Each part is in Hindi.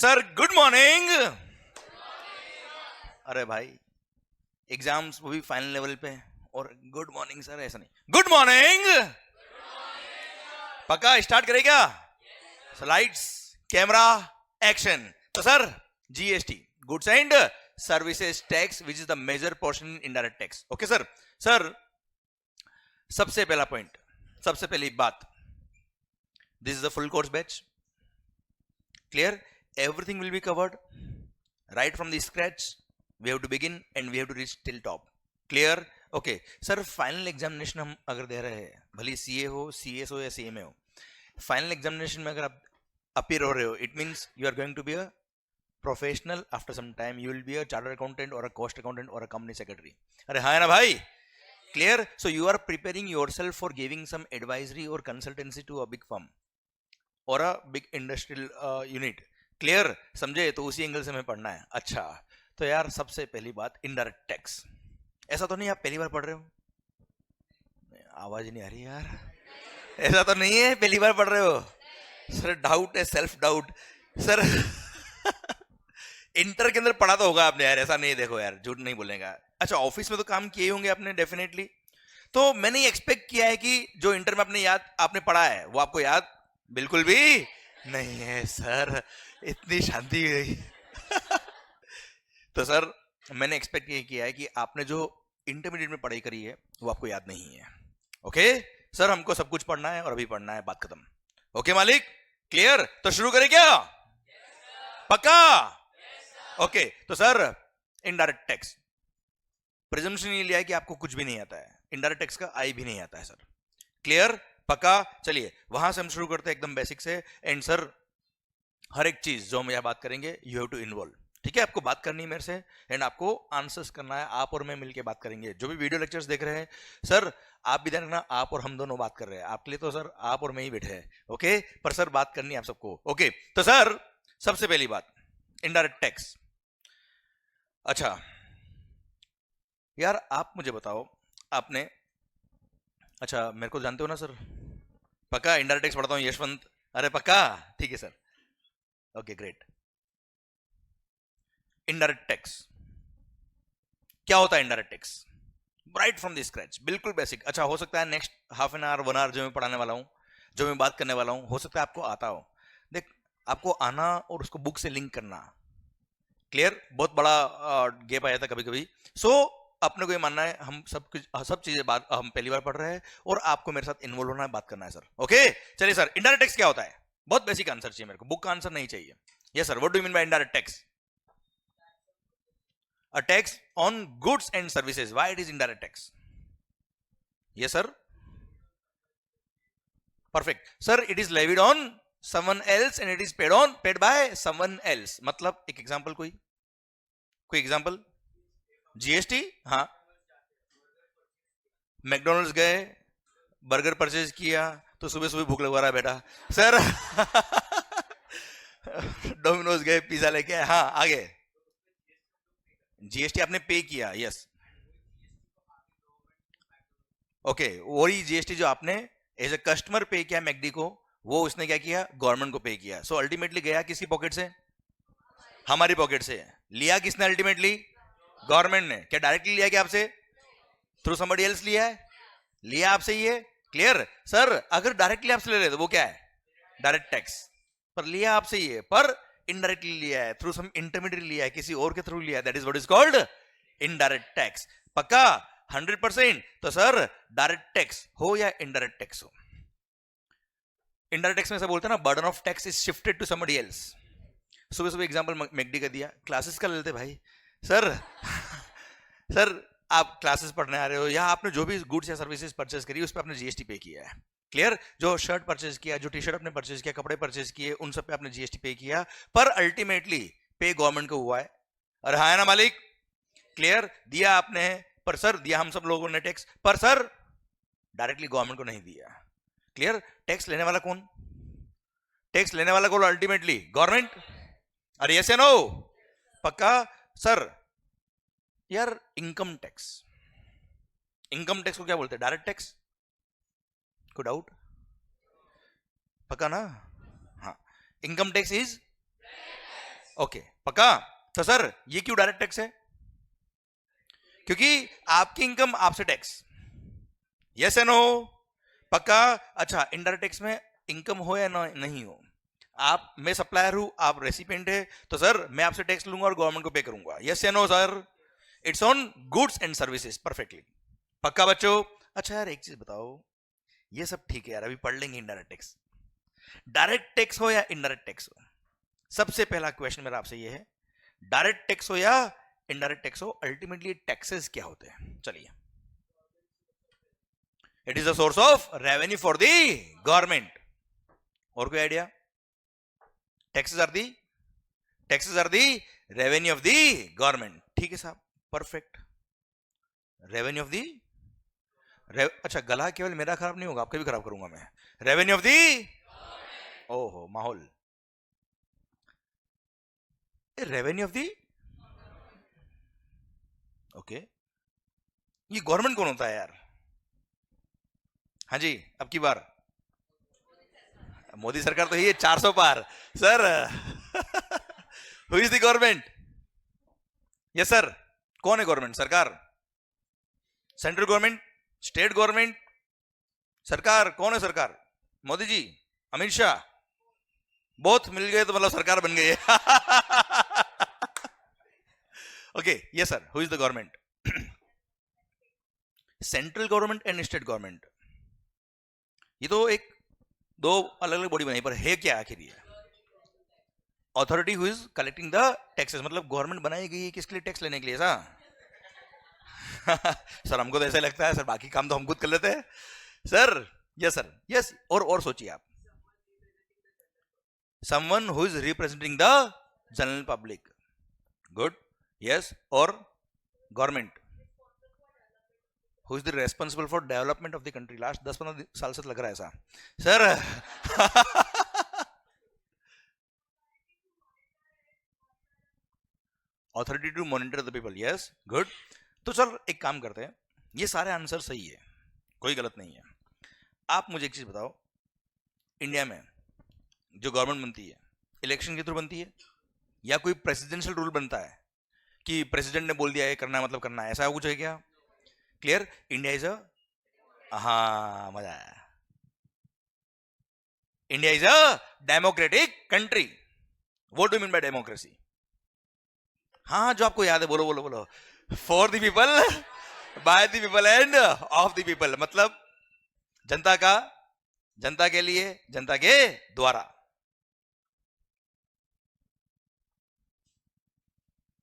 Sir good morning. अरे भाई एग्जाम्स वो भी फाइनल लेवल पे और गुड मॉर्निंग सर ऐसा नहीं, गुड मॉर्निंग। पक्का स्टार्ट करें क्या? Slides, camera, action. तो sir GST, goods and services tax which is the major portion in indirect tax. Okay sir. Sir सबसे पहला पॉइंट, सबसे पहली बात, this is the full course batch. Clear? Everything will be covered right from the scratch. We have to begin and we have to reach till top. Clear? Okay. Sir final examination हम अगर दे रहे हैं, भले सीए हो, सीएस हो या सीएमए हो, फाइनल एग्जामिनेशन में अगर आप अपीयर हो रहे हो, it means you are going to be a professional. After some time you will be a chartered accountant और अ कॉस्ट अकाउंटेंट और अ कंपनी सेक्रेटरी। अरे हाँ ना भाई? Clear? So you are preparing yourself for giving some advisory or consultancy to a big firm or a big industrial unit. Clear? समझे? तो उसी एंगल से हमें पढ़ना है। अच्छा, तो यार सबसे पहली बात इनडायरेक्ट टैक्स। ऐसा तो नहीं आप पहली बार पढ़ रहे हो? आवाज नहीं आ रही यार। ऐसा तो नहीं है पहली बार पढ़ रहे हो? सर डाउट है, सेल्फ डाउट। सर इंटर के अंदर पढ़ा तो होगा आपने यार, ऐसा नहीं। देखो यार झूठ नहीं बोलेगा। अच्छा ऑफिस में तो काम किए होंगे आपने डेफिनेटली। तो मैंने एक्सपेक्ट किया है कि जो इंटर में आपने पढ़ा है वो आपको याद बिल्कुल भी नहीं है। सर इतनी शांति गई। तो सर मैंने एक्सपेक्ट ये किया है कि आपने जो इंटरमीडिएट में पढ़ाई करी है वो आपको याद नहीं है। ओके सर, हमको सब कुछ पढ़ना है और अभी पढ़ना है, बात खत्म। ओके मालिक? क्लियर? तो शुरू करें क्या? पक्का? ओके तो सर इनडायरेक्ट टैक्स, प्रिजम्पशन ये लिया है कि आपको कुछ भी नहीं आता है, इनडायरेक्ट टैक्स का आई भी नहीं आता है सर। क्लियर? पक्का? चलिए वहां से हम शुरू करते हैं एकदम बेसिक से। एंड सर हर एक चीज जो हम यहां बात करेंगे यू हैव टू इन्वॉल्व। ठीक है? आपको बात करनी है मेरे से एंड आपको आंसर्स करना है। आप और मैं मिलके बात करेंगे। जो भी वीडियो लेक्चर्स देख रहे हैं सर, आप भी ध्यान रखना, आप और हम दोनों बात कर रहे हैं। आपके लिए तो सर आप और मैं ही बैठे हैं। ओके? पर सर बात करनी है आप सबको। ओके तो सर सबसे पहली बात इनडायरेक्ट टैक्स। अच्छा यार आप मुझे बताओ, आपने, अच्छा मेरे को जानते हो ना सर? पक्का इनडायरेक्ट टैक्स पढ़ता हूँ, यशवंत। अरे पक्का? ठीक है sir. Okay great. Indirect tax क्या होता है? Indirect tax right from the scratch, बिल्कुल बेसिक। अच्छा हो सकता है next half an hour 1 hour जो मैं पढ़ाने वाला हूं, जो मैं बात करने वाला हूं, हो सकता है आपको आता हो। देख, आपको आना और उसको बुक से लिंक करना। क्लियर? बहुत बड़ा गैप आया था कभी कभी। सो अपने को ये मानना है हम सब चीजें बात हम पहली बार पढ़ रहे हैं और आपको मेरे साथ इन्वॉल्व होना है, बात करना है सर। ओके चलिए सर, इनडायरेक्ट टैक्स क्या होता है? बहुत बेसिक आंसर चाहिए मेरे को, बुक का आंसर नहीं चाहिए। Yes sir, what do you mean by indirect tax? A tax on goods and services. Why it is indirect tax? Yes sir. Perfect sir, it is levied on someone else and it is paid by someone else. मतलब एक एग्जांपल, कोई एग्जांपल? जीएसटी। हाँ, मैकडोनल्ड्स गए, बर्गर परचेज किया तो सुबह सुबह भूख लगवा रहा है बेटा सर। डोमिनोज गए, पिज्जा लेके आए। हाँ आगे, जीएसटी आपने पे किया। यस ओके, वही जीएसटी जो आपने एज ए कस्टमर पे किया मैकडी को, वो उसने क्या किया? गवर्नमेंट को पे किया। सो अल्टीमेटली गया किसकी पॉकेट से? हमारी पॉकेट से। लिया किसने अल्टीमेटली? गवर्नमेंट ने। क्या डायरेक्टली लिया क्या आपसे? थ्रू समबडी एल्स लिया है? लिया आपसे ही है। क्लियर? सर अगर डायरेक्टली आपसे ले रहे तो वो क्या है? Direct tax. पर लिया आपसे ही है, पर इनडायरेक्टली लिया है, थ्रू सम इंटरमीडिएट लिया है, किसी और के थ्रू लिया है, that is what is called indirect tax. पक्का? 100%। तो सर डायरेक्ट टैक्स हो या इनडायरेक्ट टैक्स हो, इनडायरेक्ट टैक्स में ऐसा बोलते हैं ना, burden of tax is shifted to somebody else. सुबह सुबह एग्जांपल मैकडी का दिया, क्लासेस का ले लेते भाई। सर सर आप क्लासेस पढ़ने आ रहे हो या आपने जो भी गुड्स या सर्विसेज परचेज करी उस पर आपने जीएसटी पे किया है। क्लियर? जो शर्ट परचेज किया, जो टी शर्ट आपने परचेज किया, कपड़े परचेज किए, उन सब पे आपने जीएसटी पे किया, पर अल्टीमेटली पे गवर्नमेंट को हुआ है। अरे हाँ ना मालिक? क्लियर? दिया आपने, पर सर दिया हम सब लोगों ने टैक्स, पर सर डायरेक्टली गवर्नमेंट को नहीं दिया। क्लियर? टैक्स लेने वाला कौन? टैक्स लेने वाला कौन? Ultimately government. अरे यस या नो? पक्का? सर यार इनकम टैक्स, इनकम टैक्स को क्या बोलते हैं? Direct tax? कोई डाउट? पक्का ना? हाँ, इनकम टैक्स इज ओके पक्का। तो सर ये क्यों डायरेक्ट टैक्स है? क्योंकि आपकी इनकम आपसे टैक्स, यस एंड नो, पक्का। अच्छा इनडायरेक्ट टैक्स में इनकम हो या नहीं हो, आप, मैं सप्लायर हूं, आप रेसिपिएंट है, तो सर मैं आपसे टैक्स लूंगा और गवर्नमेंट को पे करूंगा, यस या no sir? It's on goods and services, perfectly, पक्का बच्चों। अच्छा यार एक चीज बताओ, ये सब ठीक है यार, अभी पढ़ लेंगे इनडायरेक्ट टैक्स। डायरेक्ट टैक्स हो या इनडायरेक्ट टैक्स हो, सबसे पहला क्वेश्चन मेरा आपसे ये है, डायरेक्ट टैक्स हो या इनडायरेक्ट टैक्स हो, अल्टीमेटली टैक्सेस क्या होते हैं? चलिए, it is the source of revenue for the government. और कोई idea? Taxes are the revenue of the government, ठीक है साहब, परफेक्ट। रेवेन्यू ऑफ दी, अच्छा गला केवल मेरा खराब नहीं होगा, आपका भी खराब करूंगा मैं। रेवेन्यू ऑफ दी, ओहो माहौल, रेवेन्यू ऑफ दी, ओके, ये गवर्नमेंट कौन होता है यार? हाँ जी, अब की बार मोदी सरकार तो ये 400 पार sir. Who is the government? Yes sir, कौन है गवर्नमेंट? सरकार, सेंट्रल गवर्नमेंट, स्टेट गवर्नमेंट, सरकार कौन है? सरकार मोदी जी, अमित शाह, बहुत मिल गए तो मतलब सरकार बन गई है। Okay yes sir, who is the government? Central government and state government, ये तो एक दो अलग अलग बॉडी बनाई, पर है क्या आखिर ये? Authority who is collecting the taxes, मतलब गवर्नमेंट बनाई गई है किसके लिए? टैक्स लेने के लिए सा। सर हमको तो ऐसा लगता है सर, बाकी काम तो हम खुद कर लेते हैं सर। यस सर, यस, और सोचिए आप, someone who is representing the general public, good, yes, और government who is the responsible for development of the country. Last 10-15 साल से लग रहा है ऐसा sir. Authority to monitor the people, yes, good. तो चल एक काम करते हैं, ये सारे आंसर सही है, कोई गलत नहीं है। आप मुझे एक चीज बताओ, इंडिया में जो गवर्नमेंट बनती है इलेक्शन के थ्रू बनती है, या कोई प्रेसिडेंशियल रूल बनता है कि प्रेसिडेंट ने बोल दिया है करना है मतलब करना है, ऐसा कुछ है क्या? क्लियर? इंडिया इज अ, हाँ मजा आया, India is a democratic country. What do mean by democracy? हाँ जो आपको याद है, बोलो बोलो बोलो। For the people, by the people and of the people, मतलब जनता का, जनता के लिए, जनता के द्वारा।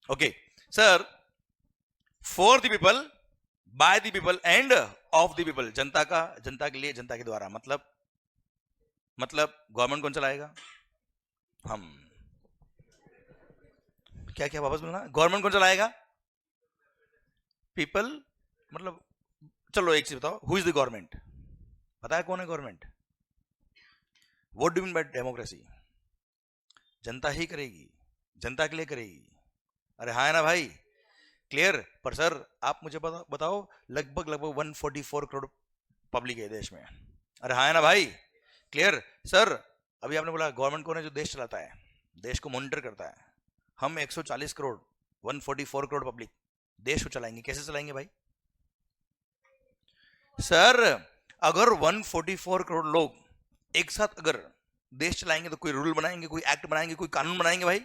Okay sir, for the people, by the people and of the people, जनता का, जनता के लिए, जनता के द्वारा, मतलब गवर्नमेंट कौन चलाएगा? हम। क्या क्या वापस बोलना, गवर्नमेंट कौन चलाएगा? पीपल, मतलब चलो एक चीज बताओ, हु इज द गवर्नमेंट? पता है कौन है government? What do mean by democracy? जनता ही करेगी, जनता के लिए करेगी। अरे हाँ है ना भाई, क्लियर? पर सर आप मुझे बताओ, लगभग 144 करोड़ पब्लिक है देश में। अरे हाँ है ना भाई, क्लियर? सर अभी आपने बोला गवर्नमेंट कौन है? जो देश चलाता है, देश को मॉनिटर करता है। हम 140 करोड़, 144 करोड़ पब्लिक देश को चलाएंगे, कैसे चलाएंगे भाई? सर अगर 144 करोड़ लोग एक साथ अगर देश चलाएंगे तो कोई रूल बनाएंगे, कोई एक्ट बनाएंगे, कोई कानून बनाएंगे भाई।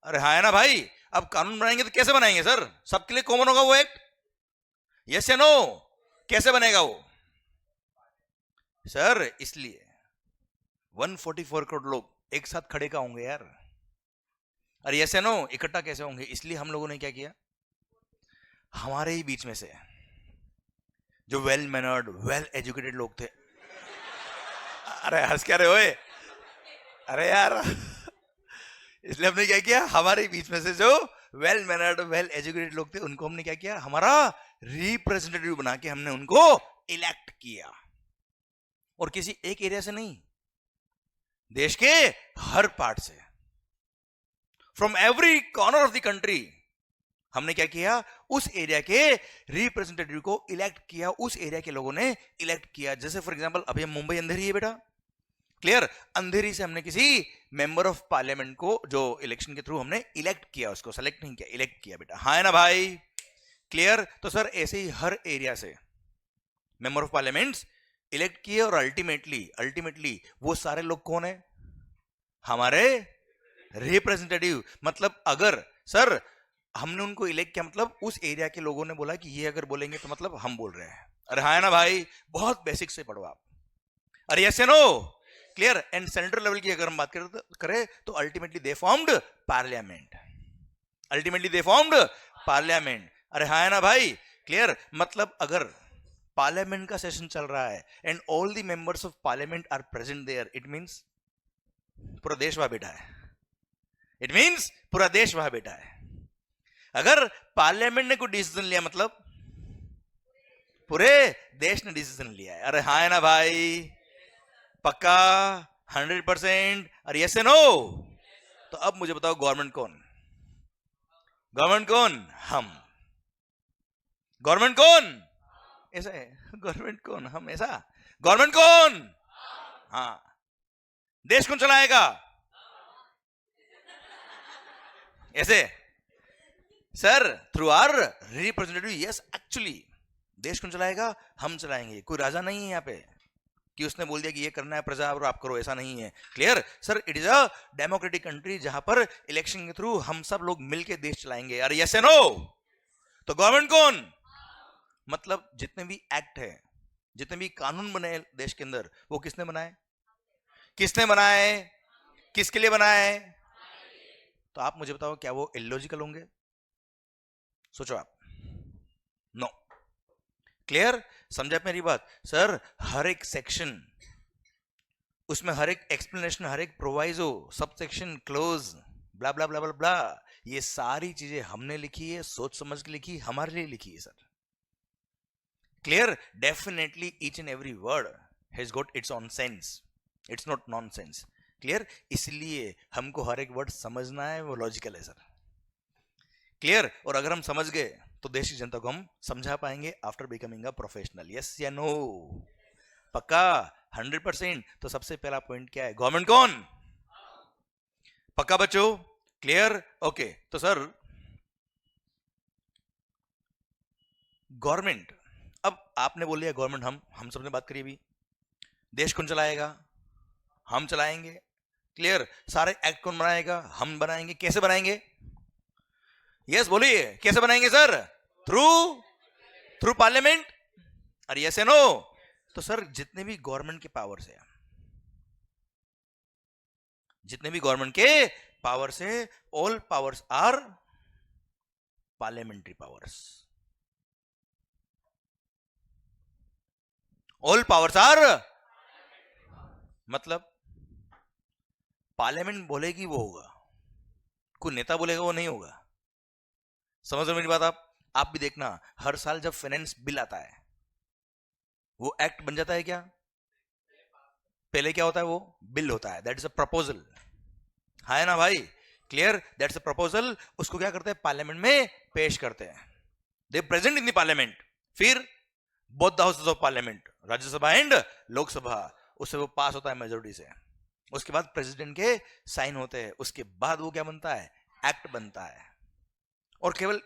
अरे हाँ है ना भाई, अब कानून बनाएंगे तो कैसे बनाएंगे सर? सबके लिए कॉमन होगा वो एक्ट, यस या नो? कैसे बनेगा वो सर? इसलिए 144 करोड़ लोग एक साथ खड़े का होंगे यार। अरे यस या नो? इकट्ठा कैसे होंगे? इसलिए हम लोगों ने क्या किया, हमारे ही बीच में से जो वेल मैनर्ड, वेल एजुकेटेड लोग थे, अरे हंस क्या रहे हो? अरे यार, इसलिए हमने क्या किया, हमारे बीच में से जो वेल मैनर्ड, वेल एजुकेटेड लोग थे, उनको हमने क्या किया, हमारा रिप्रेजेंटेटिव बना के हमने उनको इलेक्ट किया। और किसी एक एरिया से नहीं, देश के हर पार्ट से, from every corner of the country हमने क्या किया, उस एरिया के रिप्रेजेंटेटिव को इलेक्ट किया, उस एरिया के लोगों ने इलेक्ट किया। जैसे फॉर एग्जांपल अभी हम मुंबई अंदर ही है बेटा, क्लियर? अंधेरी से हमने किसी मेंबर ऑफ पार्लियामेंट को जो इलेक्शन के थ्रू हमने इलेक्ट किया, उसको सेलेक्ट नहीं किया, इलेक्ट किया बेटा, हाँ है ना भाई? क्लियर? तो सर ऐसे ही हर एरिया से मेंबर ऑफ पार्लियामेंट्स इलेक्ट किए और अल्टीमेटली वो सारे लोग कौन है? हमारे रिप्रेजेंटेटिव। मतलब अगर सर हमने उनको इलेक्ट किया, मतलब उस एरिया के लोगों ने बोला कि ये अगर बोलेंगे तो मतलब हम बोल रहे हैं। अरे हाँ है ना भाई? बहुत बेसिक से पढ़ो आप। अरे यस या no? Clear? And central level की अगर हम बात करें तो अल्टीमेटली दे फॉर्म्ड पार्लियामेंट। अरे हाँ है ना भाई? क्लियर? मतलब अगर पार्लियामेंट का सेशन चल रहा है and all the members of parliament are present there, it means पूरा देश वहां बैठा है। अगर पार्लियामेंट ने कोई डिसीजन लिया मतलब पूरे देश ने डिसीजन लिया है। अरे हाँ है ना भाई? पक्का? 100%? अरे यस नो? तो अब मुझे बताओ गवर्नमेंट कौन? हम। गवर्नमेंट कौन? ऐसा है। गवर्नमेंट कौन? हम। ऐसा? गवर्नमेंट कौन? हाँ। देश कौन चलाएगा? ऐसे sir through our representative. Yes actually देश कौन चलाएगा? हम चलाएंगे। कोई राजा नहीं है यहाँ पे कि उसने बोल दिया कि ये करना है प्रजा और आप करो, ऐसा नहीं है। Clear? Sir it is a democratic country जहां पर इलेक्शन के थ्रू हम सब लोग मिलके देश चलाएंगे। अरे यस या नो? तो गवर्नमेंट कौन? मतलब जितने भी एक्ट है, जितने भी कानून बने देश के अंदर, वो किसने बनाए? किसके लिए बनाए? तो आप मुझे बताओ क्या वो इलॉजिकल होंगे? सोचो आप। नो। क्लियर? समझा मेरी बात? सर हर एक सेक्शन, उसमें हर एक एक्सप्लेनेशन, हर एक प्रोवाइजो, सब सेक्शन, क्लोज, ब्ला ब्ला ब्ला ब्ला ब्ला, ये सारी चीजें हमने लिखी है, सोच समझ के लिखी, हमारे लिए लिखी है sir. Clear? Definitely each and every word has got its on sense, it's not nonsense. Clear? इसलिए हमको हर एक वर्ड समझना है, वो लॉजिकल है सर। क्लियर? और अगर हम समझ गए तो देश की जनता को हम समझा पाएंगे after becoming a professional. Yes या नो? पक्का? 100%? तो सबसे पहला पॉइंट क्या है? गवर्नमेंट कौन? पक्का बच्चों? क्लियर? ओके। तो सर गवर्नमेंट, अब आपने बोल दिया गवर्नमेंट, हम सबने बात करी अभी। देश कौन चलाएगा? हम चलाएंगे। क्लियर? सारे एक्ट कौन बनाएगा? हम बनाएंगे। कैसे बनाएंगे? यस बोलिए, कैसे बनाएंगे सर? Through parliament. अरे यस या नो? तो सर जितने भी गवर्नमेंट के पावर्स है, all powers are parliamentary powers. All powers are, मतलब पार्लियामेंट बोलेगी वो होगा, कोई नेता बोलेगा वो नहीं होगा। समझ रहे मेरी बात? आप भी देखना, हर साल जब फाइनेंस बिल आता है वो एक्ट बन जाता है क्या? पहले क्या होता है? वो बिल होता है, दैट इज अ प्रपोजल। है ना भाई? क्लियर? That's a proposal. उसको क्या करते हैं? पार्लियामेंट में पेश करते हैं। They present in the parliament, फिर both the houses of parliament, Rajya Sabha and Lok Sabha, उससे वो पास होता है मेजोरिटी से। उसके बाद प्रेसिडेंट के साइन होते हैं, उसके बाद वो क्या बनता है? एक्ट बनता है। और केवल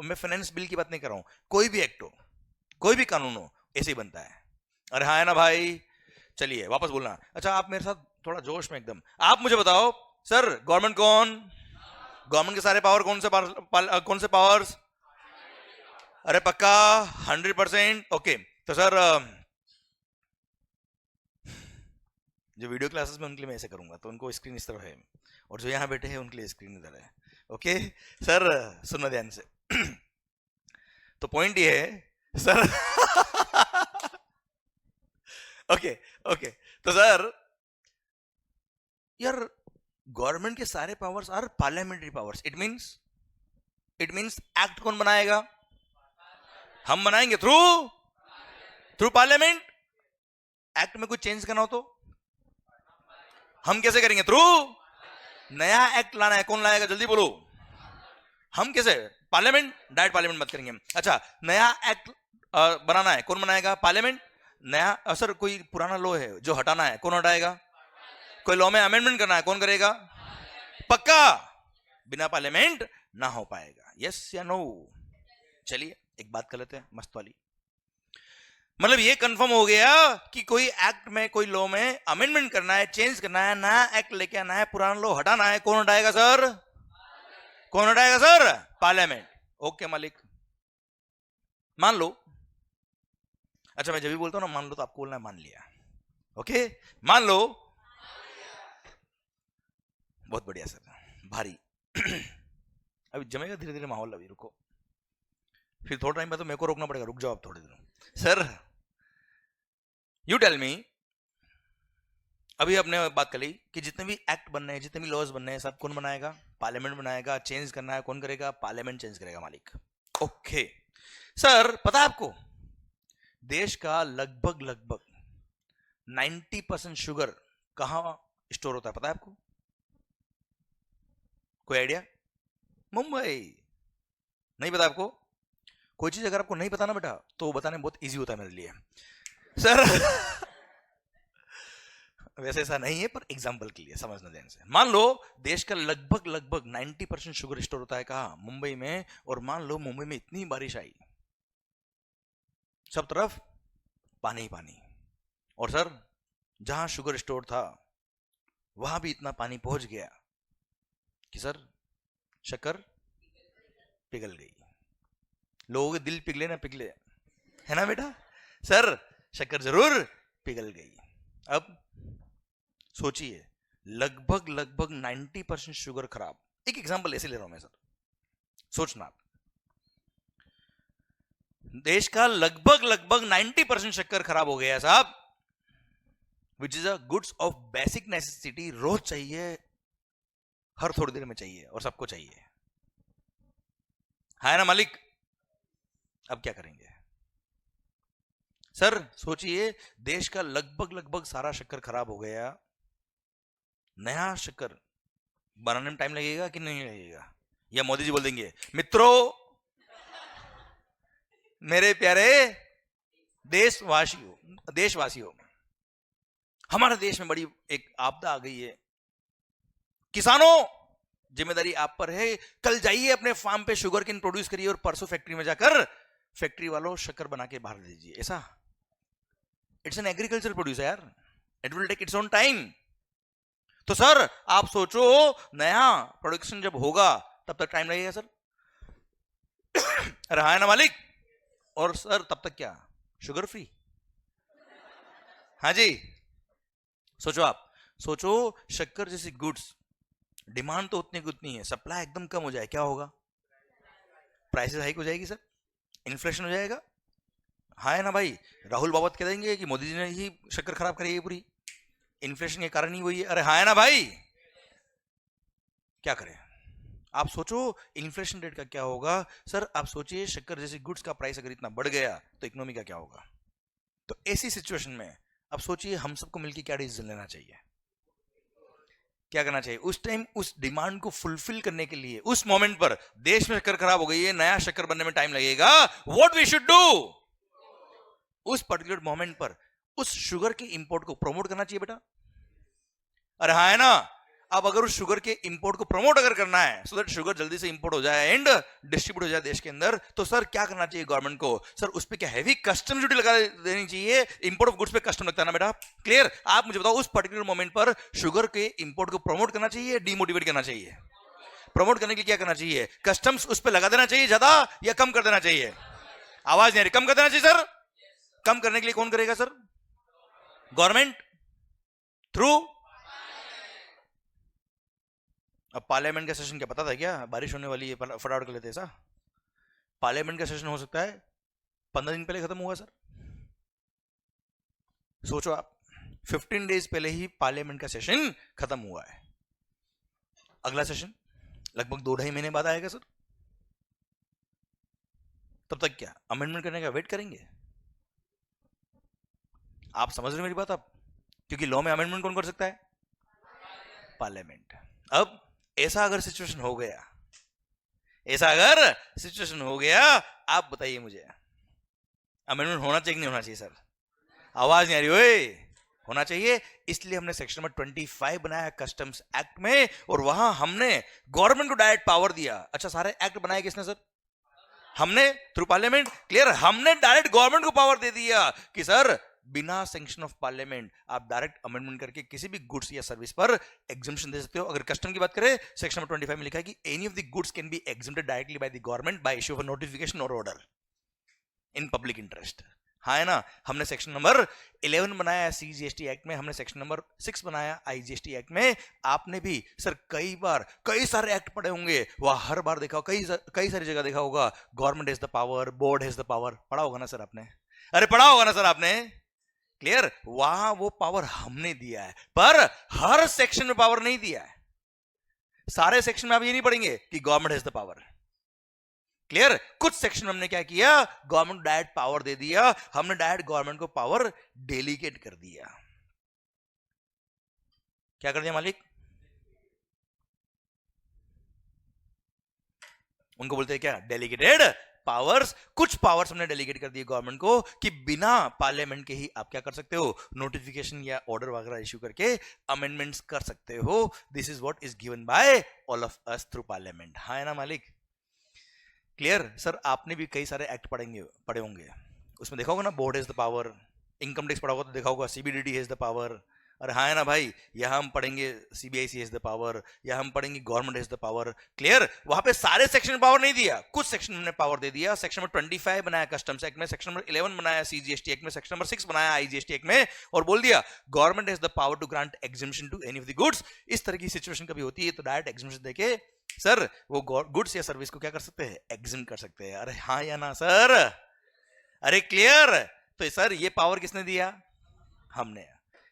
मैं फाइनेंस बिल की बात नहीं कर रहा हूं, कोई भी एक्ट हो, कोई भी कानून हो, ऐसे ही बनता है। अरे हाँ है ना भाई? चलिए वापस बोलना। अच्छा आप मेरे साथ थोड़ा जोश में एकदम, आप मुझे बताओ सर गवर्नमेंट कौन? गवर्नमेंट के सारे पावर कौन से पावर्स? अरे पक्का? 100%? ओके। तो सर जो वीडियो क्लासेस में उनके लिए मैं ऐसे करूंगा, तो उनको स्क्रीन इस तरफ है, और जो यहाँ बैठे हैं उनके लिए स्क्रीन इधर है। ओके सर सुनना ध्यान से। तो पॉइंट ये है सर। ओके। तो सर यार गवर्नमेंट के सारे powers are parliamentary powers. It means act कौन बनाएगा? हम बनाएंगे थ्रू पार्लियामेंट। एक्ट में कुछ चेंज करना हो तो हम कैसे करेंगे? थ्रू नया एक्ट लाना है, कौन लाएगा? जल्दी बोलो। हम कैसे? पार्लियामेंट। डायरेक्ट पार्लियामेंट मत करेंगे। अच्छा नया एक्ट बनाना है, कौन बनाएगा? पार्लियामेंट। नया सर कोई पुराना लॉ है जो हटाना है, कौन हटाएगा? कोई लॉ में अमेंडमेंट करना है, कौन करेगा? पक्का बिना पार्लियामेंट ना हो पाएगा। यस या नो? चलिए एक बात कर लेते हैं मस्त वाली। मतलब ये कंफर्म हो गया कि कोई एक्ट में, कोई लॉ में अमेंडमेंट करना है, चेंज करना है, नया एक्ट लेके आना है, पुराना लॉ हटाना है, कौन हटाएगा सर? कौन हटाएगा सर? पार्लियामेंट। ओके मालिक, मान लो। अच्छा मैं जब भी बोलता हूं ना मान लो, तो आपको बोलना है मान लिया। ओके मान लो। बहुत बढ़िया सर, भारी। अभी जमेगा धीरे धीरे माहौल, अभी रुको, फिर थोड़ा टाइम बाद तो मेरे को रोकना पड़ेगा। रुक जाओ आप थोड़े दिनों। सर यू टेल मी, अभी आपने बात कर ली कि जितने भी एक्ट बनने हैं, जितने भी लॉज बनने हैं, सब कौन बनाएगा? पार्लियामेंट बनाएगा। चेंज करना है कौन करेगा? पार्लियामेंट चेंज करेगा मालिक। ओके सर, पता है आपको देश का लगभग 90% शुगर कहां स्टोर होता है, पता है आपको? कोई आइडिया? मुंबई। नहीं पता आपको? कोई चीज अगर आपको नहीं पता ना बेटा, तो बताने बहुत इजी होता है मेरे लिए सर। वैसे ऐसा नहीं है, पर एग्जांपल के लिए समझना ध्यान से। मान लो देश का लगभग 90% शुगर स्टोर होता है कहां? मुंबई में। और मान लो मुंबई में इतनी बारिश आई, सब तरफ पानी ही पानी, और सर जहां शुगर स्टोर था वहां भी इतना पानी पहुंच गया कि सर शक्कर पिघल गई। लोगों के दिल पिघले ना पिघले, है ना बेटा? सर शक्कर जरूर पिघल गई। अब सोचिए, लगभग 90% शुगर खराब। एक एग्जांपल ऐसे ले रहा हूं मैं सर, सोचना। देश का लगभग 90% शक्कर खराब हो गया साहब, which is a goods of basic necessity. रोज चाहिए, हर थोड़ी देर में चाहिए, और सबको चाहिए, है ना मालिक? अब क्या करेंगे सर? सोचिए, देश का लगभग सारा शक्कर खराब हो गया। नया शक्कर बनाने में टाइम लगेगा कि नहीं लगेगा? या मोदी जी बोल देंगे मित्रों, मेरे प्यारे देशवासियों, हमारे देश में बड़ी एक आपदा आ गई है। किसानों, जिम्मेदारी आप पर है। कल जाइए अपने फार्म पे, शुगर केन प्रोड्यूस करिए, और परसों फैक्ट्री में जाकर फैक्ट्री वालों शक्कर बना के बाहर दीजिए। ऐसा इट्स एन एग्रीकल्चर प्रोड्यूस यार, it will take its own time. तो सर आप सोचो, नया प्रोडक्शन जब होगा तब तक टाइम लगेगा सर। अरे हाँ ना मालिक? और सर तब तक क्या शुगर फ्री? हाँ जी, सोचो आप, सोचो शक्कर जैसी गुड्स डिमांड तो उतनी की उतनी है, सप्लाई एकदम कम हो जाए, क्या होगा? प्राइसेस हाइक हो जाएगी सर, इन्फ्लेशन हो जाएगा। हाँ है ना भाई? राहुल बाबत कह देंगे कि मोदी जी ने ही शक्कर खराब करी है पूरी, इन्फ्लेशन के कारण ही वही है। अरे हाँ है ना भाई? क्या करें? आप सोचो इन्फ्लेशन रेट का क्या होगा सर। आप सोचिए, शक्कर जैसी गुड्स का प्राइस अगर इतना बढ़ गया तो इकोनॉमी का क्या होगा? तो ऐसी सिचुएशन में अब सोचिए, हम सबको मिलकर क्या डिसीजन लेना चाहिए, क्या करना चाहिए उस टाइम? उस डिमांड को फुलफिल करने के लिए, उस मोमेंट पर देश में शक्कर खराब हो गई है, नया शक्कर बनने में टाइम लगेगा। व्हाट वी शुड डू उस पर्टिकुलर मोमेंट पर? उस शुगर के इंपोर्ट को प्रमोट करना चाहिए बेटा। अरे हाँ है ना? अब अगर उस शुगर के इंपोर्ट को प्रमोट अगर करना है, सो दैट शुगर जल्दी से इंपोर्ट हो जाए एंड डिस्ट्रीब्यूट हो जाए देश के अंदर, तो सर क्या करना चाहिए गवर्नमेंट को? सर उस पर क्या हैवी कस्टम ड्यूटी लगा देनी चाहिए? इंपोर्ट ऑफ गुड्स पे कस्टम लगता है ना बेटा, क्लियर? आप मुझे बताओ, उस पर्टिकुलर मोमेंट पर शुगर के इंपोर्ट को प्रमोट करना चाहिए, डीमोटिवेट करना चाहिए? प्रमोट करने के लिए क्या करना चाहिए? कस्टम्स उस पर लगा देना चाहिए ज्यादा, या कम कर देना चाहिए? आवाज नहीं आ रही। कम कर देना चाहिए सर। कम करने के लिए कौन करेगा सर? Government through. अब पार्लियामेंट का सेशन क्या पता था क्या बारिश होने वाली है, फटाफट कर लेते ऐसा? पार्लियामेंट का सेशन हो सकता है 15 दिन पहले खत्म हुआ सर। सोचो आप, 15 डेज पहले ही पार्लियामेंट का सेशन खत्म हुआ है। अगला सेशन लगभग 2-2.5 महीने बाद आएगा सर। तब तक क्या अमेंडमेंट करने का वेट करेंगे? आप समझ रहे मेरी बात आप? क्योंकि लॉ में अमेंडमेंट कौन कर सकता है? पार्लियामेंट। अब ऐसा अगर सिचुएशन हो गया, ऐसा अगर सिचुएशन हो गया, आप बताइए मुझे, अमेंडमेंट होना चाहिए कि नहीं होना चाहिए सर? आवाज नहीं आ रही? ओए होना चाहिए। इसलिए हमने सेक्शन नंबर 25 बनाया कस्टम्स एक्ट में, और वहां हमने गवर्नमेंट को डायरेक्ट पावर दिया। अच्छा, सारे एक्ट बनाए किसने सर? हमने, थ्रू पार्लियामेंट। क्लियर, हमने डायरेक्ट गवर्नमेंट को पावर दे दिया कि सर बिना सैंक्शन ऑफ पार्लियामेंट आप डायरेक्ट अमेंडमेंट करके किसी भी गुड्स या सर्विस पर एग्जम्पशन दे सकते हो। अगर कस्टम की बात करें, सेक्शन नंबर 25 में लिखा है कि any of the goods can be exempted directly by the government by issue of notification और ऑर्डर इन पब्लिक इंटरेस्ट। हाँ है ना? हमने सेक्शन नंबर 11 बनाया CGST एक्ट में, हमने सेक्शन नंबर 6 बनाया IGST एक्ट में। आपने भी सर कई बार कई सारे एक्ट पढ़े होंगे, वह हर बार देखा, कई सारी जगह देखा होगा, government has the power, board has the power. पढ़ा होगा ना सर आपने? अरे पढ़ा होगा ना सर आपने? क्लियर, वहां वो पावर हमने दिया है, पर हर सेक्शन में पावर नहीं दिया है। सारे सेक्शन में आप ये नहीं पढ़ेंगे कि government has the power. Clear, कुछ सेक्शन हमने क्या किया, गवर्नमेंट डायरेक्ट पावर दे दिया, हमने डायरेक्ट गवर्नमेंट को पावर डेलीगेट कर दिया। क्या कर दिया मालिक? उनको बोलते हैं क्या? Delegated powers. कुछ पावर्स हमने डेलीगेट कर दिए गवर्नमेंट को कि बिना पार्लियामेंट के ही आप क्या कर सकते हो, नोटिफिकेशन या ऑर्डर वगैरह इश्यू करके अमेंडमेंट्स कर सकते हो। This is what is given by all of us through parliament. हाँ है ना मालिक? क्लियर सर, आपने भी कई सारे एक्ट पढ़े होंगे, उसमें देखा होगा ना, board has the power. Income tax पढ़ा होगा तो देखा होगा CBDT हैज द पावर। अरे हाँ है ना भाई? यहां हम पढ़ेंगे CBIC हैज द पावर, या हम पढ़ेंगे government has the power. Clear, वहां पे सारे सेक्शन में पावर नहीं दिया, कुछ सेक्शन में पावर दे दिया। सेक्शन नंबर 25 बनाया कस्टम्स एक्ट में, सेक्शन नंबर 11 बनाया CGST एक्ट में, सेक्शन नंबर 6 बनाया IGST एक्ट में, और बोल दिया government has the power to grant exemption to any of the goods. इस तरह की सिचुएशन कभी होती है तो डायरेक्ट एग्जम्पशन देके सर वो गुड्स या सर्विस को क्या कर सकते हैं, एग्जिम कर सकते हैं। अरे हाँ या ना सर? अरे क्लियर, तो सर ये पावर किसने दिया? हमने।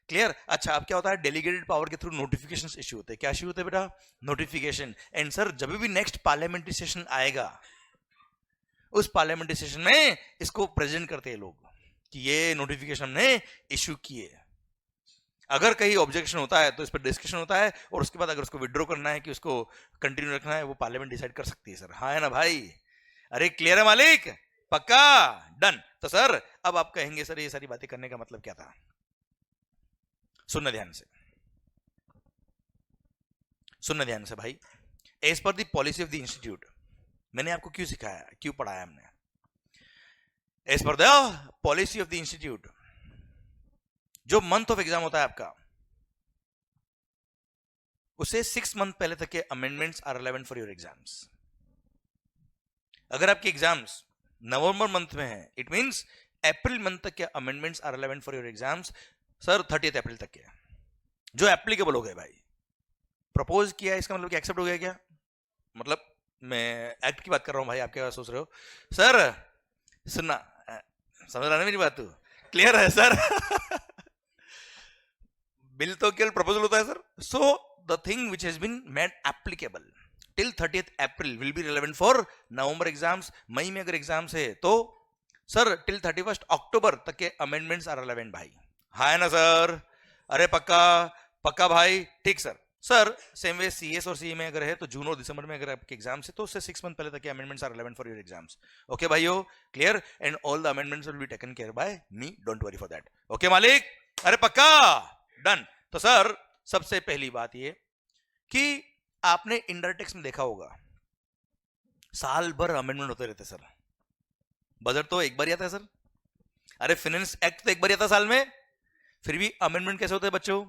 क्लियर। अच्छा, अब क्या होता है, डेलीगेटेड पावर के थ्रू नोटिफिकेशंस इश्यू होते हैं। क्या इश्यू होते हैं बेटा? नोटिफिकेशन। एंड सर जब भी नेक्स्ट पार्लियामेंट्री सेशन आएगा, उस पार्लियामेंट्री सेशन में इसको प्रेजेंट करते हैं लोग कि ये नोटिफिकेशन हमने इश्यू किए। अगर कहीं ऑब्जेक्शन होता है तो इस पर डिस्कशन होता है, और उसके बाद अगर उसको विड्रॉ करना है कि उसको कंटिन्यू रखना है, वो पार्लियामेंट डिसाइड कर सकती है सर। हाँ है ना भाई? अरे क्लियर है मालिक? पक्का? डन। तो सर अब आप कहेंगे सर ये सारी बातें करने का मतलब क्या था? सुनना ध्यान से, सुनना ध्यान से भाई। As per the policy of the institute, मैंने आपको क्यों सिखाया, क्यों पढ़ाया हमने? As per the policy of the institute, जो मंथ ऑफ एग्जाम होता है आपका, उसे 6 मंथ पहले तक के amendments are relevant for your exams. अगर आपके एग्जाम्स नवंबर मंथ में है, इट मींस अप्रैल मंथ तक के amendments are relevant for your exams. Sir 30 April तक के जो एप्लीकेबल हो गए भाई, प्रपोज किया, इसका मतलब क्या एक्सेप्ट हो गया क्या? मतलब मैं एक्ट की बात कर रहा हूं भाई, आप क्या सोच रहे हो? सर सुनना, समझ रहा है मेरी बात? तू क्लियर है सर? बिल तो केवल प्रपोजल होता है sir. So the thing which has been made applicable till 30th April will be relevant for November exams. मई में अगर एग्जाम्स है तो सर टिल 31 अक्टूबर तक के अमेंडमेंट्स आर रिलेवेंट भाई। हाँ है ना सर? अरे पक्का? पक्का भाई? ठीक sir. Sir same way CS और CE में अगर है तो जून और दिसंबर में अगर आपके एग्जाम्स है तो उससे 6 मंथ पहले तक के amendments are relevant for your exams. Okay भाइयों, clear? And all the amendments will be taken care by me, don't worry for that. Okay मालिक? अरे पक्का? डन। तो सर सबसे पहली बात ये कि आपने इंडायरेक्ट टैक्स में देखा होगा साल भर अमेंडमेंट होते रहते सर। बजट तो एक बार ही आता है सर। अरे फाइनेंस एक्ट तो एक बार ही आता है साल में, फिर भी अमेंडमेंट कैसे होते हैं बच्चों?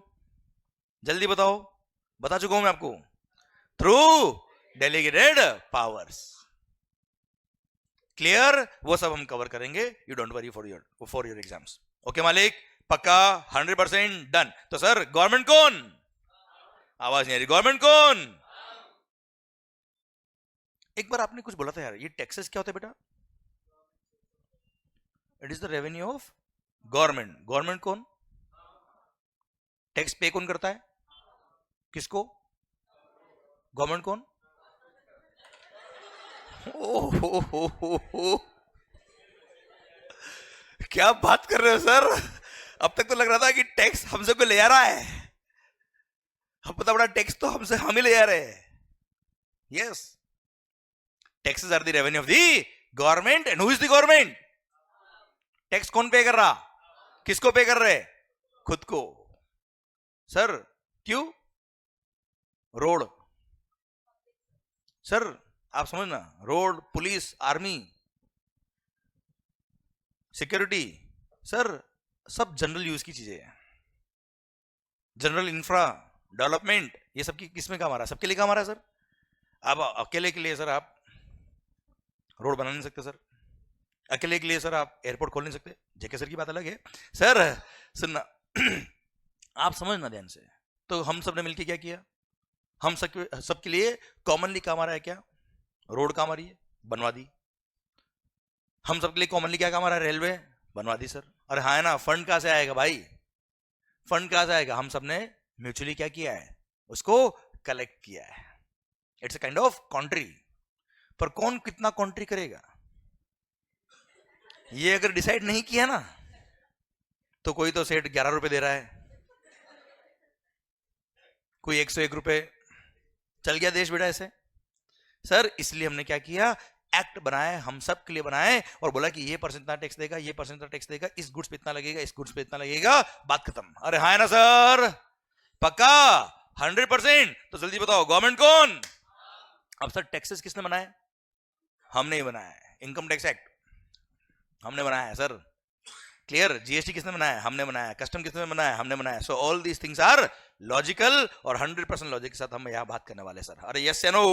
जल्दी बताओ। बता चुका हूं मैं आपको, थ्रू डेलीगेटेड पावर्स। क्लियर? वो सब हम कवर करेंगे, you don't worry for your exams. Okay मालिक? पक्का? 100% डन। तो सर गवर्नमेंट कौन? आवाज नहीं आ रही। गवर्नमेंट कौन? एक बार आपने कुछ बोला था यार, ये टैक्सेस क्या होते हैं बेटा? It is the revenue of government. Government कौन? टैक्स पे कौन करता है? किसको? गवर्नमेंट कौन? ओ क्या बात कर रहे हो सर? अब तक तो लग रहा था कि टैक्स हमसे कोई ले आ रहा है, अब पता बड़ा टैक्स तो हमसे हम ही ले आ रहे हैं। Yes, taxes are the revenue of the government. And who is the government? Tax कौन पे कर रहा? किसको पे कर रहे? खुद को। सर क्यों? रोड, सर आप समझना, road, police, army, security, sir सब जनरल यूज की चीजें हैं। जनरल इंफ्रा डेवलपमेंट, ये सबकी किसमें काम आ रहा है? सबके लिए काम आ रहा है सर। अब अकेले के लिए सर आप रोड बना नहीं सकते सर, अकेले के लिए सर आप एयरपोर्ट खोल नहीं सकते। जेके सर की बात अलग है सर, सुनना आप समझना ध्यान से। तो हम सब ने मिलकर क्या किया? हम सबके लिए कॉमनली काम आ रहा है क्या? रोड काम आ रही है, बनवा दी। हम सबके लिए कॉमनली क्या काम आ रहा है? रेलवे, बनवा दी सर। अरे हाँ है ना, फंड कहां से आएगा भाई? फंड कहां से आएगा? हम सबने म्यूचुअली क्या किया है? उसको कलेक्ट किया है। It's a kind of country. पर कौन कितना कॉन्ट्री करेगा, ये अगर डिसाइड नहीं किया ना, तो कोई तो सेठ 11 रुपए दे रहा है, कोई 101 रुपए, चल गया देश बेटा ऐसे। सर इसलिए हमने क्या किया? एक्ट बनाए, हम सब के लिए बनाए, और बोला कि ये परसेंट इतना टैक्स देगा, ये परसेंट इतना टैक्स देगा, इस गुड्स पे इतना लगेगा, इस गुड्स पे इतना लगेगा, बात खत्म। अरे हाँ ना सर, पक्का 100%। तो जल्दी बताओ गवर्नमेंट कौन? अब सर टैक्सेस किसने बनाए? हमने ही बनाया है। इनकम टैक्स एक्ट हमने बनाया है सर, क्लियर। जीएसटी किसने बनाया? हमने बनाया। कस्टम किसने बनाया? हमने बनाया। So all these things are logical, और 100% लॉजिक के साथ हम यहां बात करने वाले सर। अरे यस या नो?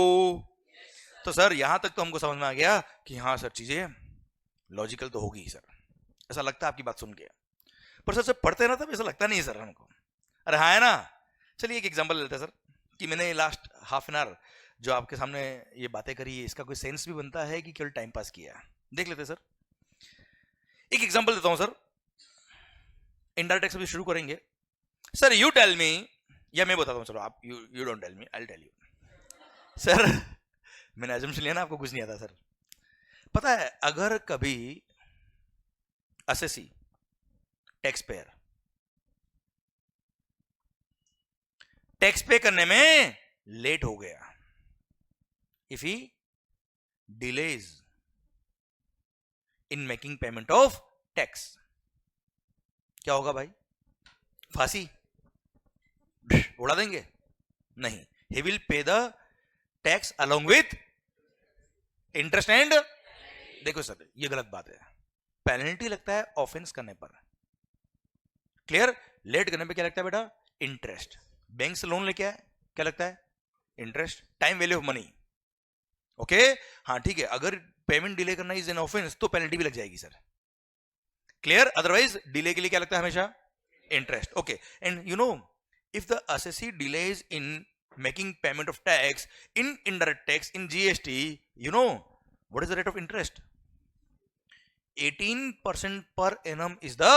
तो सर यहां तक तो हमको समझ में आ गया कि हाँ सर चीजें लॉजिकल तो होगी सर, ऐसा लगता है आपकी बात सुन के। पर सर जब पढ़ते ना तब ऐसा लगता नहीं है सर हमको। अरे हाँ है ना। चलिए एक एग्जांपल लेते हैं सर, कि मैंने लास्ट हाफ एन आवर जो आपके सामने ये बातें करी है, इसका कोई सेंस भी बनता है कि केवल टाइम पास किया? देख लेते सर। एक एग्जांपल देता हूं सर, इनडायरेक्ट टैक्स भी शुरू करेंगे सर। यू टेल मी, या मैं बताता हूं, चलो आप, you don't tell me, I tell you sir. मैंने अजम्पशन लिया ना, आपको कुछ नहीं आता सर। पता है अगर कभी असेसी टैक्स पेयर टैक्स पे करने में लेट हो गया, if he delays in making payment of tax, क्या होगा भाई? फांसी उड़ा देंगे? नहीं, he will pay the tax along with interest and, देखो सर ये गलत बात है। पेनल्टी लगता है ऑफेंस करने पर, क्लियर। लेट करने पे क्या लगता है बेटा? इंटरेस्ट। बैंक से लोन लेके आए, क्या लगता है? Interest. Time value of money, okay. हाँ ठीक है, अगर पेमेंट डिले करना इज एन ऑफेंस तो पेनल्टी भी लग जाएगी सर, क्लियर। अदरवाइज डिले के लिए क्या लगता है हमेशा? Interest, okay. And you no, if the assessee delays in making payment of tax in indirect tax in GST, you know what is the rate of interest? 18% per annum is the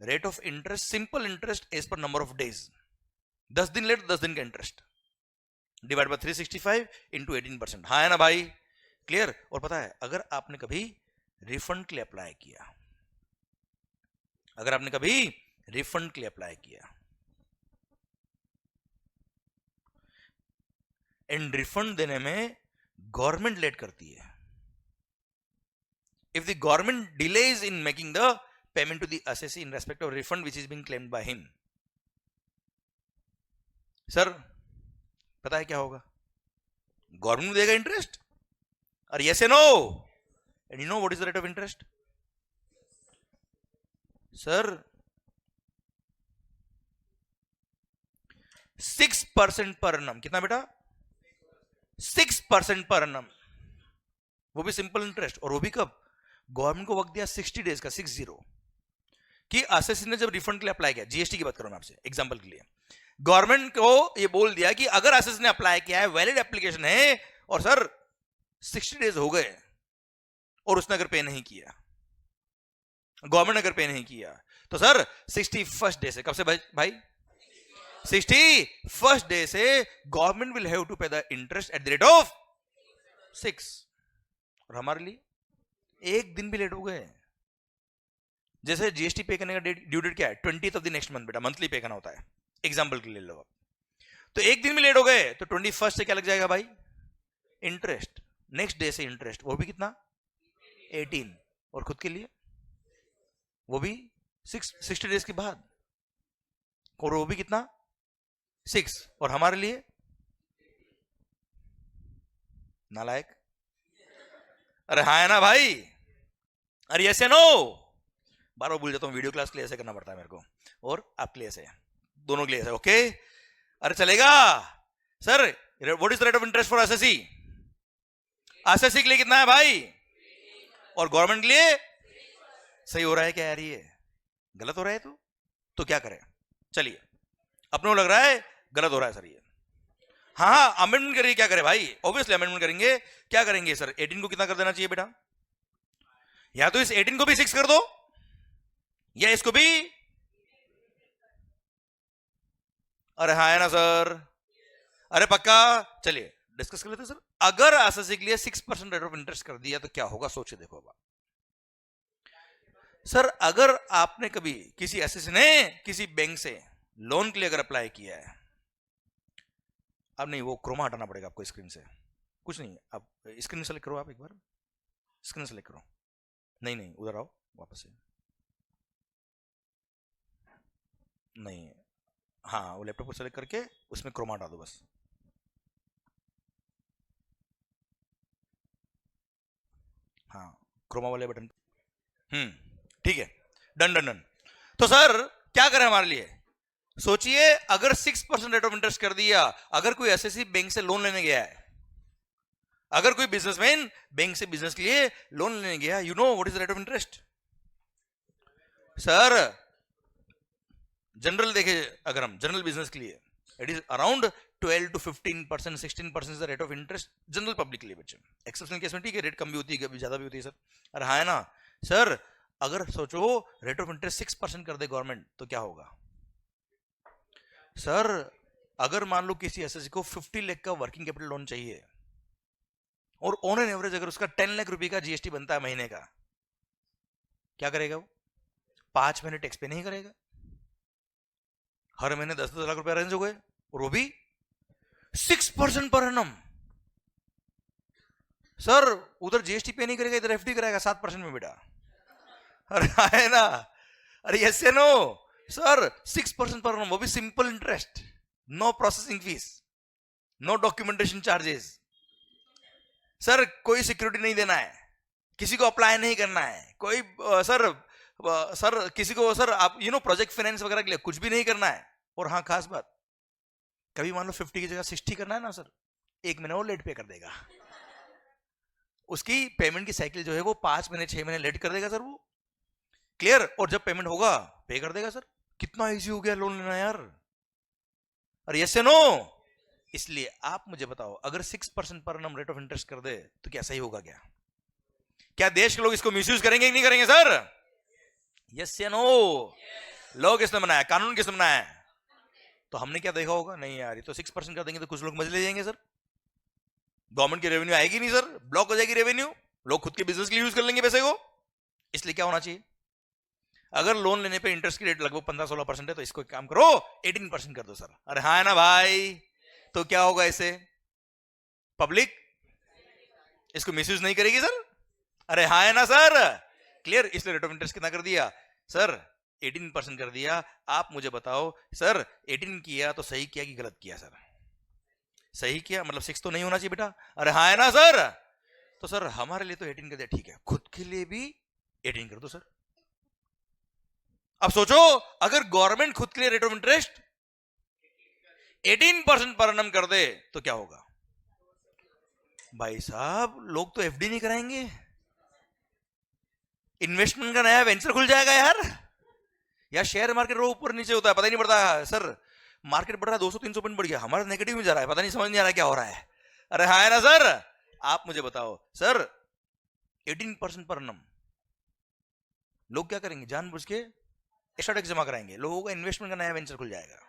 rate of interest, simple interest as per number of days. 10 दिन लेट 10 दिन का इंटरेस्ट डिवाइड बाय 365 इंटू 18%। हाँ है ना भाई, क्लियर। और पता है अगर आपने कभी रिफंड के लिए अप्लाई किया, अगर आपने कभी रिफंड के लिए अप्लाई किया एंड रिफंड देने में गवर्नमेंट लेट करती है, if the government delays in making the payment to the assessee in respect of refund which is being claimed by him, sir पता है क्या होगा? गवर्नमेंट देगा इंटरेस्ट, और यस या no? And you know what is the rate of interest sir? 6% per annum। कितना बेटा? 6% पर annum, वो भी सिंपल इंटरेस्ट। और वो भी कब? गवर्नमेंट को वक्त दिया 60 डेज का, 60, कि असेसी ने जब रिफंड के लिए अप्लाई किया, जीएसटी की बात करूं मैं आपसे एग्जांपल के लिए, गवर्नमेंट को ये बोल दिया कि अगर असेसी ने अप्लाई किया है, वैलिड एप्लीकेशन है, और सर 60 डेज हो गए और उसने अगर पे नहीं किया, गवर्नमेंट ने अगर पे नहीं किया, तो सर 61st डे से, कब से भाई? 61st डे से government will have to pay the interest at the rate of 6। और हमारे लिए एक दिन भी लेट हो गए, जैसे जीएसटी पे करने का ड्यू डेट क्या है? 20th of the next month बेटा, मंथली पे करना होता है, एग्जांपल के लिए लो आप। तो एक दिन भी लेट हो गए तो 21st से क्या लग जाएगा भाई? इंटरेस्ट। नेक्स्ट डे से इंटरेस्ट, वो भी कितना? 18। और खुद के लिए वो भी 60 डेज के बाद, और वो भी कितना? 6 और हमारे लिए नालायक। अरे हाँ है ना भाई, अरे यस या नो। बार बार भूल जाता हूँ, वीडियो क्लास के लिए ऐसे करना पड़ता है मेरे को, और आपके लिए ऐसे, दोनों के लिए ऐसे। ओके, अरे चलेगा sir. What is the rate of interest for SSC? SSC के लिए कितना है भाई, और गवर्नमेंट के लिए? सही हो रहा है क्या यार, ये गलत हो रहा है तो क्या करें? चलिए, अपने को लग रहा है गलत हो रहा है सर ये। हाँ हाँ, अमेंडमेंट करिए, क्या करें भाई, ऑब्वियसली अमेंडमेंट करेंगे। क्या करेंगे सर, 18 को कितना कर देना चाहिए बेटा? या तो इस 18 को भी 6 कर दो, या इसको भी। अरे हाँ है ना सर, अरे पक्का। चलिए डिस्कस कर लेते हैं सर। अगर एसएससी के लिए 6% रेट ऑफ इंटरेस्ट कर दिया तो क्या होगा, सोचे देखो। अब सर अगर आपने कभी किसी एसएससी ने किसी बैंक से लोन के लिए अगर अप्लाई किया है, अब नहीं, वो क्रोमा हटाना पड़ेगा आपको स्क्रीन से, कुछ नहीं, अब स्क्रीन सेलेक्ट करो, आप एक बार स्क्रीन सेलेक्ट करो। नहीं नहीं, उधर आओ वापस से, नहीं, हाँ वो लैपटॉप को सेलेक्ट करके उसमें क्रोमा हटा दो बस। हाँ, क्रोमा वाले बटन। ठीक है, डन डन डन। तो सर क्या करें हमारे लिए, सोचिए अगर 6% रेट ऑफ इंटरेस्ट कर दिया, अगर कोई एसएससी बैंक से लोन लेने गया है, अगर कोई बिजनेसमैन बैंक से बिजनेस के लिए लोन लेने गया, you know what is rate of interest sir? General देखे, अगर हम जनरल बिजनेस के लिए, it is around 12 to 15%, 16% rate of interest general public के लिए बच्चे। एक्सेप्शनल केस में ठीक है, रेट कम भी होती है, कभी ज्यादा भी होती है सर। अरे हाँ है ना सर, अगर सोचो रेट ऑफ इंटरेस्ट 6% कर दे गवर्नमेंट तो क्या होगा सर? अगर मान लो किसी एसएससी को 50 लाख का वर्किंग कैपिटल लोन चाहिए, और ऑन एन एवरेज अगर उसका 10 लाख रुपए का जीएसटी बनता है महीने का, क्या करेगा वो? 5 महीने टैक्स पे नहीं करेगा, हर महीने 10-10 लाख रुपए अरेंज हो गए, और वो भी 6% पर एनम। सर उधर जीएसटी पे नहीं करेगा, इधर एफडी कराएगा 7% में बेटा। अरे है ना, अरे यस नो सर, 6% पर एनम, वो भी simple interest, no processing fees, no documentation charges. Sir कोई सिक्योरिटी नहीं देना है, किसी को अप्लाई नहीं करना है, कोई सर किसी को सर आप प्रोजेक्ट फाइनेंस वगैरह के लिए कुछ भी नहीं करना है। और हाँ खास बात, कभी मान लो 50 की जगह 60 करना है ना सर, 1 महीना वो लेट पे कर देगा, उसकी पेमेंट की साइकिल जो है वो 5 महीने 6 महीने लेट कर देगा सर वो, क्लियर। और जब पेमेंट होगा पे कर देगा सर। कितना इजी हो गया लोन लेना यार, अरे यस नो। इसलिए आप मुझे बताओ, अगर 6% per annum rate of interest कर दे तो क्या सही होगा क्या? क्या देश के लोग इसको मिसयूज करेंगे कि नहीं करेंगे सर? यस या नो? लोग किसने बनाया, कानून किसने बनाया? तो हमने क्या देखा होगा, नहीं यार ये तो 6% कर देंगे तो कुछ लोग मजे ले जाएंगे सर, गवर्नमेंट की रेवेन्यू आएगी नहीं सर, ब्लॉक हो जाएगी रेवेन्यू, लोग खुद के बिजनेस के लिए यूज कर लेंगे पैसे को। इसलिए क्या होना चाहिए, अगर लोन लेने पे इंटरेस्ट की रेट लगभग 15-16% है तो इसको काम करो 18% कर दो सर। अरे हाँ है ना भाई, तो क्या होगा, इसे पब्लिक इसको मिसयूज नहीं करेगी सर। अरे हाँ है ना सर, क्लियर। इसलिए रेट ऑफ इंटरेस्ट कितना कर दिया सर, 18% कर दिया। आप मुझे बताओ सर, 18 किया तो सही किया कि गलत किया सर? सही किया, मतलब 6 तो नहीं होना चाहिए बेटा। अरे हाँ है ना सर, तो सर हमारे लिए तो 18 कर दिया, ठीक है, खुद के लिए भी 18 कर दो सर। अब सोचो अगर गवर्नमेंट खुद के लिए rate of interest 18% per annum कर दे तो क्या होगा भाई साहब? लोग तो एफडी नहीं कराएंगे, इन्वेस्टमेंट का नया वेंचर खुल जाएगा यार। या शेयर मार्केट रो ऊपर नीचे होता है, पता ही नहीं पड़ता सर, मार्केट बढ़ रहा है 200-300 पॉइंट बढ़ गया, हमारा नेगेटिव में जा रहा है, पता नहीं, समझ नहीं आ रहा क्या हो रहा है। अरे हाँ है ना सर, आप मुझे बताओ सर, 18% पर एनम लोग क्या करेंगे, जानबूझ के एक्स्ट्रा टैक्स जमा कराएंगे, लोगों का इन्वेस्टमेंट का नया वेंचर खुल जाएगा।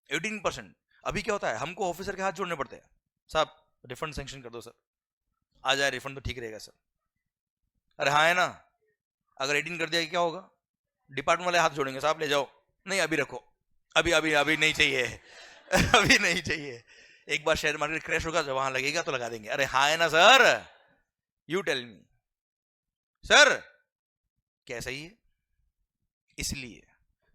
18%। अभी क्या होता है, हमको ऑफिसर के हाथ जोड़ने पड़ते हैं, साहब रिफंड सैंक्शन कर दो सर, आ जाए रिफंड तो ठीक रहेगा सर। अरे हाँ है ना, अगर 18 कर दिया क्या होगा, डिपार्टमेंट वाले हाथ जोड़ेंगे, साहब ले जाओ, नहीं अभी रखो, अभी अभी अभी नहीं चाहिए अभी नहीं चाहिए, एक बार शेयर मार्केट क्रैश होगा जब वहां लगेगा तो लगा देंगे। अरे हाँ है ना sir, you tell me sir, क्या सही है? इसलिए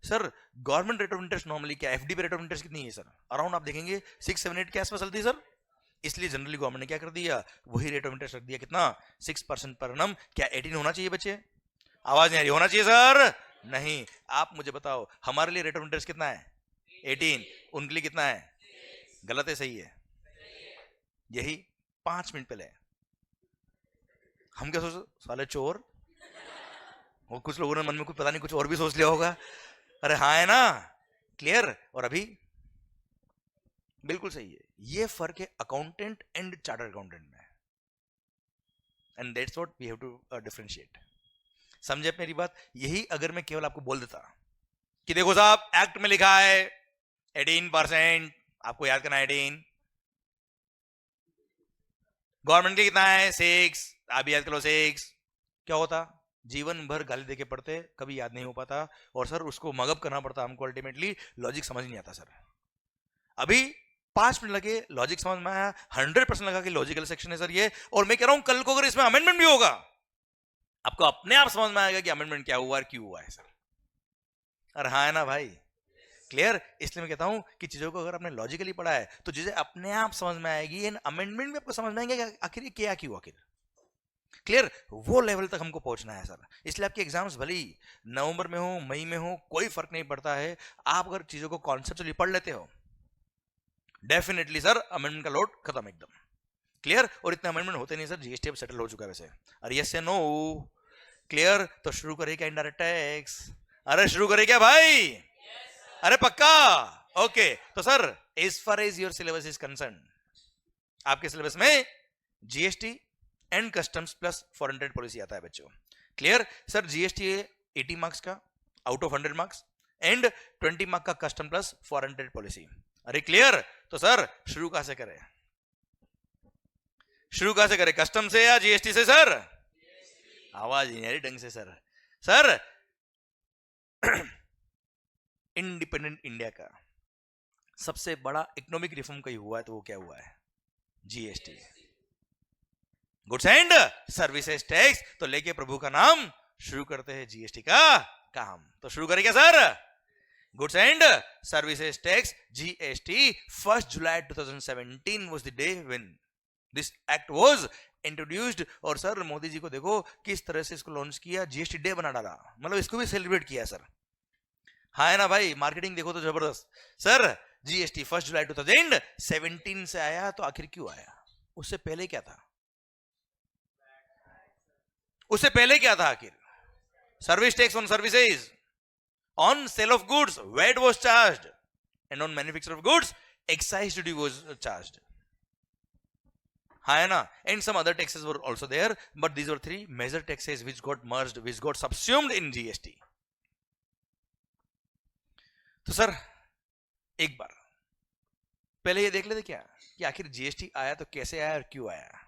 sir government rate of interest normally क्या, एफडी पे रेट ऑफ इंटरेस्ट कितनी है सर? अराउंड आप देखेंगे 6-7-8 के आसपास चलती है सर। इसलिए जनरली गवर्नमेंट ने क्या कर दिया, वही रेट ऑफ इंटरेस्ट रख दिया, कितना, 6% पर annum। क्या 18 होना चाहिए बच्चे? आवाज नहीं आ रही, होना चाहिए सर? नहीं। आप मुझे बताओ हमारे लिए रेट ऑफ इंटरेस्ट कितना है? 18। उनके लिए कितना है? गलत है सही है? यही 5 मिनट पहले हम क्या सोच, साले चोर, वो कुछ लोगों ने मन में कुछ पता नहीं कुछ और भी सोच लिया होगा। अरे हाँ है ना, क्लियर। और अभी बिल्कुल सही है। ये फर्क है अकाउंटेंट एंड चार्टर्ड अकाउंटेंट में, and that's what we have to differentiate. समझे मेरी बात? यही अगर मैं केवल आपको बोल देता कि देखो साहब एक्ट में लिखा है 18%, आपको याद करना है 18, गवर्नमेंट के कितना है 6, आप भी याद करो 6, क्या होता, जीवन भर गाली देके पढ़ते, कभी याद नहीं हो पाता, और सर उसको मगअप करना पड़ता हमको, अल्टीमेटली लॉजिक समझ नहीं आता सर। अभी 5 मिनट लगे, लॉजिक समझ में आया, 100% लगा कि लॉजिकल सेक्शन है सर ये। और मैं कह रहा हूं कल को अगर इसमें अमेंडमेंट भी होगा, आपको अपने आप समझ में आएगा कि अमेंडमेंट क्या हुआ और क्यों हुआ है सर। अरे हाँ है ना भाई, क्लियर। इसलिए मैं कहता हूं कि चीजों को अगर आपने लॉजिकली पढ़ा है तो चीजें अपने आप समझ में आएगी, एंड अमेंडमेंट भी आपको समझ में आएंगे कि आखिर ये क्या क्यों, आखिर क्लियर। वो लेवल तक हमको पहुंचना है सर। इसलिए आपके एग्जाम्स भले ही नवंबर में हो, मई में हो, कोई फर्क नहीं पड़ता है। आप अगर चीजों को कॉन्सेप्चुअली पढ़ लेते हो, डेफिनेटली सर अमेंडमेंट का लोड खत्म एकदम, क्लियर। और इतने अमेंडमेंट होते नहीं सर, जीएसटी अब सेटल हो चुका है वैसे। अरे यस या नो, क्लियर। तो शुरू करें क्या इनडायरेक्ट टैक्स? अरे शुरू करें क्या भाई? अरे पक्का, ओके। तो sir as far as your syllabus is concern, आपके सिलेबस में GST and customs plus foreign trade policy आता है बच्चों, क्लियर। सर जीएसटी 80 मार्क्स का out of 100 marks, and 20 marks का custom plus foreign trade policy. अरे क्लियर। तो सर शुरू कहां से करें? शुरू कहां से करें, कस्टम से या जीएसटी से सर? आवाज नहीं आ रही ढंग से सर। सर इंडिपेंडेंट इंडिया का सबसे बड़ा इकोनॉमिक रिफॉर्म कहीं हुआ है तो वो क्या हुआ है? GST, goods and services tax. तो लेके प्रभु का नाम शुरू करते हैं जीएसटी का काम। तो शुरू करें क्या sir? Goods and services tax GST 1 July 2017 was the day when this act was introduced। और सर मोदी जी को देखो किस तरह से इसको लॉन्च किया, जीएसटी डे बना डाला, मतलब इसको भी सेलिब्रेट किया सर। हाँ है ना भाई, मार्केटिंग देखो तो जबरदस्त। सर जीएसटी 1 जुलाई 2017 से आया, तो आखिर क्यों आया? उससे पहले क्या था? उससे पहले क्या था आखिर? Service tax on services, on sale of goods VAT was charged, and on manufacture of goods excise duty was charged. हाँ है ना, and some other taxes were also there, but these were 3 major taxes which got merged, which got subsumed in GST. तो सर एक बार पहले ये देख लेते क्या कि आखिर जीएसटी आया तो कैसे आया और क्यों आया।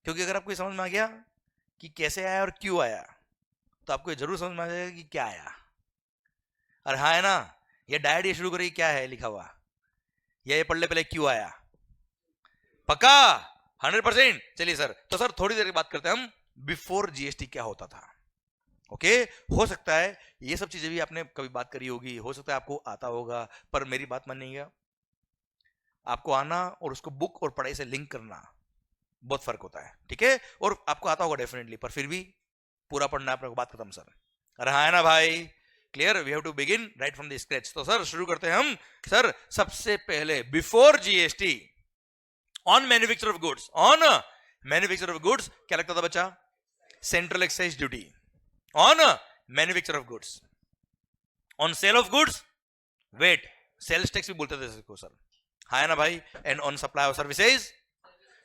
क्योंकि अगर आपको समझ में आ गया कि कैसे आया और क्यों आया, तो आपको जरूर समझ में आ जाएगा कि क्या आया। और हाँ है ना, ये डायट ये शुरू करिए क्या है लिखा हुआ, या ये पढ़ ले पहले क्यों आया, पक्का 100%। चलिए सर, तो सर थोड़ी देर की बात करते हैं हम बिफोर जीएसटी क्या होता था। ओके, हो सकता है ये सब चीजें भी आपने कभी बात करी होगी, हो सकता है आपको आता होगा, पर मेरी बात मानिएगा, आपको आना और उसको बुक और पढ़ाई से लिंक करना बहुत फर्क होता है, ठीक है। और आपको आता होगा डेफिनेटली, पर फिर भी पूरा पढ़ना अपने को, बात खत्म सर। अरे हाँ है ना भाई, clear. We have to begin right from the scratch. तो सर शुरू करते हैं हम। सर सबसे पहले before GST on manufacture of goods, on manufacture of goods क्या लगता था बच्चा? Central excise duty. On manufacture of goods, on sale of goods VAT, sales tax भी बोलते थे इसको सर, हाँ है ना भाई। And on supply of services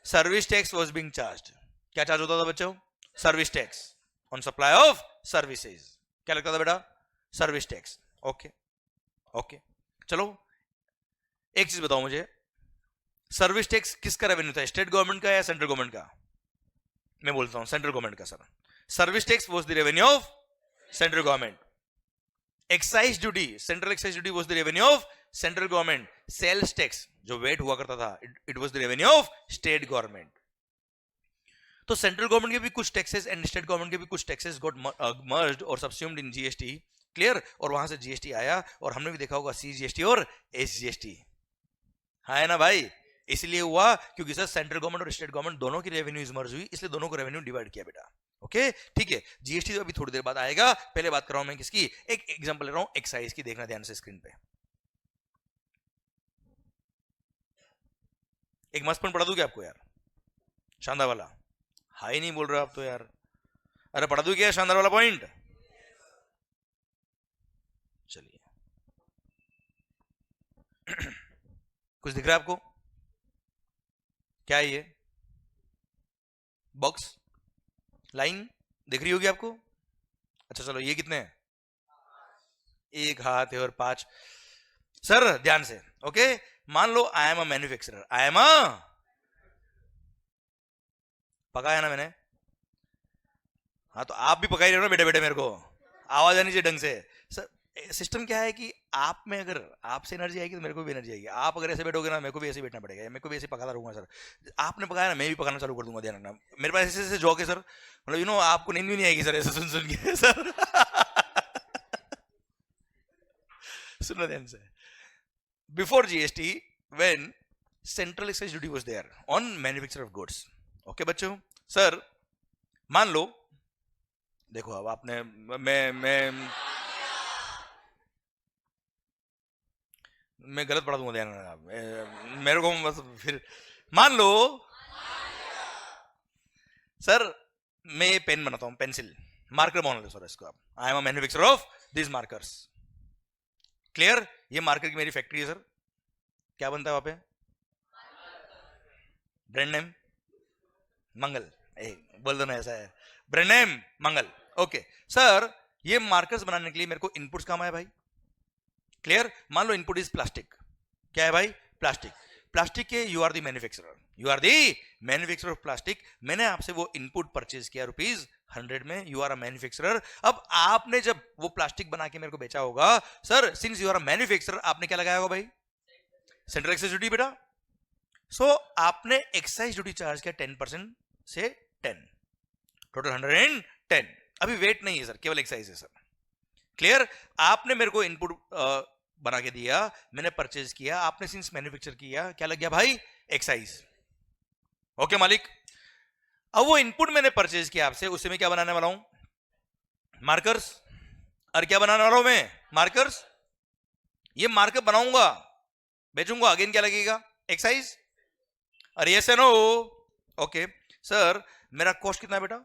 service tax was being charged. क्या चार्ज होता था बच्चों? Service tax. On supply of services क्या लगता था बेटा? Service tax. ओके ओके, चलो एक चीज बताओ मुझे, सर्विस टैक्स किसका रेवेन्यू था, स्टेट गवर्नमेंट का या सेंट्रल गवर्नमेंट का? मैं बोलता हूं सेंट्रल गवर्नमेंट का sir. Service tax was the revenue of central government. Excise duty, central excise duty was the revenue of central government. Sales tax जो वेट हुआ करता था, it was the revenue of state government. तो सेंट्रल गवर्नमेंट के भी कुछ टैक्सेस एंड स्टेट गवर्नमेंट के भी कुछ टैक्सेस गॉट मर्ज्ड और सबस्यूम्ड इन जीएसटी। क्लियर, और वहां से जीएसटी आया, और हमने भी देखा होगा सीजीएसटी और एसजीएसटी, हाँ है ना भाई, इसलिए हुआ क्योंकि सर सेंट्रल गवर्नमेंट और स्टेट गवर्नमेंट दोनों की रेवेन्यूज मर्ज हुई, इसलिए दोनों को रेवेन्यू डिवाइड किया बेटा। ओके ठीक है, जीएसटी तो अभी थोड़ी देर बाद आएगा, पहले बात कर रहा हूं मैं किसकी, एक एग्जांपल ले रहा हूं एक्साइज की, देखना ध्यान से स्क्रीन पे। एक मस्त पॉइंट पढ़ा दूं क्या आपको यार, शानदार वाला, हाई नहीं बोल रहे आप तो यार, अरे पढ़ा दूं क्या शानदार वाला पॉइंट, चलिए कुछ दिख रहा है आपको, क्या है ये बॉक्स लाइन दिख रही होगी आपको, अच्छा चलो ये कितने हैं, एक हाथ है और 5, सर ध्यान से, ओके मान लो I am a manufacturer, I am a, पकाया ना मैंने, हाँ तो आप भी पकाई रहे हो ना बेटे बेटे, मेरे को आवाज आनी चाहिए ढंग से। सर सिस्टम क्या है कि आप में अगर आपसे एनर्जी आएगी तो मेरे को भी एनर्जी आएगी, आप अगर ऐसे बैठोगे ना मेरे को भी ऐसे बैठना पड़ेगा, मेरे को भी ऐसे पकाता रहूंगा सर, आपने पकाया ना मैं भी पकाना चालू कर दूंगा, ध्यान रखना, मेरे पास ऐसे ऐसे जॉक है सर, मतलब यू नो आपको नींद भी नहीं आएगी सर ऐसे सुन सुन के सर सुनो ध्यान से, before GST when central excise duty was there on manufacture of goods, okay बच्चों, सर मान लो, देखो अब आपने, मैं गलत पढ़ा दूंगा, ध्यान रखना मेरे को बस, फिर मान लो सर मैं ये पेन बनाता हूं, पेंसिल मार्कर बना लो सर इसको आप, आई am a manufacturer of this markers, clear, ये मार्कर की मेरी फैक्ट्री है सर, क्या बनता है वहां पे, ब्रांड नेम मंगल, बोल दो ना ऐसा है, ब्रांड नेम मंगल, ओके सर ये मार्कर्स बनाने के लिए मेरे को इनपुट्स काम आया भाई, क्लियर, मान लो इनपुट इज प्लास्टिक, क्या है भाई प्लास्टिक, प्लास्टिक के you are the manufacturer, you are the manufacturer of plastic, मैंने आपसे वो इनपुट परचेज किया ₹100 में, यू आर अ मैन्युफैक्चरर, अब आपने जब वो प्लास्टिक बना के मेरे को बेचा होगा sir, since you are a manufacturer आपने क्या लगाया होगा भाई, सेंट्रल एक्साइज ड्यूटी बेटा, सो आपने एक्साइज ड्यूटी चार्ज किया 10% से 10, टोटल 110, अभी वेट नहीं है सर, केवल एक्साइज है सर, क्लियर, आपने मेरे को इनपुट बना के दिया, मैंने परचेज किया, आपने सिंस मैन्युफैक्चर किया, क्या लग गया भाई एक्साइज, ओके मालिक, अब वो इनपुट मैंने परचेज किया आपसे, उससे मैं क्या बनाने वाला हूं, मार्कर्स, और क्या बनाने वाला हूं मैं, मार्कर्स, ये मार्कर बनाऊंगा बेचूंगा, अगेन क्या लगेगा एक्साइज, और यस है नो, ओके सर मेरा कॉस्ट कितना है बेटा,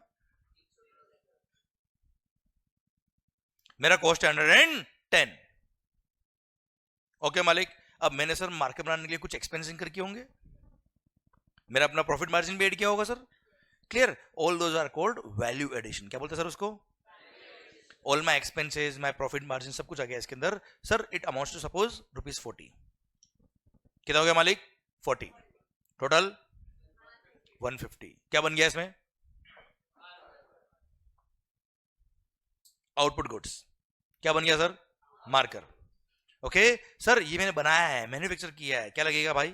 मेरा कॉस्ट है 110, ओके मालिक, अब मैंने सर मार्केट बनाने के लिए कुछ एक्सपेंस इनकर किए होंगे, मेरा अपना प्रॉफिट मार्जिन भी ऐड किया होगा sir, clear, all those are called value addition, क्या बोलते हैं सर उसको, all my expenses my profit margin सब कुछ आ गया इसके अंदर, sir it amounts to suppose ₹40, कितना हो गया मालिक 40, टोटल 150, क्या बन गया इसमें, आउटपुट गुड्स, क्या बन गया सर, मार्कर, ओके सर ये मैंने बनाया है, मैन्युफैक्चर किया है, क्या लगेगा भाई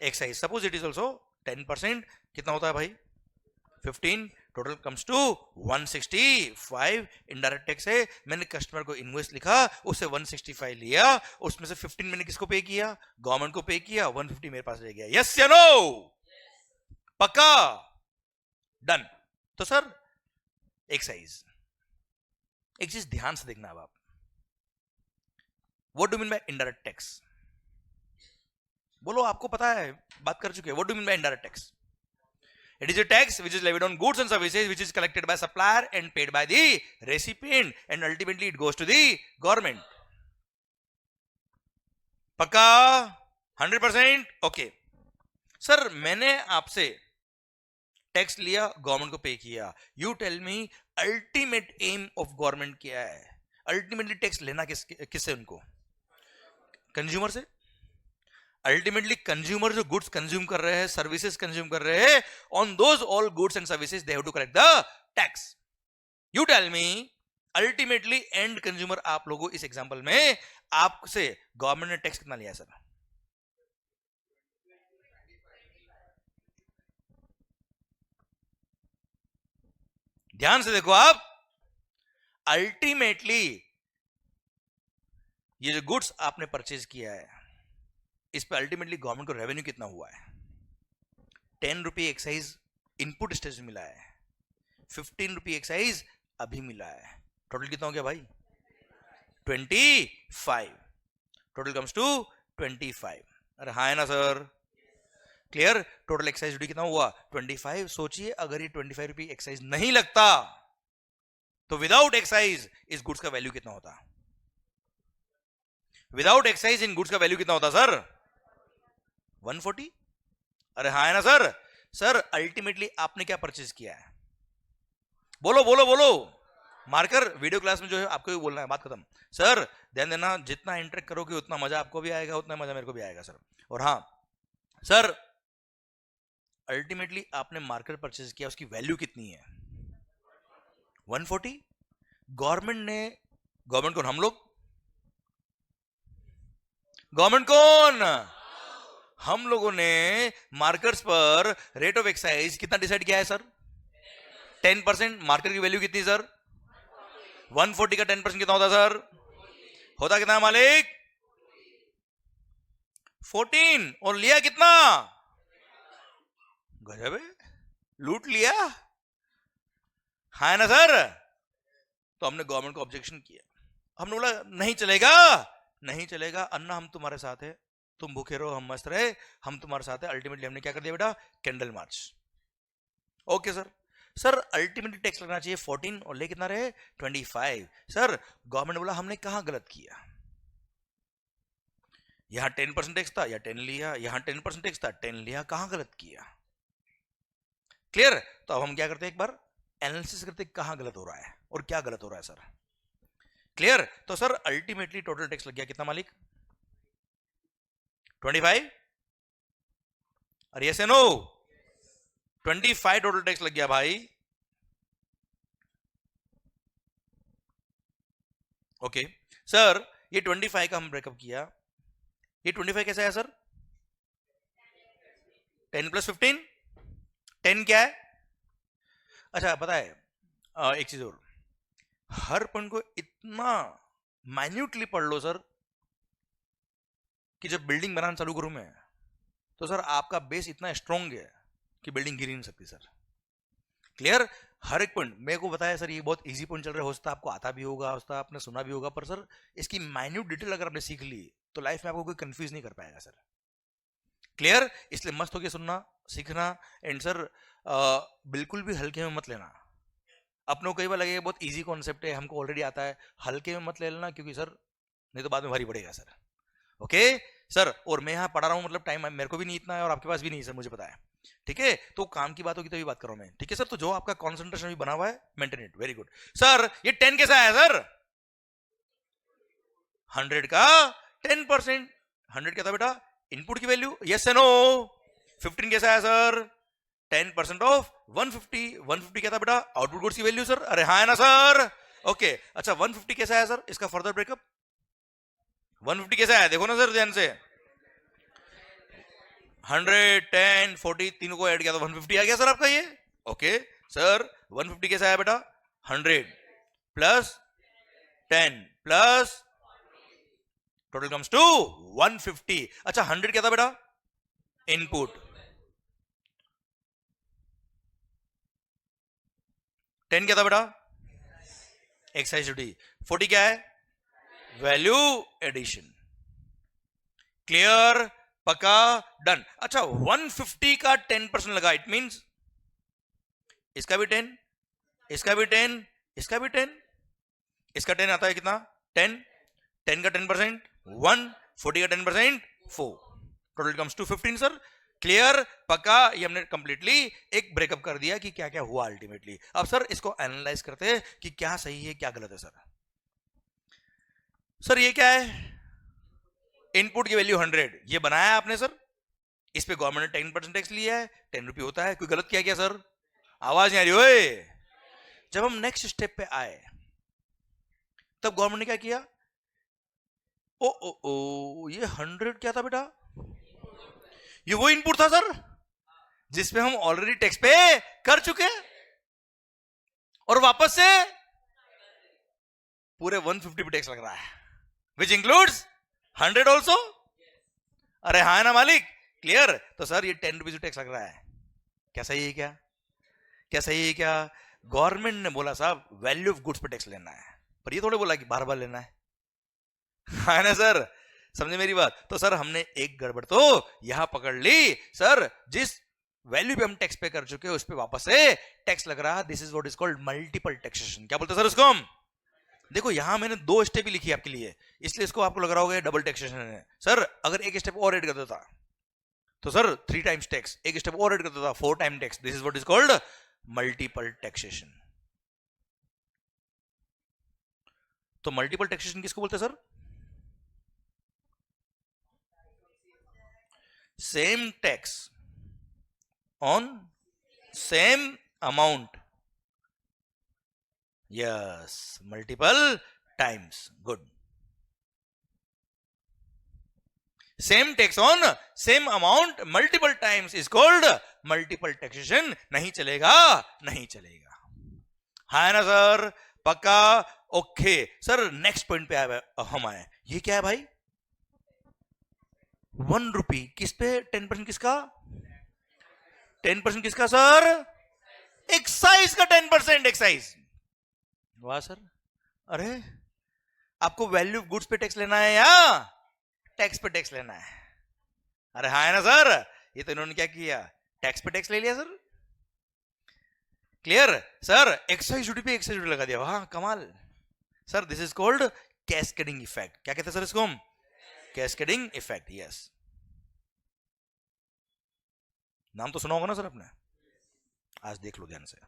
excise, suppose it is also 10%, कितना होता है भाई 15, total comes to 165, indirect tax है, मैंने कस्टमर को इनवॉइस लिखा, उससे 165 लिया, उसमें से 15 मैंने किसको पे किया, गवर्नमेंट को पे किया, 150 मेरे पास रह गया, यस या नो, पक्का, डन, तो सर एक्साइज, एक चीज ध्यान से देखना अब आप, what do mean by indirect tax, बोलो आपको पता है, बात कर चुके हैं, what do mean by indirect tax, it is a tax which is levied on goods and services which is collected by supplier and paid by the recipient and ultimately it goes to the government, पक्का 100%, ओके सर मैंने आपसे टैक्स लिया, गवर्नमेंट को पे किया, you tell me ultimate aim of government क्या है, अल्टीमेटली टैक्स लेना किससे उनको, कंज्यूमर से, अल्टीमेटली कंज्यूमर जो गुड्स कंज्यूम कर रहे हैं, सर्विसेज कंज्यूम कर रहे हैं, on those all goods and services they have to collect the tax, you tell me ultimately end consumer आप लोगों, इस एग्जांपल में आपसे गवर्नमेंट ने टैक्स कितना लिया सर, ध्यान से देखो आप, अल्टीमेटली ये जो गुड्स आपने परचेज किया है, इस पे अल्टीमेटली गवर्नमेंट को रेवेन्यू कितना हुआ है? 10 रुपये एक्साइज इनपुट स्टेज में मिला है, 15 रुपये एक्साइज अभी मिला है, टोटल कितना हो गया भाई? 25. Total comes to 25. अरे हाँ है ना sir? Clear? Total excise duty कितना हुआ? 25. सोचिए अगर ये 25 रुपये एक्साइज नहीं लगता तो विदाउट एक्साइज इस गुड्स का वैल्यू कितना होता? विदाउट एक्साइज इन गुड्स का वैल्यू कितना होता सर? 140. अरे हाँ है ना सर? सर अल्टीमेटली आपने क्या परचेज किया है? बोलो बोलो बोलो. मार्कर वीडियो क्लास में जो है आपको भी बोलना है, बात खत्म. सर ध्यान देना, जितना इंटरेक्ट करोगे उतना मजा आपको भी आएगा, उतना मजा मेरे को भी आएगा सर. और हाँ सर, अल्टीमेटली आपने मार्कर परचेज किया, उसकी वैल्यू कितनी है? 140. गवर्नमेंट कौन? हम लोग. गवर्नमेंट कौन? हम लोगों ने मार्कर्स पर रेट ऑफ एक्साइज कितना डिसाइड किया है सर? 10%. मार्कर की वैल्यू कितनी सर? 140 का 10% कितना होता सर? होता कितना मालिक? 14. और लिया कितना? गजब है, लूट लिया. हाँ ना सर? तो हमने गवर्नमेंट को ऑब्जेक्शन किया. हमने बोला नहीं चलेगा, नहीं चलेगा अन्ना, हम तुम्हारे साथ है, तुम भूखे रहो हम मस्त रहे, हम तुम्हारे साथ है. अल्टीमेटली हमने क्या कर दिया बेटा? Candle march. Okay sir. Sir ultimately tax लगना चाहिए 14 और ले कितना रहे? 25. सर गवर्नमेंट बोला हमने कहां गलत किया? यहां 10% टैक्स था या 10 लिया, यहां 10% टैक्स था 10 लिया, कहां गलत किया? क्लियर? तो अब हम क्या करते हैं, एक बार एनालिसिस करते कहां गलत हो रहा है और क्या गलत हो रहा है सर. क्लियर? तो सर अल्टीमेटली टोटल टैक्स लग गया कितना मालिक? 25. अरे यस या नो? 25 टोटल टैक्स लग गया भाई. ओके सर, ये 25 का हम ब्रेकअप किया. ये 25 कैसा है सर? 10 + 15. 10 क्या है? अच्छा पता है एक चीज और, हर पॉइंट को इतना माइन्यूटली पढ़ लो सर कि जब बिल्डिंग बनाना चालू करूं मैं तो सर आपका बेस इतना स्ट्रांग है कि बिल्डिंग गिर ही नहीं सकती सर. क्लियर? हर एक पॉइंट मेरे को बताया सर, ये बहुत इजी पॉइंट चल रहा है, हो सकता है आपको आता भी होगा, हो सकता है आपने सुना भी होगा, पर सर इसकी माइन्यूट डिटेल अगर आपने सीख ली तो लाइफ में आपको कोई कंफ्यूज नहीं कर पाएगा सर. क्लियर? इसलिए मस्त होकर सुनना, सीखना. एंड सर बिल्कुल भी हल्के में मत लेना. अपनों को कई बार लगेगा बहुत इजी कॉन्सेप्ट है, हमको ऑलरेडी आता है, हल्के में मत ले लेना, क्योंकि सर नहीं तो बाद में भारी पड़ेगा सर. ओके सर, और मैं यहाँ पढ़ा रहा हूँ, मतलब टाइम मेरे को भी नहीं इतना है और आपके पास भी नहीं सर, मुझे पता है. ठीक है, तो काम की बात होगी तभी बात कर रहा हूँ मैं. ठीक है सर, तो जो आपका कॉन्सेंट्रेशन भी बना हुआ है maintain it. Very good sir. ये 10 कैसा है सर? 100 का 10%. 100 क्या था बेटा? इनपुट की वैल्यू. यस या नो? 15 कैसा है सर? 10% ऑफ 150. 150 क्या था बेटा? आउटपुट गुड्स की वैल्यू सर. अरे हाँ है ना सर? ओके अच्छा, 150 कैसा है सर? इसका फर्दर ब्रेकअप. 150 कैसा है देखो ना सर ध्यान से. 100, 10, 40 तीनों को ऐड किया तो 150 आ गया सर आपका ये. ओके सर, 150 कैसा है बेटा? 100 + 10 + टोटल कम्स टू 150. अच्छा 100 क्या था बेटा? इनपुट. 10 क्या था बेटा? Excise duty. 40 क्या है? Value addition. क्लियर? पक्का? डन. अच्छा 150 का 10% लगा, इट मींस इसका भी 10, इसका भी 10, इसका भी 10, इसका 10 आता है कितना? 10. 10 का 10% 1, 40 का 10% 4. Total comes to 15 sir. Clear? पक्का? ये हमने कंप्लीटली एक ब्रेकअप कर दिया कि क्या क्या हुआ अल्टीमेटली. अब सर इसको एनालाइज करते हैं कि क्या सही है क्या गलत है सर. सर ये क्या है? इनपुट की वैल्यू 100, ये बनाया है आपने सर, इस पे गवर्नमेंट ने 10% टैक्स लिया है, 10 रुपये होता है. कोई गलत किया क्या सर? आवाज नहीं आ रही ओए. जब हम नेक्स्ट स्टेप पे आए तब गवर्नमेंट ने क्या किया? ओ ओ ओ, ये 100 क्या था बेटा? ये वो इनपुट था सर जिसपे हम ऑलरेडी टैक्स पे कर चुके और वापस से पूरे 150 पे टैक्स लग रहा है. Which includes 100 also. अरे हाँ ना मालिक, क्लियर। तो सर ये 10 रुपीज टैक्स लग रहा है, क्या सही है क्या? क्या सही है क्या? गवर्नमेंट ने बोला साहब वैल्यू ऑफ गुड्स पे टैक्स लेना है, पर ये थोड़े बोला कि बार बार लेना है। है ना सर, समझे मेरी बात? तो सर हमने एक गड़बड़ तो यहां पकड़ ली सर, जिस वैल्यू पे हम टैक्स पे कर चुके हैं उस पे वापस से टैक्स लग रहा है। This is what is called multiple taxation. क्या बोलते हैं सर उसको हम? देखो यहां मैंने 2 स्टेप ही लिखी है आपके लिए, इसलिए इसको आपको लग रहा होगा डबल टैक्सेशन है। सर अगर एक स्टेप और ऐड कर देता तो सर 3 टाइम्स टैक्स, एक स्टेप और ऐड कर देता 4 time tax. This is what is called multiple taxation. तो मल्टीपल टैक्सेशन किसको बोलते हैं sir? Same tax on same amount. Yes, multiple times, good. Same tax on same amount multiple times is called multiple taxation. नहीं चलेगा, नहीं चलेगा। है ना सर, पक्का? ओके सर, नेक्स्ट पॉइंट पे आए हम आए। ये क्या है भाई? 1 रुपी किस पे 10% किसका? 10% किसका सर? एक्साइज का 10%। एक्साइज, वाह सर। अरे आपको वैल्यू ऑफ गुड्स पे टैक्स लेना है या टैक्स पे टैक्स लेना है? अरे हाँ है ना सर, ये तो इन्होंने क्या किया, टैक्स पे टैक्स ले लिया sir. Clear sir, excise duty पे एक्साइज ड्यूटी लगा दिया, वाह कमाल। Sir this is called cascading effect. क्या कहते हैं सर इसको हम? Cascading effect. यस, नाम तो सुना होगा ना सर आपने, आज देख लो ध्यान से।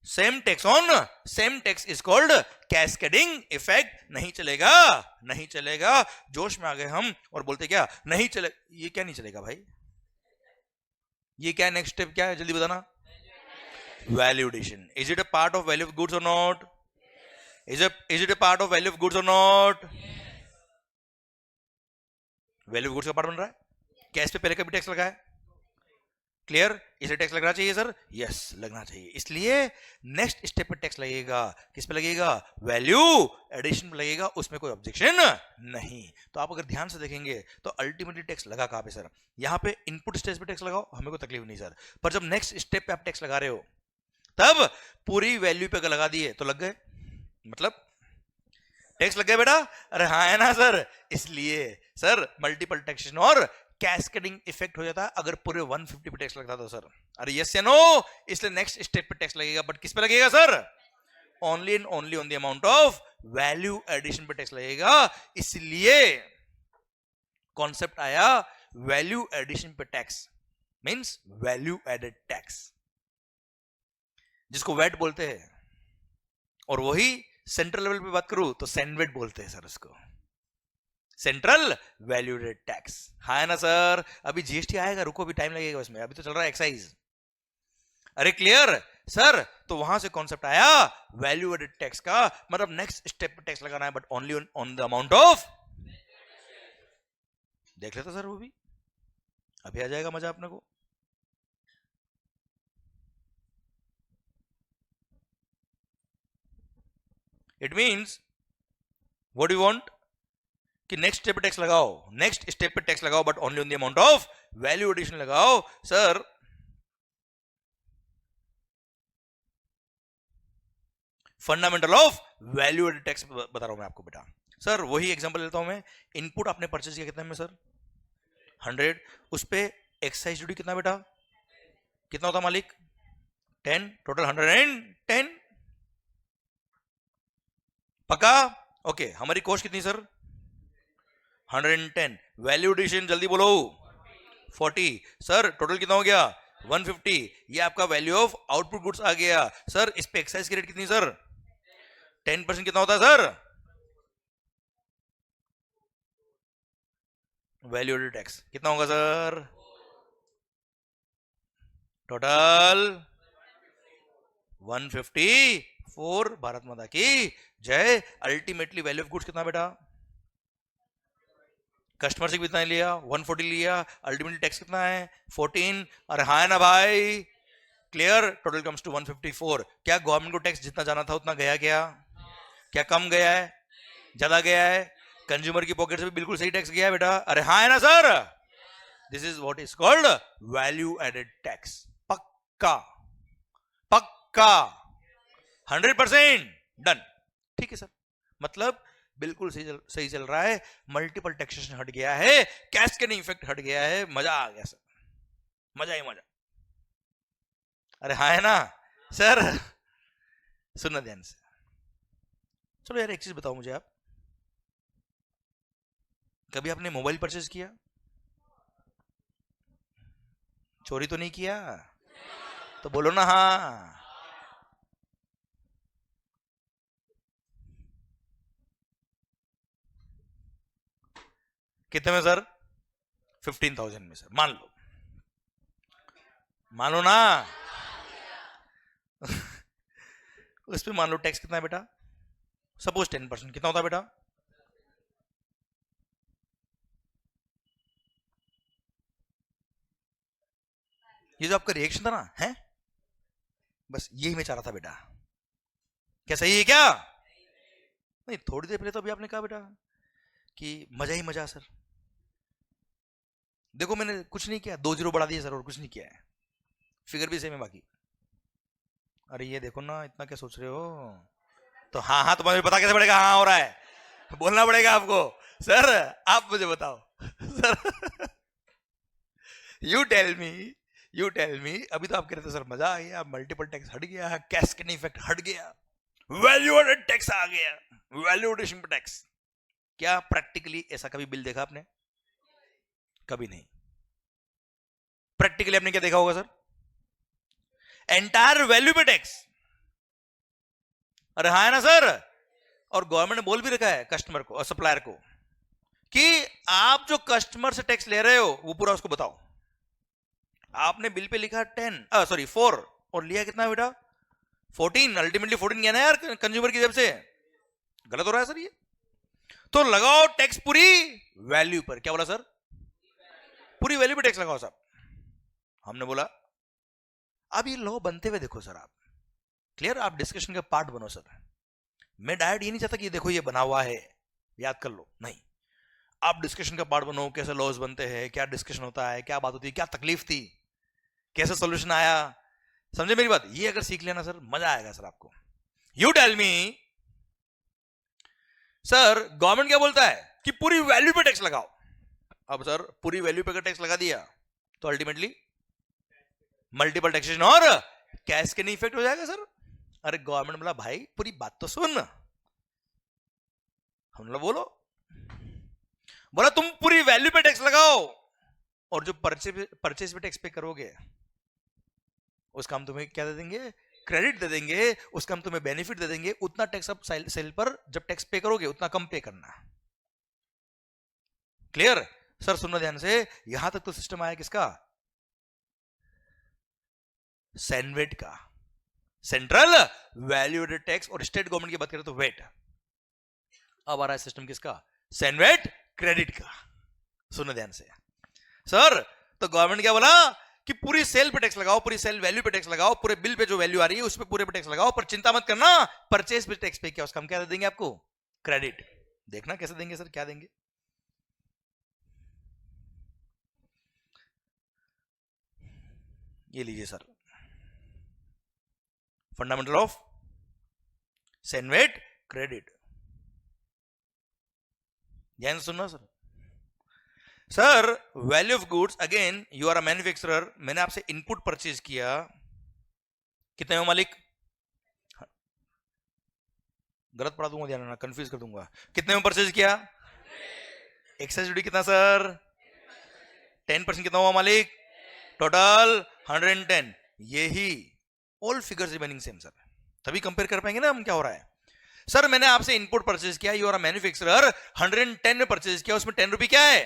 Same tax on same tax is called cascading effect. नहीं चलेगा, नहीं चलेगा। जोश में आ गए हम और बोलते क्या नहीं चले। ये क्या नहीं चलेगा भाई? ये क्या नेक्स्ट स्टेप क्या है, जल्दी बताना। Value addition. Is it a part of value of goods or not? Is it a part of value of goods or not? Value of goods का पार्ट बन रहा है। क्या इस पे पहले कभी टैक्स लगा है? क्लियर, इसे टैक्स लगना चाहिए सर। यस, लगना चाहिए। इसलिए नेक्स्ट स्टेप पे टैक्स लगेगा। किस पे लगेगा? वैल्यू एडिशन पे लगेगा। उसमें कोई ऑब्जेक्शन नहीं। तो आप अगर ध्यान से देखेंगे तो अल्टीमेटली टैक्स लगा कहां पे सर? यहां पे इनपुट स्टेज पे टैक्स लगाओ, हमें कोई तकलीफ नहीं सर। पर जब नेक्स्ट स्टेप पे आप टैक्स लगा रहे हो तब पूरी वैल्यू पे अगर लगा दिए तो लग गए, मतलब टैक्स लग गया बेटा। अरे हाँ है ना सर, इसलिए सर मल्टीपल टैक्सेशन और कैस्केडिंग इफेक्ट हो जाता है अगर पूरे 150 पे टैक्स लगता तो सर। अरे यस या नो? इसलिए नेक्स्ट स्टेप पे टैक्स लगेगा, बट किस पे लगेगा sir? Only and only on the amount of value addition पे टैक्स लगेगा। इसलिए कॉन्सेप्ट आया वैल्यू एडिशन पे tax, means value added tax, जिसको वैट बोलते हैं। और वही सेंट्रल लेवल पे बात करूं तो सैंडवेट बोलते हैं सर उसको, सेंट्रल वैल्यूडेड टैक्स। है ना सर? अभी जीएसटी आएगा, रुको अभी टाइम लगेगा उसमें, अभी तो चल रहा है एक्साइज। अरे क्लियर सर, तो वहां से कॉन्सेप्ट आया वैल्यू एडेड टैक्स का, मतलब नेक्स्ट स्टेप पे टैक्स लगाना है but only on the amount of. देख लेते सर, वो भी अभी आ जाएगा मजा अपने को। It means what you want कि नेक्स्ट स्टेप पे टैक्स लगाओ, नेक्स्ट स्टेप पे टैक्स लगाओ but only on the amount of value addition लगाओ। Sir fundamental of value added tax बता रहा हूं मैं आपको बेटा। सर वही एग्जांपल लेता हूं मैं। इनपुट आपने परचेज किया कितने में सर? 100। उस पे एक्साइज ड्यूटी कितना बेटा? कितना होता मालिक? 10। टोटल 110। पक्का? ओके, हमारी कॉस्ट कितनी सर? 110। वैल्यू एडिशन जल्दी बोलो। 40। सर टोटल कितना हो गया? 150। ये आपका वैल्यू ऑफ आउटपुट गुड्स आ गया। सर इस पे एक्साइज की रेट कितनी सर? 10%। कितना होता है सर? वैल्यू एडेड टैक्स कितना होगा सर? टोटल 154। भारत माता की जय। अल्टीमेटली वैल्यू ऑफ गुड्स कितना बेटा? कस्टमर से कितना लिया? 140 लिया। अल्टीमेटली टैक्स कितना है? 14। अरे हाँ ना भाई, क्लियर, टोटल कम्स टू 154। क्या गवर्नमेंट को टैक्स जितना जाना था उतना गया क्या? क्या कम गया है, ज्यादा गया है? कंज्यूमर की पॉकेट से भी बिल्कुल सही टैक्स गया है बेटा? अरे हाँ है ना sir? This is what is called value added tax. पक्का पक्का 100% डन। ठीक है सर, मतलब बिल्कुल सही चल रहा है, मल्टीपल टैक्सेशन हट गया है, कैस्केडिंग इफेक्ट हट गया है, मजा आ गया सर, मजा ही मजा। अरे हाँ है ना सर? सुनना ध्यान से। चलो यार एक चीज बताओ मुझे, आप कभी आपने मोबाइल परचेज किया? चोरी तो नहीं किया? तो बोलो ना हाँ। कितने में सर? 15,000 में सर, मान लो, मानो ना। उस पे मान लो टैक्स कितना है बेटा? सपोज 10%। कितना होता है बेटा? ये जो आपका रिएक्शन था ना, है बस यही मैं चाह रहा था बेटा। क्या सही है क्या? नहीं, थोड़ी देर पहले तो अभी आपने कहा बेटा कि मजा ही मजा सर। देखो मैंने कुछ नहीं किया, 2 जीरो बढ़ा दिए सर और कुछ नहीं किया है, फिगर भी सेम है बाकी। अरे ये देखो ना, इतना क्या सोच रहे हो? तो हाँ हाँ तुम्हें पता कैसे पड़ेगा हाँ हो रहा है? बोलना पड़ेगा आपको। सर आप मुझे बताओ sir, you tell me, you tell me. अभी तो आप कह रहे थे सर मजा आ गया, मल्टीपल टैक्स हट गया, कैस्केडिंग इफेक्ट हट गया, वैल्यू एडेड टैक्स आ गया, वैल्यू एडिशन टैक्स। क्या प्रैक्टिकली ऐसा कभी बिल देखा आपने? कभी नहीं। प्रैक्टिकली आपने क्या देखा होगा सर? एंटायर वैल्यू पे टैक्स। अरे हाँ है ना सर? और गवर्नमेंट ने बोल भी रखा है कस्टमर को और सप्लायर को कि आप जो कस्टमर से टैक्स ले रहे हो वो पूरा उसको बताओ। आपने बिल पे लिखा 4 और लिया कितना बेटा? 14। अल्टीमेटली 14 गया ना यार कंज्यूमर की जेब से। गलत हो रहा है सर ये। तो लगाओ टैक्स पूरी वैल्यू पर। क्या बोला सर? पूरी वैल्यू पे टैक्स लगाओ साहब। हमने बोला अब ये लॉ बनते हुए देखो सर आप, क्लियर? आप डिस्कशन का पार्ट बनो सर। मैं डायरेक्ट ये नहीं चाहता कि देखो ये बना हुआ है याद कर लो, नहीं। आप डिस्कशन का पार्ट बनो, कैसे लॉज बनते हैं, क्या डिस्कशन होता है, क्या बात होती है, क्या तकलीफ थी, कैसे सोल्यूशन आया। समझे मेरी बात? ये अगर सीख लेना सर मजा आएगा सर आपको। You tell me sir, government क्या बोलता है कि पूरी वैल्यू पे टैक्स लगाओ। अब सर पूरी वैल्यू पे अगर टैक्स लगा दिया तो अल्टीमेटली मल्टीपल टैक्सेशन और कैस्केडिंग इफेक्ट हो जाएगा सर। अरे गवर्नमेंट बोला भाई पूरी बात तो सुन। हम लोग बोला तुम पूरी वैल्यू पे टैक्स लगाओ और जो परचेज पे टैक्स पे करोगे उसका हम तुम्हें क्या दे देंगे? क्रेडिट दे देंगे। उसका हम तुम्हें बेनिफिट दे देंगे। उतना टैक्स अब सेल पर जब टैक्स पे करोगे उतना कम पे करना। क्लियर? सर सुनो ध्यान से, यहां तक तो सिस्टम आया किसका? सेनवेट का, सेंट्रल वैल्यू एडेड टैक्स। और स्टेट गवर्नमेंट की बात करें तो वेट। अब आ रहा है सिस्टम किसका? सेनवेट क्रेडिट का। सुनो ध्यान से सर, तो गवर्नमेंट क्या बोला कि पूरी सेल पे टैक्स लगाओ, पूरी सेल वैल्यू पे टैक्स लगाओ, पूरे बिल पे जो वैल्यू आ रही है उस पे पूरे पे टैक्स लगाओ, पर चिंता मत करना परचेज पे टैक्स पे क्या उसका हम क्या दे देंगे आपको? क्रेडिट। देखना कैसे देंगे सर, क्या देंगे? ये लीजिए sir, fundamental of CENVAT credit. ध्यान से सुनना sir. Sir value of goods, again you are a manufacturer, मैंने आपसे इनपुट परचेज किया, कितने में मालिक? गलत पढ़ा दूंगा, ध्यान रखना, कंफ्यूज कर दूंगा। कितने में परचेज किया? एक्साइज ड्यूटी कितना सर? 10%। कितना हुआ मालिक? टोटल 110। यही all figures remaining same sir, तभी कंपेयर कर पाएंगे ना हम क्या हो रहा है। सर मैंने आपसे इनपुट परचेज किया, यू आर अ मैन्युफैक्चरर, 110 में परचेज किया, उसमें 10 रुपए क्या है?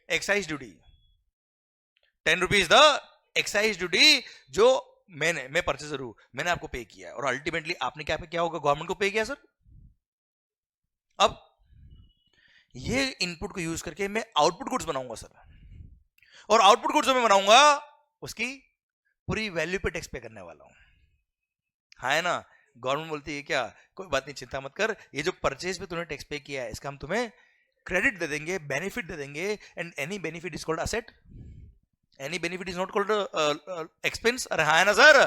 Excise duty. 10 rupees the excise duty जो मैं परचेजर हूं, मैंने आपको पे किया और अल्टीमेटली आपने क्या पे किया होगा? गवर्नमेंट को पे किया सर। अब ये इनपुट को यूज करके मैं आउटपुट गुड्स बनाऊंगा सर, और आउटपुट गुड्स जो मैं बनाऊंगा उसकी पूरी वैल्यू पे टैक्स पे करने वाला हूं, हाँ है ना। गवर्नमेंट बोलती है क्या, कोई बात नहीं, चिंता मत कर, ये जो परचेज पे तूने टैक्स पे किया है इसका हम तुम्हें क्रेडिट दे देंगे, बेनिफिट दे देंगे, and any benefit is called asset, any benefit is not called expense. अरे हाँ है ना सर,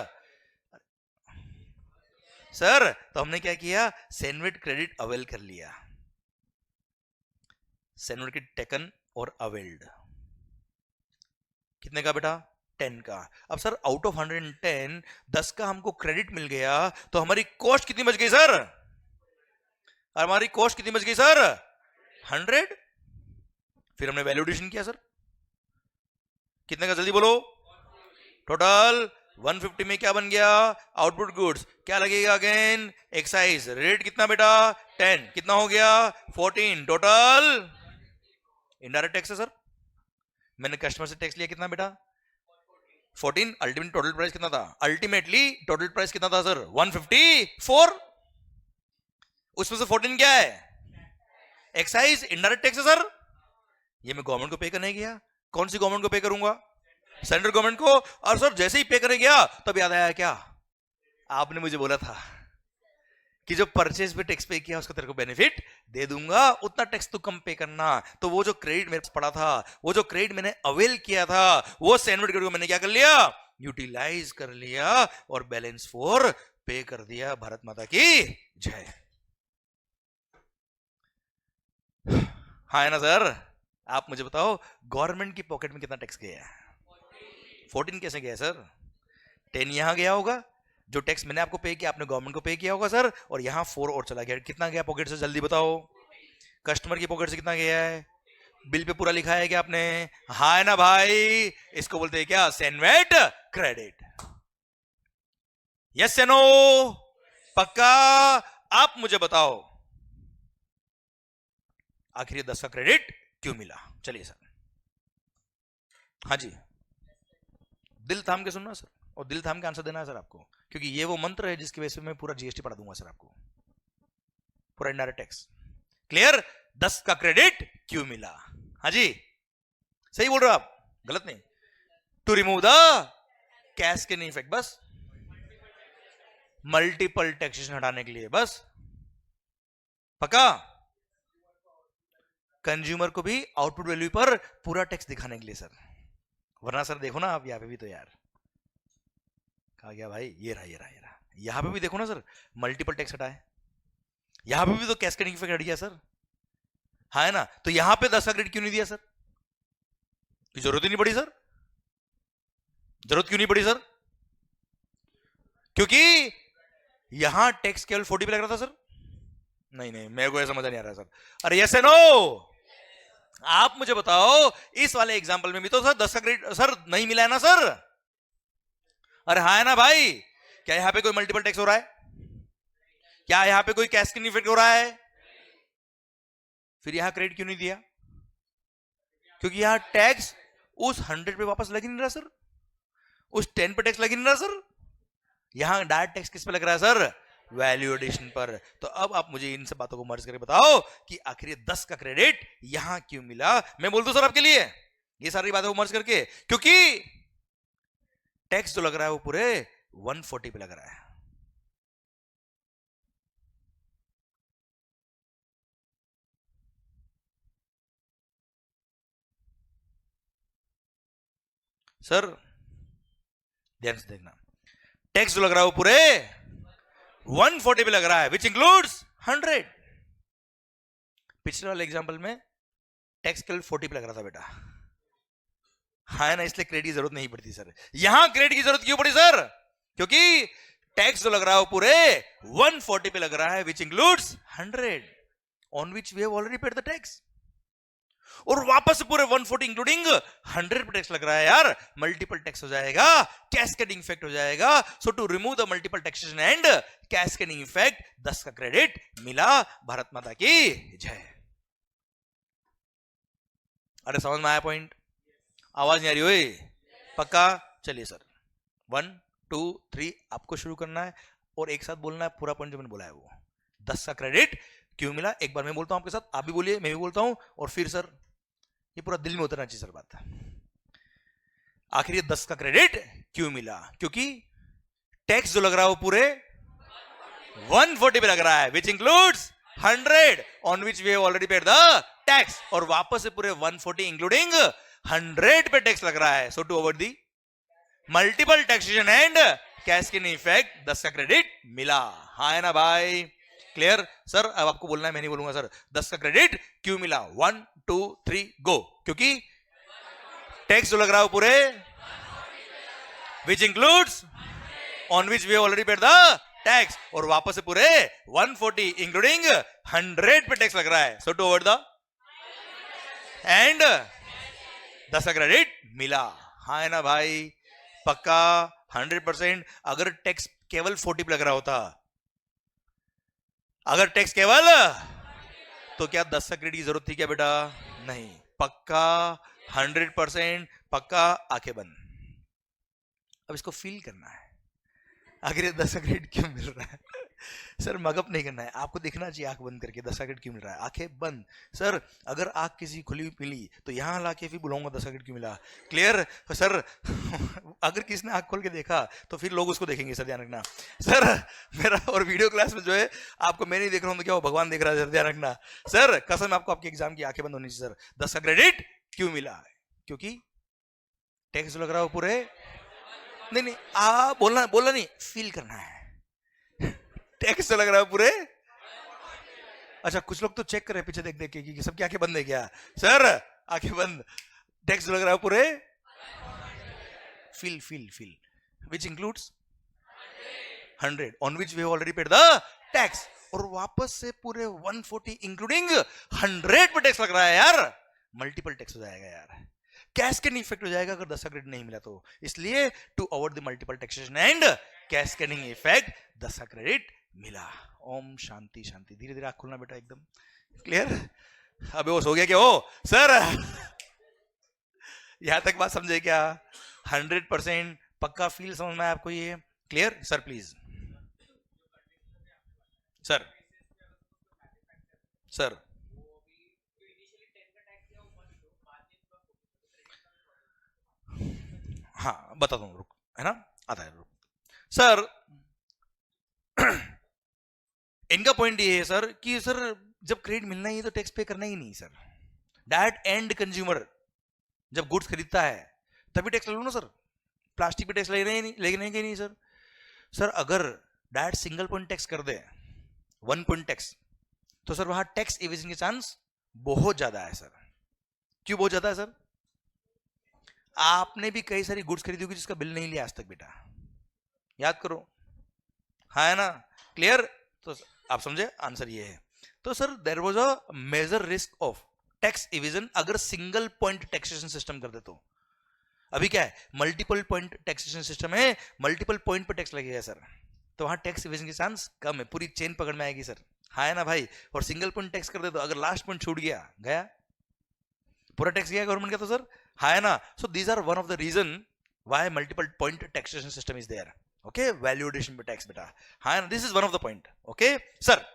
सर तो हमने क्या किया, सेनवेट क्रेडिट अवेल कर लिया, सेनवेट की टेकन और अवेल्ड, कितने का बेटा, 10 का। अब सर आउट ऑफ 110 10 का हमको क्रेडिट मिल गया, तो हमारी कॉस्ट कितनी बच गई सर, हमारी कॉस्ट कितनी बच गई सर, 100। फिर हमने वैल्यूएशन किया सर, कितने का, जल्दी बोलो, टोटल 150 में क्या बन गया, आउटपुट गुड्स, क्या लगेगा अगेन, एक्साइज रेट कितना बेटा, 10, कितना हो गया 14, टोटल इनडायरेक्ट टैक्स है सर, मैंने कस्टमर से टैक्स लिया कितना बेटा 14, अल्टीमेट टोटल प्राइस कितना था, अल्टीमेटली टोटल प्राइस कितना था सर 154, उसमें से 14 क्या है, एक्साइज इनडायरेक्ट टैक्स है सर, ये मैं गवर्नमेंट को पे करने गया, कौन सी गवर्नमेंट को पे करूंगा, सेंट्रल गवर्नमेंट को। और सर जैसे ही पे करने गया तब याद आया, क्या आपने मुझे बोला था कि जो परचेज पे टैक्स पे किया उसको तेरे को बेनिफिट दे दूंगा, उतना टैक्स तो कम पे करना। तो वो जो क्रेडिट मेरे पास पड़ा था, वो जो क्रेडिट मैंने अवेल किया था, वो सेनवेट क्रेडिट को मैंने क्या कर लिया, यूटिलाइज कर लिया और बैलेंस फॉर पे कर दिया। भारत माता की जय। हाँ है ना सर, आप मुझे बताओ गवर्नमेंट की पॉकेट में कितना टैक्स गया है, 14 कैसे गया सर, 10 यहां गया होगा, जो टैक्स मैंने आपको पे किया आपने गवर्नमेंट को पे किया होगा सर, और यहां 4 और चला गया, कितना गया पॉकेट से, जल्दी बताओ, कस्टमर की पॉकेट से कितना गया है, बिल पे पूरा लिखा है क्या आपने, हाँ है ना भाई, इसको बोलते हैं क्या, सेनवेट क्रेडिट, यस या नो, पक्का। आप मुझे बताओ आखिर 10 का क्रेडिट क्यों मिला, चलिए सर, हाँ जी, दिल थाम के सुनना सर, और दिल थाम के आंसर देना है सर आपको, क्योंकि ये वो मंत्र है जिसकी वजह से मैं पूरा जीएसटी पढ़ा दूंगा सर आपको, पूरा इनडायरेक्ट टैक्स, क्लियर। 10 का क्रेडिट क्यों मिला, हाँ जी, सही बोल रहे हो आप, गलत नहीं, to remove the cascading effect, बस मल्टीपल टैक्सेशन हटाने के लिए, बस, पक्का। कंज्यूमर को भी आउटपुट वैल्यू पर पूरा टैक्स दिखाने के लिए सर, वरना सर देखो ना आप यहाँ पे भी तो यार, कहा गया भाई, ये रहा ये रहा ये रहा, यहां पे भी देखो ना सर, मल्टीपल टैक्स हटाए, यहां पे भी तो कैस्केडिंग इफेक्ट हट गया सर, हाँ है ना। तो यहां पे 10 का क्रेडिट क्यों नहीं दिया सर, जरूरत ही नहीं पड़ी सर, जरूरत क्यों नहीं पड़ी सर, क्योंकि यहां टैक्स केवल 40 पे लग रहा था सर, नहीं नहीं मेरे को समझ नहीं आ रहा सर, अरे यस नो, आप मुझे बताओ इस वाले एग्जांपल में भी तो सर 10 का क्रेडिट सर नहीं मिला है ना सर, अरे हाँ है ना भाई, क्या यहां पे कोई मल्टीपल टैक्स हो रहा है, क्या यहां पे कोई कैस्केडिंग इफेक्ट हो रहा है, फिर यहां क्रेडिट क्यों नहीं दिया, क्योंकि यहां टैक्स उस 100 पे वापस लग ही नहीं रहा सर, उस 10 पे टैक्स लग ही नहीं रहा सर, यहां डायरेक्ट टैक्स किस पे लग रहा है सर, वैल्यू एडिशन पर। तो अब आप मुझे इन सब बातों को मर्ज करके बताओ कि आखिर 10 का क्रेडिट यहां क्यों मिला। मैं बोल दूं सर आपके लिए ये सारी बातों को मर्ज करके, क्योंकि टैक्स जो लग रहा है वो पूरे 140 पे लग रहा है, सर ध्यान से देखना, टैक्स जो लग रहा है वो पूरे 140 पे लग रहा है, विच इंक्लूड्स 100। पिछले वाले एग्जांपल में टैक्स केवल 40 पे लग रहा था बेटा, हाँ ना, इसलिए क्रेडिट की जरूरत नहीं पड़ती सर, यहां क्रेडिट की जरूरत क्यों पड़ी सर, क्योंकि टैक्स जो लग रहा है वो पूरे 140 पे लग रहा है, which includes 100 on which we have already paid the tax, और वापस पूरे 140 इंक्लूडिंग 100 पे टैक्स लग रहा है यार, मल्टीपल टैक्स हो जाएगा, कैस्केडिंग इफेक्ट हो जाएगा। So to remove the multiple taxation and cascading effect 10 का क्रेडिट मिला। भारत माता की जय। अरे समझ में आया पॉइंट, आवाज नहीं आ रही हुई, पक्का। चलिए सर 1 2 3 आपको शुरू करना है और एक साथ बोलना है पूरा पॉइंट जो मैंने बोला है वो, 10 का क्रेडिट क्यों मिला। एक बार मैं बोलता हूं आपके साथ, आप भी बोलिए, मैं भी बोलता हूं, और फिर सर ये पूरा दिल में उतरना चाहिए सर बात। आखिर ये 10 का क्रेडिट क्यों मिला? क्योंकि टैक्स जो लग रहा है वो पूरे 140 पे लग रहा है, which includes 100 on which we have already paid the tax, और वापस से पूरे 140 इंक्लूडिंग 100 पे टैक्स लग रहा है. So to avoid the multiple taxation and cascading effect 10 का क्रेडिट मिला. हाँ है ना भाई? क्लियर? सर अब आपको बोलना है, मैं नहीं बोलूंगा सर. 10 का क्रेडिट क्यों मिला? 1 2 3 गो. क्योंकि टैक्स जो लग रहा है वो पूरे which includes on which we already paid the tax, और वापस से पूरे 140 इंक्लूडिंग 100 पे टैक्स लग रहा है. So to avoid the end 10 का क्रेडिट मिला. हाँ है ना भाई? पक्का 100%. अगर टैक्स केवल 40 पे लग रहा होता, अगर टैक्स केवल, तो क्या 10 का क्रेडिट की जरूरत थी क्या बेटा? नहीं. पक्का 100% पक्का. आंखें बंद. अब इसको फील करना है, आखिर 10 का क्रेडिट क्यों मिल रहा है? सर मगअप नहीं करना है, आपको देखना चाहिए आंख बंद करके 10 का क्रेडिट क्यों मिल रहा है. आंखें बंद. सर अगर आंख किसी खुली मिली तो यहां लाके फिर बुलाऊंगा 10 का क्रेडिट क्यों मिला. क्लियर? सर अगर किसी ने आंख खोल के देखा तो फिर लोग उसको देखेंगे. सर ध्यान रखना. सर मेरा और वीडियो क्लास में जो है आपको मैं नहीं देख रहा हूं तो क्या वो भगवान देख रहा है. सर ध्यान रखना. सर कसम आपको आपके एग्जाम की आंखें बंद होनी चाहिए. सर 10 का क्रेडिट क्यों मिला? क्योंकि टैक्स लग रहा हो पूरे, नहीं बोलना नहीं, फील करना है. टैक्स लग रहा है पूरे. अच्छा कुछ लोग तो चेक कर रहे हैं पीछे देख देख के कि सबकी आंखें बंद है क्या. सर आंखें बंद. टैक्स लग रहा है पूरे. Feel feel feel. Which includes 100 on which we have already paid the tax, और वापस से पूरे 140 इंक्लूडिंग 100 पे टैक्स लग रहा है यार. मल्टीपल टैक्स हो जाएगा यार. कैस्केडिंग इफेक्ट हो जाएगा अगर 10 का क्रेडिट नहीं मिला तो. इसलिए to avoid the multiple taxation and cascading effect 10 का क्रेडिट मिला. ओम शांति शांति. धीरे धीरे आंख खोलना बेटा एकदम. क्लियर? अबे वो सो गया क्या? हो सर यहां तक बात समझे क्या? 100% पक्का फील समझ में आया आपको ये? Clear? Sir please. Sir sir हाँ बताता हूँ, रुक, है ना, आता है, रुक. सर इनका पॉइंट ये है सर कि सर जब क्रेडिट मिलना ही है तो टैक्स पे करना ही नहीं सर. दैट एंड कंज्यूमर जब गुड्स खरीदता है तभी टैक्स लो ना सर. प्लास्टिक पे टैक्स लेने के नहीं सर. सर अगर डैट सिंगल पॉइंट टैक्स कर दे, 1 पॉइंट टैक्स, तो सर वहां टैक्स एवेजन के चांस बहुत ज्यादा है सर. क्यों बहुत ज्यादा है सर? आपने भी कई सारी गुड्स खरीदी होगी जिसका बिल नहीं लिया आज तक बेटा. याद करो. हाँ है ना? क्लियर? तो आप समझे आंसर ये है. तो sir there was a major risk of tax evasion अगर सिंगल पॉइंट टैक्सेशन सिस्टम कर दे तो. अभी क्या है? मल्टीपल पॉइंट टैक्सेशन सिस्टम है, मल्टीपल पॉइंट पर टैक्स लगेगा सर, तो वहां टैक्स इवेजन के चांस कम है. पूरी चेन पकड़ में आएगी सर. हाँ है ना भाई? और सिंगल पॉइंट टैक्स कर दे तो अगर लास्ट पॉइंट छूट गया, गया पूरा टैक्स गया गवर्नमेंट का. तो सर हाँ है ना? So these are one of the reason why multiple point taxation system is there. Okay, valuation पे टैक्स बेटा. हाँ, this is one of the point. Okay sir,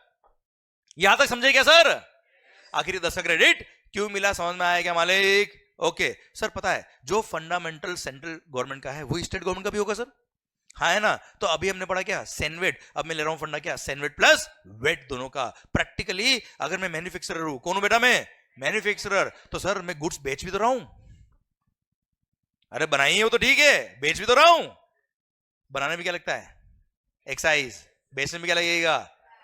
यहां तक समझे क्या सर? आखिर 10 का क्रेडिट क्यों मिला समझ में आया क्या मालिक? ओके सर, पता है जो फंडामेंटल सेंट्रल गवर्नमेंट का है वो स्टेट गवर्नमेंट का भी होगा सर. हाँ है ना? तो अभी हमने पढ़ा क्या? सेनवेट. अब मैं ले रहा हूं फंडा क्या? सेनवेट प्लस वेट दोनों का. प्रैक्टिकली अगर मैं मैन्युफैक्चरर हूं, कौन हूं बेटा मैं? मैन्युफैक्चरर. तो सर मैं गुड्स बेच भी तो रहा हूं. अरे बनाई है वो तो ठीक है, बेच भी तो रहा हूं. बनाने में क्या लगता है? एक्साइज. बेचने में क्या लगेगा?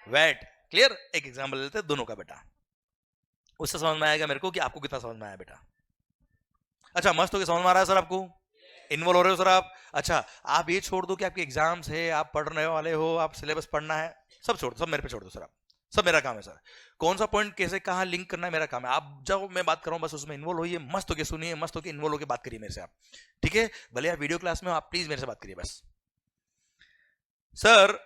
वेट. क्लियर? एक एग्जांपल लेते हैं दोनों का बेटा, उससे समझ में आएगा मेरे को कि आपको कितना समझ में आया बेटा. अच्छा मस्त हो गया, समझ में आ रहा है सर आपको? इन्वॉल्व हो रहे हो सर आप? अच्छा आप ये छोड़ दो कि आपके एग्जाम्स है, आप पढ़ने वाले हो, आप सिलेबस पढ़ना है, सब छोड़ दो, सब मेरे पे छोड़ दो सर. आप सब मेरा काम है सर. कौन सा पॉइंट कैसे कहां लिंक करना है मेरा काम है. आप जब मैं बात कर रहा हूं बस उसमें इन्वॉल्व होइए, मस्त होके सुनिए, मस्त होके इन्वॉल्व होके बात करिए मेरे से आप. ठीक है? भले आप वीडियो क्लास में हो, आप प्लीज मेरे से बात करिए बस. सर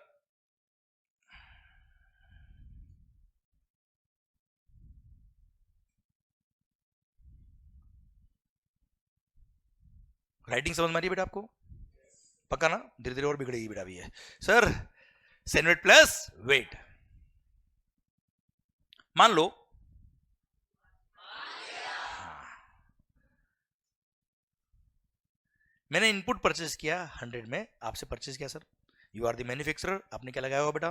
राइटिंग समझ में आ रही है बेटा आपको? पक्का ना? धीरे धीरे और बिगड़ेगी बेटा भी है. सर सेनवेट प्लस वेट, मान लो मैंने इनपुट परचेज किया 100 में, आपसे परचेज किया sir, you are the manufacturer, आपने क्या लगाया होगा बेटा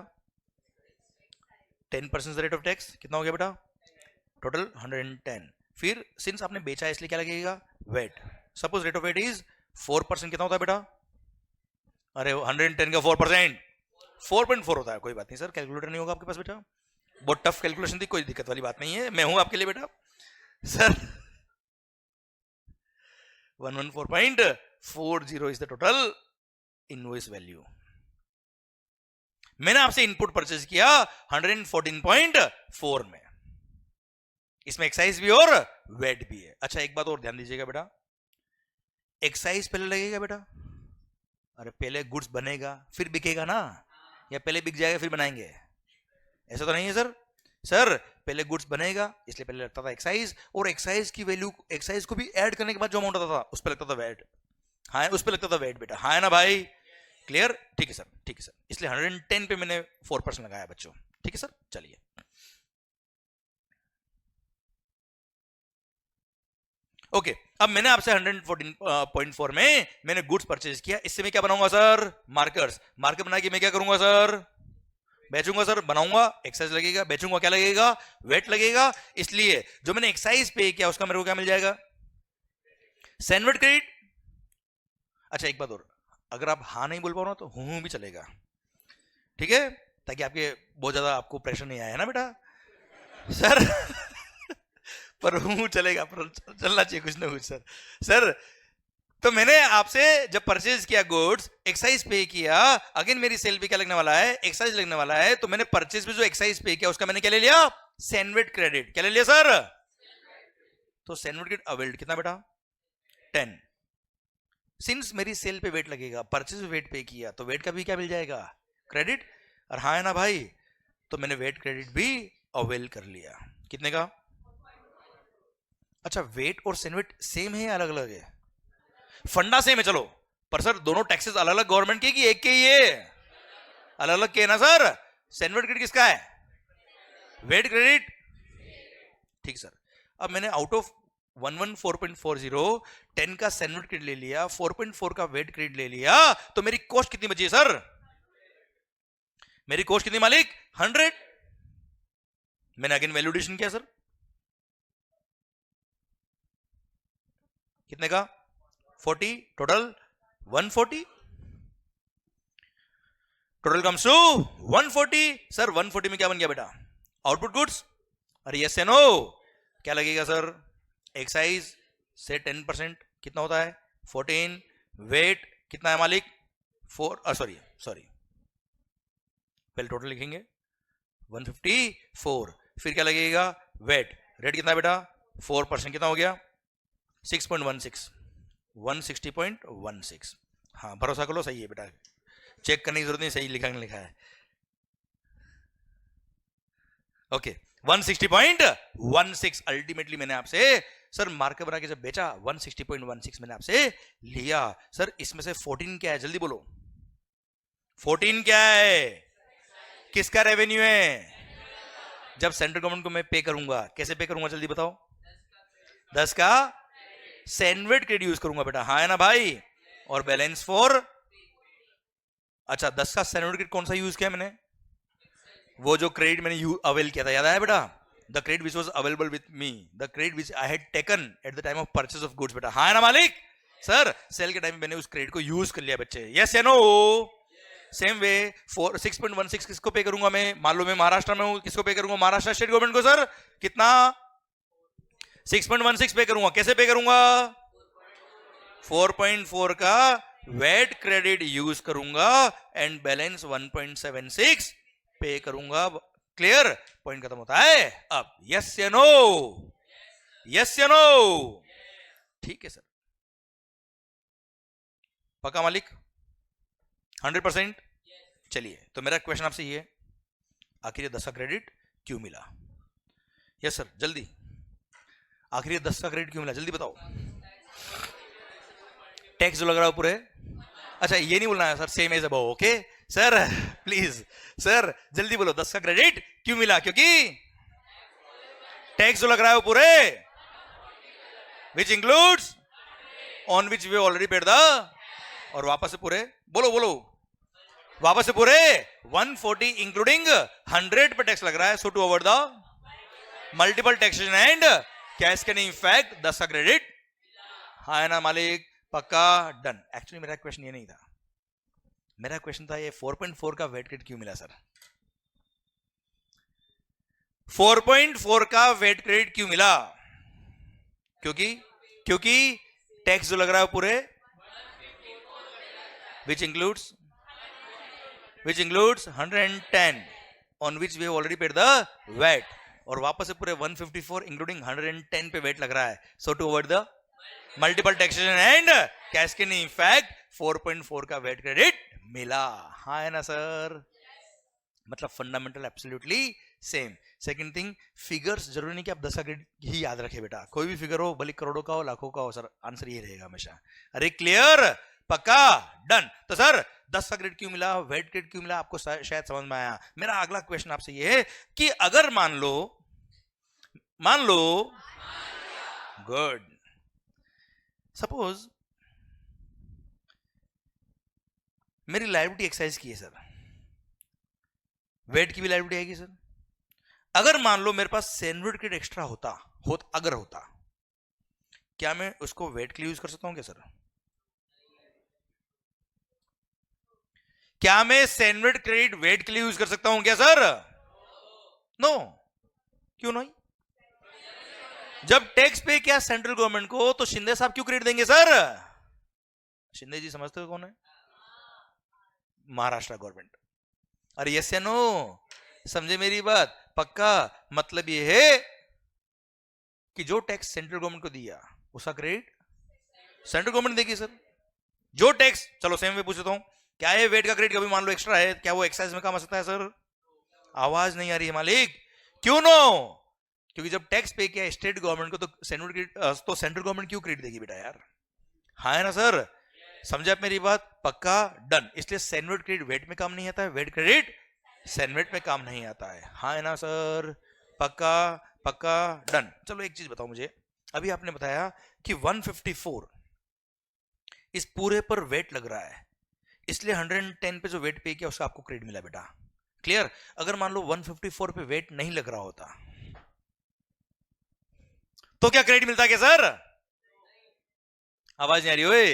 10% रेट ऑफ टैक्स, कितना हो गया बेटा टोटल 110। फिर सिंस आपने बेचा है इसलिए क्या लगेगा VAT, suppose rate of VAT is 4%, कितना होता है बेटा, अरे 110 का 4% 4.4 होता है, कोई बात नहीं सर, कैलकुलेटर नहीं होगा आपके पास बेटा, बहुत टफ कैलकुलेशन थी, कोई दिक्कत वाली बात नहीं है, मैं हूं आपके लिए बेटा sir. 114.40 is the total invoice value. मैंने आपसे इनपुट परचेज किया 114.4 में, इसमें एक्साइज भी और वेट भी है। अच्छा एक बात और ध्यान दीजिएगा बेटा, एक्साइज पहले लगेगा बेटा, अरे पहले गुड्स बनेगा फिर बिकेगा ना, या पहले बिक जाएगा फिर बनाएंगे, ऐसा तो नहीं है सर। सर पहले गुड्स बनेगा इसलिए पहले लगता था एक्साइज, और एक्साइज की वैल्यू, एक्साइज को भी ऐड करने के बाद जो अमाउंट आता था उस पर लगता था वेट, हाँ उस पर लगता था वेट बेटा, हाँ है ना भाई, क्लियर, ठीक है सर, ठीक है सर, इसलिए 110 पे मैंने 4% लगाया बच्चों, ठीक है सर। चलिए ओके, अब मैंने आपसे 114.4 में मैंने गुड्स परचेज किया, इससे मैं क्या बनाऊंगा सर मार्कर्स, मार्कर बना के मैं क्या करूंगा सर बेचूंगा सर, बनाऊंगा एक्साइज लगेगा, बेचूंगा क्या लगेगा वेट लगेगा, इसलिए जो मैंने एक्साइज पे किया उसका मेरे को क्या मिल जाएगा सैनवेट क्रेडिट। अच्छा एक बात और, अगर आप हाँ नहीं बोल पाओ ना तो हूं भी चलेगा, ठीक है, ताकि आपके बहुत ज्यादा आपको प्रेशर नहीं आया ना बेटा सर पर हूं चलेगा, पर चलना चाहिए कुछ ना कुछ सर। सर तो मैंने आपसे जब परचेज किया गुड्स, एक्साइज पे किया, अगेन मेरी सेल पे क्या लगने वाला है एक्साइज लगने वाला है, तो मैंने परचेज पे जो एक्साइज पे किया उसका मैंने क्या ले लिया सैनवेट क्रेडिट, क्या ले लिया सर, तो सैनवेट क्रेडिट अवेल्ड कितना बेटा 10। सिंस मेरी सेल पे वेट लगेगा, परचेज वेट पे किया तो वेट का भी क्या मिल जाएगा क्रेडिट, और हाँ है ना भाई, तो मैंने वेट क्रेडिट भी अवेल कर लिया, कितने का। अच्छा वेट और सैनवेट सेम है या अलग अलग है, फंडा सेम है चलो, पर सर दोनों टैक्सेस अलग अलग गवर्नमेंट के कि एक के ही है, अलग अलग के है ना सर। सैनवेट क्रेडिट किसका है वेट क्रेडिट, ठीक सर। अब मैंने आउट ऑफ 114.40 10 का सैनवेट क्रेडिट ले लिया, 4.4 का वेट क्रेडिट ले लिया, तो मेरी कॉस्ट कितनी बची है सर, मेरी कॉस्ट कितनी मालिक 100। मैंने अगेन वैल्यू एडिशन किया सर, कितने का 40, total 140, total comes to 140। Sir 140 में क्या बन गया बेटा आउटपुट गुड्स, अरे यस या नो, क्या लगेगा सर एक्साइज से 10% कितना होता है 14, वेट कितना है मालिक 4, सॉरी पहले टोटल लिखेंगे 154, फिर क्या लगेगा वेट, रेट कितना है बेटा 4%, कितना हो गया 6.16, 160.16, हाँ भरोसा करो सही है बेटा, चेक करने की जरूरत नहीं, सही लिखा है ओके 160.16। अल्टीमेटली मैंने आपसे सर मार्कर बना के जब बेचा 160.16 मैंने आपसे लिया। सर इसमें से 14 क्या है जल्दी बोलो, 14 क्या है, किसका रेवेन्यू है, जब सेंट्रल गवर्नमेंट को मैं पे करूंगा कैसे पे करूंगा जल्दी बताओ, 10 का सैनवेट क्रेडिट यूज करूंगा बेटा, हाँ है ना भाई, और बैलेंस फॉर, अच्छा 10 का सैनवेट क्रेडिट कौन सा यूज किया मैंने, वो जो क्रेडिट मैंने अवेल किया था याद आया बेटा, the credit which was available with me, the credit which I had taken at the time of purchase of goods बेटा, हाँ है ना मालिक, सर सेल के टाइम में मैंने उस क्रेडिट को यूज कर लिया बच्चे, यस या नो। सेम वे 6.16 किसको पे करूंगा मैं, मान लो मैं महाराष्ट्र में हूं, किसको पे करूंगा महाराष्ट्र स्टेट गवर्नमेंट को, सर कितना 6.16 पे करूंगा, कैसे पे करूंगा 4.4 का वेट क्रेडिट यूज करूंगा एंड बैलेंस 1.76 पे करूंगा, क्लियर, पॉइंट खत्म होता है। अब यस या नो, यस या नो, ठीक है सर, पक्का मालिक 100%। चलिए तो मेरा क्वेश्चन आपसे ये, आखिर ये 10 का क्रेडिट क्यों मिला, यस सर जल्दी, आखिर ये 10 का क्रेडिट क्यों मिला जल्दी बताओ, टैक्स जो लग रहा है पूरे, अच्छा ये नहीं बोलना है sir same as above, okay sir please sir जल्दी बोलो 10 का क्रेडिट क्यों मिला, क्योंकि टैक्स जो लग रहा है वो पूरे which includes on which we already paid the, और वापस से पूरे बोलो बोलो, वापस से पूरे 140 इंक्लूडिंग 100 पे टैक्स लग रहा है. So to avoid the multiple taxation and cascading effect 10 का क्रेडिट. हाँ है ना मालिक, पक्का, डन. एक्चुअली मेरा क्वेश्चन ये नहीं था, मेरा क्वेश्चन था ये 4.4 का वेट क्रेडिट क्यों मिला सर? 4.4 का वेट क्रेडिट क्यों मिला? क्योंकि टैक्स जो लग रहा है पूरे which includes 110 on which we have already paid the VAT, और वापस से पूरे 154 इंक्लूडिंग 110 पे वेट लग रहा है. So to avoid the multiple taxation and cascading effect 4.4 का वेट क्रेडिट मिला. हाँ है ना सर? मतलब fundamental absolutely same. Second thing, figures जरूरी नहीं कि आप 10 का क्रेडिट ही याद रखे बेटा, कोई भी फिगर हो, भले करोड़ों का हो लाखों का हो, सर आंसर ये रहेगा हमेशा. अरे क्लियर, पक्का, डन. तो सर 10 का क्रेडिट क्यों मिला, वेट क्रेडिट क्यों मिला, आपको शायद समझ में आया. मेरा अगला क्वेश्चन आपसे ये है कि अगर मान लो गुड, सपोज मेरी लायबिलिटी एक्साइज की है सर, वेट की भी लायबिलिटी आएगी सर. अगर मान लो मेरे पास सैंडविच क्रेडिट एक्स्ट्रा होता, क्या मैं उसको वेट के लिए यूज कर सकता हूं क्या सर? क्या मैं सैंडविच क्रेडिट वेट के लिए यूज कर सकता हूं क्या सर? नो. क्यों नहीं? जब टैक्स पे किया सेंट्रल गवर्नमेंट को, तो शिंदे साहब क्यों क्रेडिट देंगे सर? शिंदे जी समझते हो कौन है? महाराष्ट्र गवर्नमेंट. अरे यस या नो? समझे मेरी बात? पक्का. मतलब ये है कि जो टैक्स सेंट्रल गवर्नमेंट को दिया उसका क्रेडिट सेंट्रल गवर्नमेंट देगी सर. जो टैक्स, चलो सेम वे पूछता हूं, क्या है वेट का क्रेडिट कभी मान लो एक्स्ट्रा है, क्या वो एक्साइज में काम आ सकता है सर? आवाज नहीं आ रही है मालिक. क्यों नो? क्योंकि जब टैक्स पे किया स्टेट गवर्नमेंट को, तो सेंट्रल गवर्नमेंट क्यों क्रेडिट देगी बेटा यार? हाँ है ना सर? समझे आप मेरी बात? पक्का, डन. इसलिए सैंडविच क्रेडिट वेट में काम नहीं आता है, वेट क्रेडिट सैंडविच में काम नहीं आता है. हाँ है ना सर? पक्का पक्का, डन. चलो एक चीज बताओ मुझे, अभी आपने बताया कि 154 इस पूरे पर वेट लग रहा है, इसलिए 110 पे जो वेट पे किया उसका आपको क्रेडिट मिला बेटा. क्लियर? अगर मान लो 154 पे वेट नहीं लग रहा होता तो क्या क्रेडिट मिलता क्या सर? आवाज नहीं आ रही ओए?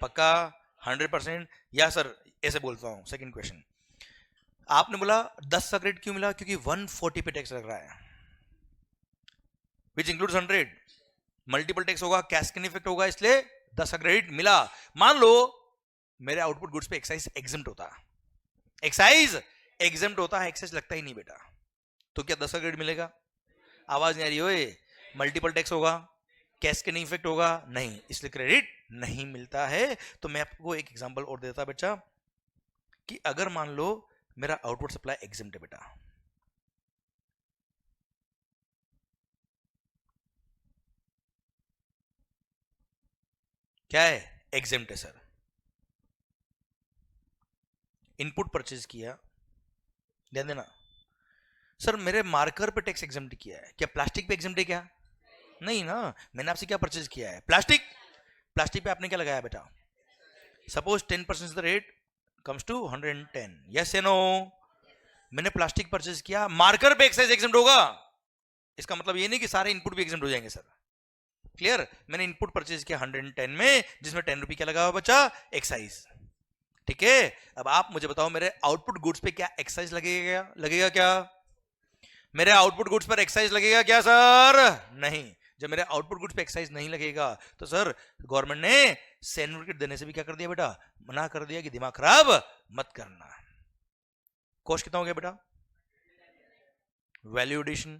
पक्का 100%. या सर ऐसे बोलता हूं, सेकंड क्वेश्चन, आपने बोला 10 का क्रेडिट क्यों मिला? क्योंकि 140 पे टैक्स लग रहा है, विच इंक्लूड्स 100. मल्टीपल टैक्स होगा, कैस्केडिंग इफेक्ट होगा, इसलिए 10 का क्रेडिट मिला. मान लो मेरे आउटपुट गुड्स पे एक्साइज एग्जम्प्ट होता, एक्साइज लगता ही नहीं बेटा, तो क्या 10 का क्रेडिट मिलेगा? आवाज नहीं आ रही ओए? मल्टीपल टैक्स होगा, कैस्केडिंग इफेक्ट होगा, नहीं, इसलिए क्रेडिट नहीं मिलता है. तो मैं आपको एक एग्जांपल और देता बच्चा, कि अगर मान लो मेरा आउटपुट सप्लाई एग्जम्प्ट है बेटा, क्या है? एग्जम्प्ट है सर. इनपुट परचेज किया, ध्यान देना सर, मेरे मार्कर पे टैक्स एग्जम्प्ट किया है, क्या प्लास्टिक पे एग्जम्प्ट है क्या? नहीं ना. मैंने आपसे क्या परचेज किया है? प्लास्टिक. प्लास्टिक पे आपने क्या लगाया बेटा? Suppose 10% the rate comes to 110. Yes या नो? मैंने प्लास्टिक परचेज किया, मार्कर पे एक्साइज एग्जम्प्ट होगा, इसका मतलब ये नहीं कि सारे इनपुट भी एग्जम्प्ट हो जाएंगे सर. क्लियर? मैंने इनपुट परचेज किया 110 में, जिसमें 10 रुपये क्या लगा हुआ बच्चा? एक्साइज. ठीक है, अब आप मुझे बताओ मेरे आउटपुट गुड्स पे क्या एक्साइज लगेगा क्या? मेरे आउटपुट गुड्स पर एक्साइज लगेगा क्या सर? नहीं. जब मेरे आउटपुट गुड्स पे एक्साइज नहीं लगेगा तो सर गवर्नमेंट ने सैंडविच देने से भी क्या कर दिया बेटा? मना कर दिया कि दिमाग खराब मत करना. कॉस्ट कितना हो गया बेटा? वैल्यू एडिशन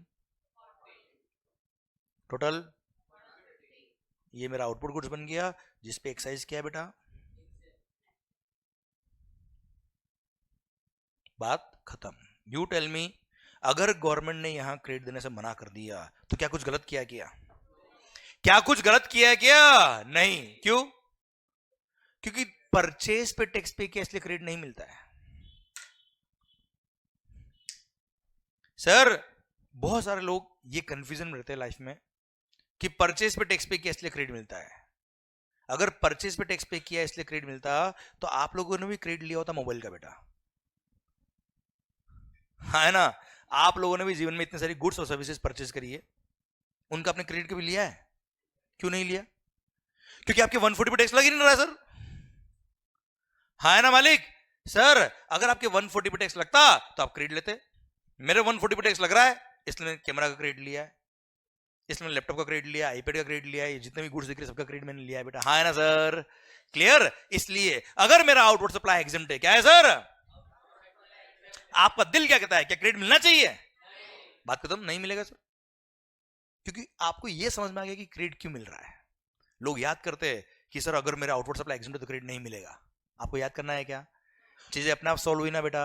टोटल, ये मेरा आउटपुट गुड्स बन गया, जिस पे एक्साइज क्या है बेटा? बात खत्म. यू टेल मी, अगर गवर्नमेंट ने यहां क्रेडिट देने से मना कर दिया तो क्या कुछ गलत किया क्या कुछ गलत किया क्या? नहीं. क्यों? क्योंकि परचेज पे टैक्स पे किया, इसलिए क्रेडिट नहीं मिलता है सर. बहुत सारे लोग ये कंफ्यूजन में रहते हैं लाइफ में कि परचेज पे टैक्स पे किया इसलिए क्रेडिट मिलता है. अगर परचेज पे टैक्स पे किया इसलिए क्रेडिट मिलता, तो आप लोगों ने भी क्रेडिट लिया होता मोबाइल का बेटा, है ना? आप लोगों ने भी जीवन में इतनी सारी गुड्स और सर्विसेज परचेज करी है, उनका आपने क्रेडिट कभी लिया है? क्यों नहीं लिया? क्योंकि आपके 140 पे टैक्स लग ही नहीं रहा है सर, है ना मालिक? सर अगर आपके 140 पे टैक्स लगता तो आप क्रेडिट लेते। मेरे 140 पे टैक्स लग रहा है, इसलिए मैंने कैमरा का क्रेडिट लिया है, इसलिए मैंने लैपटॉप का क्रेडिट लिया, आईपैड का क्रेडिट लिया है, जितने भी गुड्स दिख रहे सबका क्रेडिट मैंने लिया है बेटा, हाँ है ना सर? क्लियर? इसलिए अगर मेरा आउटवर्ड सप्लाई एग्जम्प्ट है, क्या है सर? आपका दिल क्या कहता है, क्या क्रेडिट मिलना चाहिए? बात खत्म, नहीं मिलेगा सर, क्योंकि आपको यह समझ में आ गया कि क्रेडिट क्यों मिल रहा है। लोग याद करते हैं कि सर अगर मेरा आउटवर्ड सप्लाई एग्जम्प्ट है तो क्रेडिट नहीं मिलेगा। आपको याद करना है क्या? चीजें अपने आप सॉल्व हुई ना बेटा,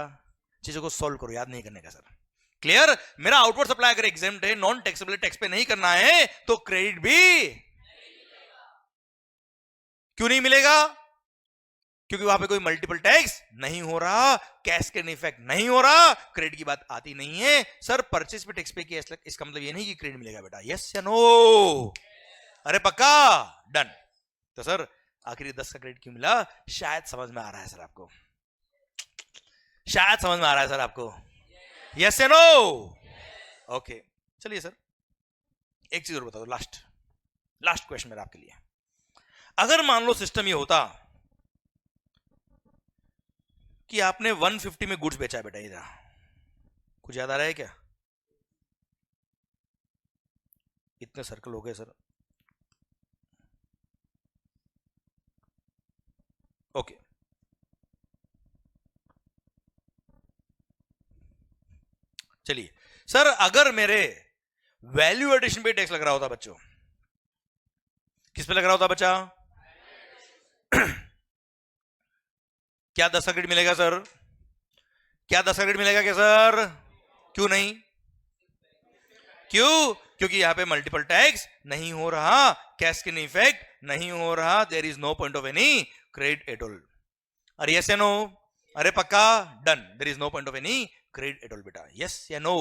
चीजों को सॉल्व करो, याद नहीं करने का सर। क्लियर? मेरा आउटवर्ड सप्लाई अगर एग्जम्प्ट है, नॉन टैक्सेबल टैक्स पे नहीं करना है, तो क्रेडिट भी क्यों नहीं मिलेगा? क्योंकि वहां पे कोई मल्टीपल टैक्स नहीं हो रहा, कैस्केड इफेक्ट नहीं हो रहा, क्रेडिट की बात आती नहीं है। सर परचेज पे टैक्स पे किया, इसका मतलब ये नहीं कि क्रेडिट मिलेगा बेटा, यस या नो? अरे पक्का? डन। तो सर आखिरी 10 का क्रेडिट क्यों मिला? शायद समझ में आ रहा है सर आपको, शायद समझ में आ रहा है सर आपको, यस या नो? ओके चलिए सर एक चीज और बता दो, लास्ट क्वेश्चन मेरा आपके लिए। अगर मान लो सिस्टम ये होता कि आपने 150 में गुड्स बेचा है बेटा, इधर कुछ याद आ रहा है क्या? इतने सर्कल हो गए सर। ओके चलिए सर, अगर मेरे वैल्यू एडिशन पे टैक्स लग रहा होता बच्चों, किस पे लग रहा होता बच्चा? क्या 10 का क्रेडिट मिलेगा सर? क्या 10 का क्रेडिट मिलेगा क्या सर? क्यों नहीं? क्यों? क्योंकि यहां पे मल्टीपल टैक्स नहीं हो रहा, कैस्केड इफेक्ट नहीं हो रहा, there is no point of any credit at all. अरे यस या नो? अरे पक्का? Done, there is no point of any credit at all बेटा, यस या नो?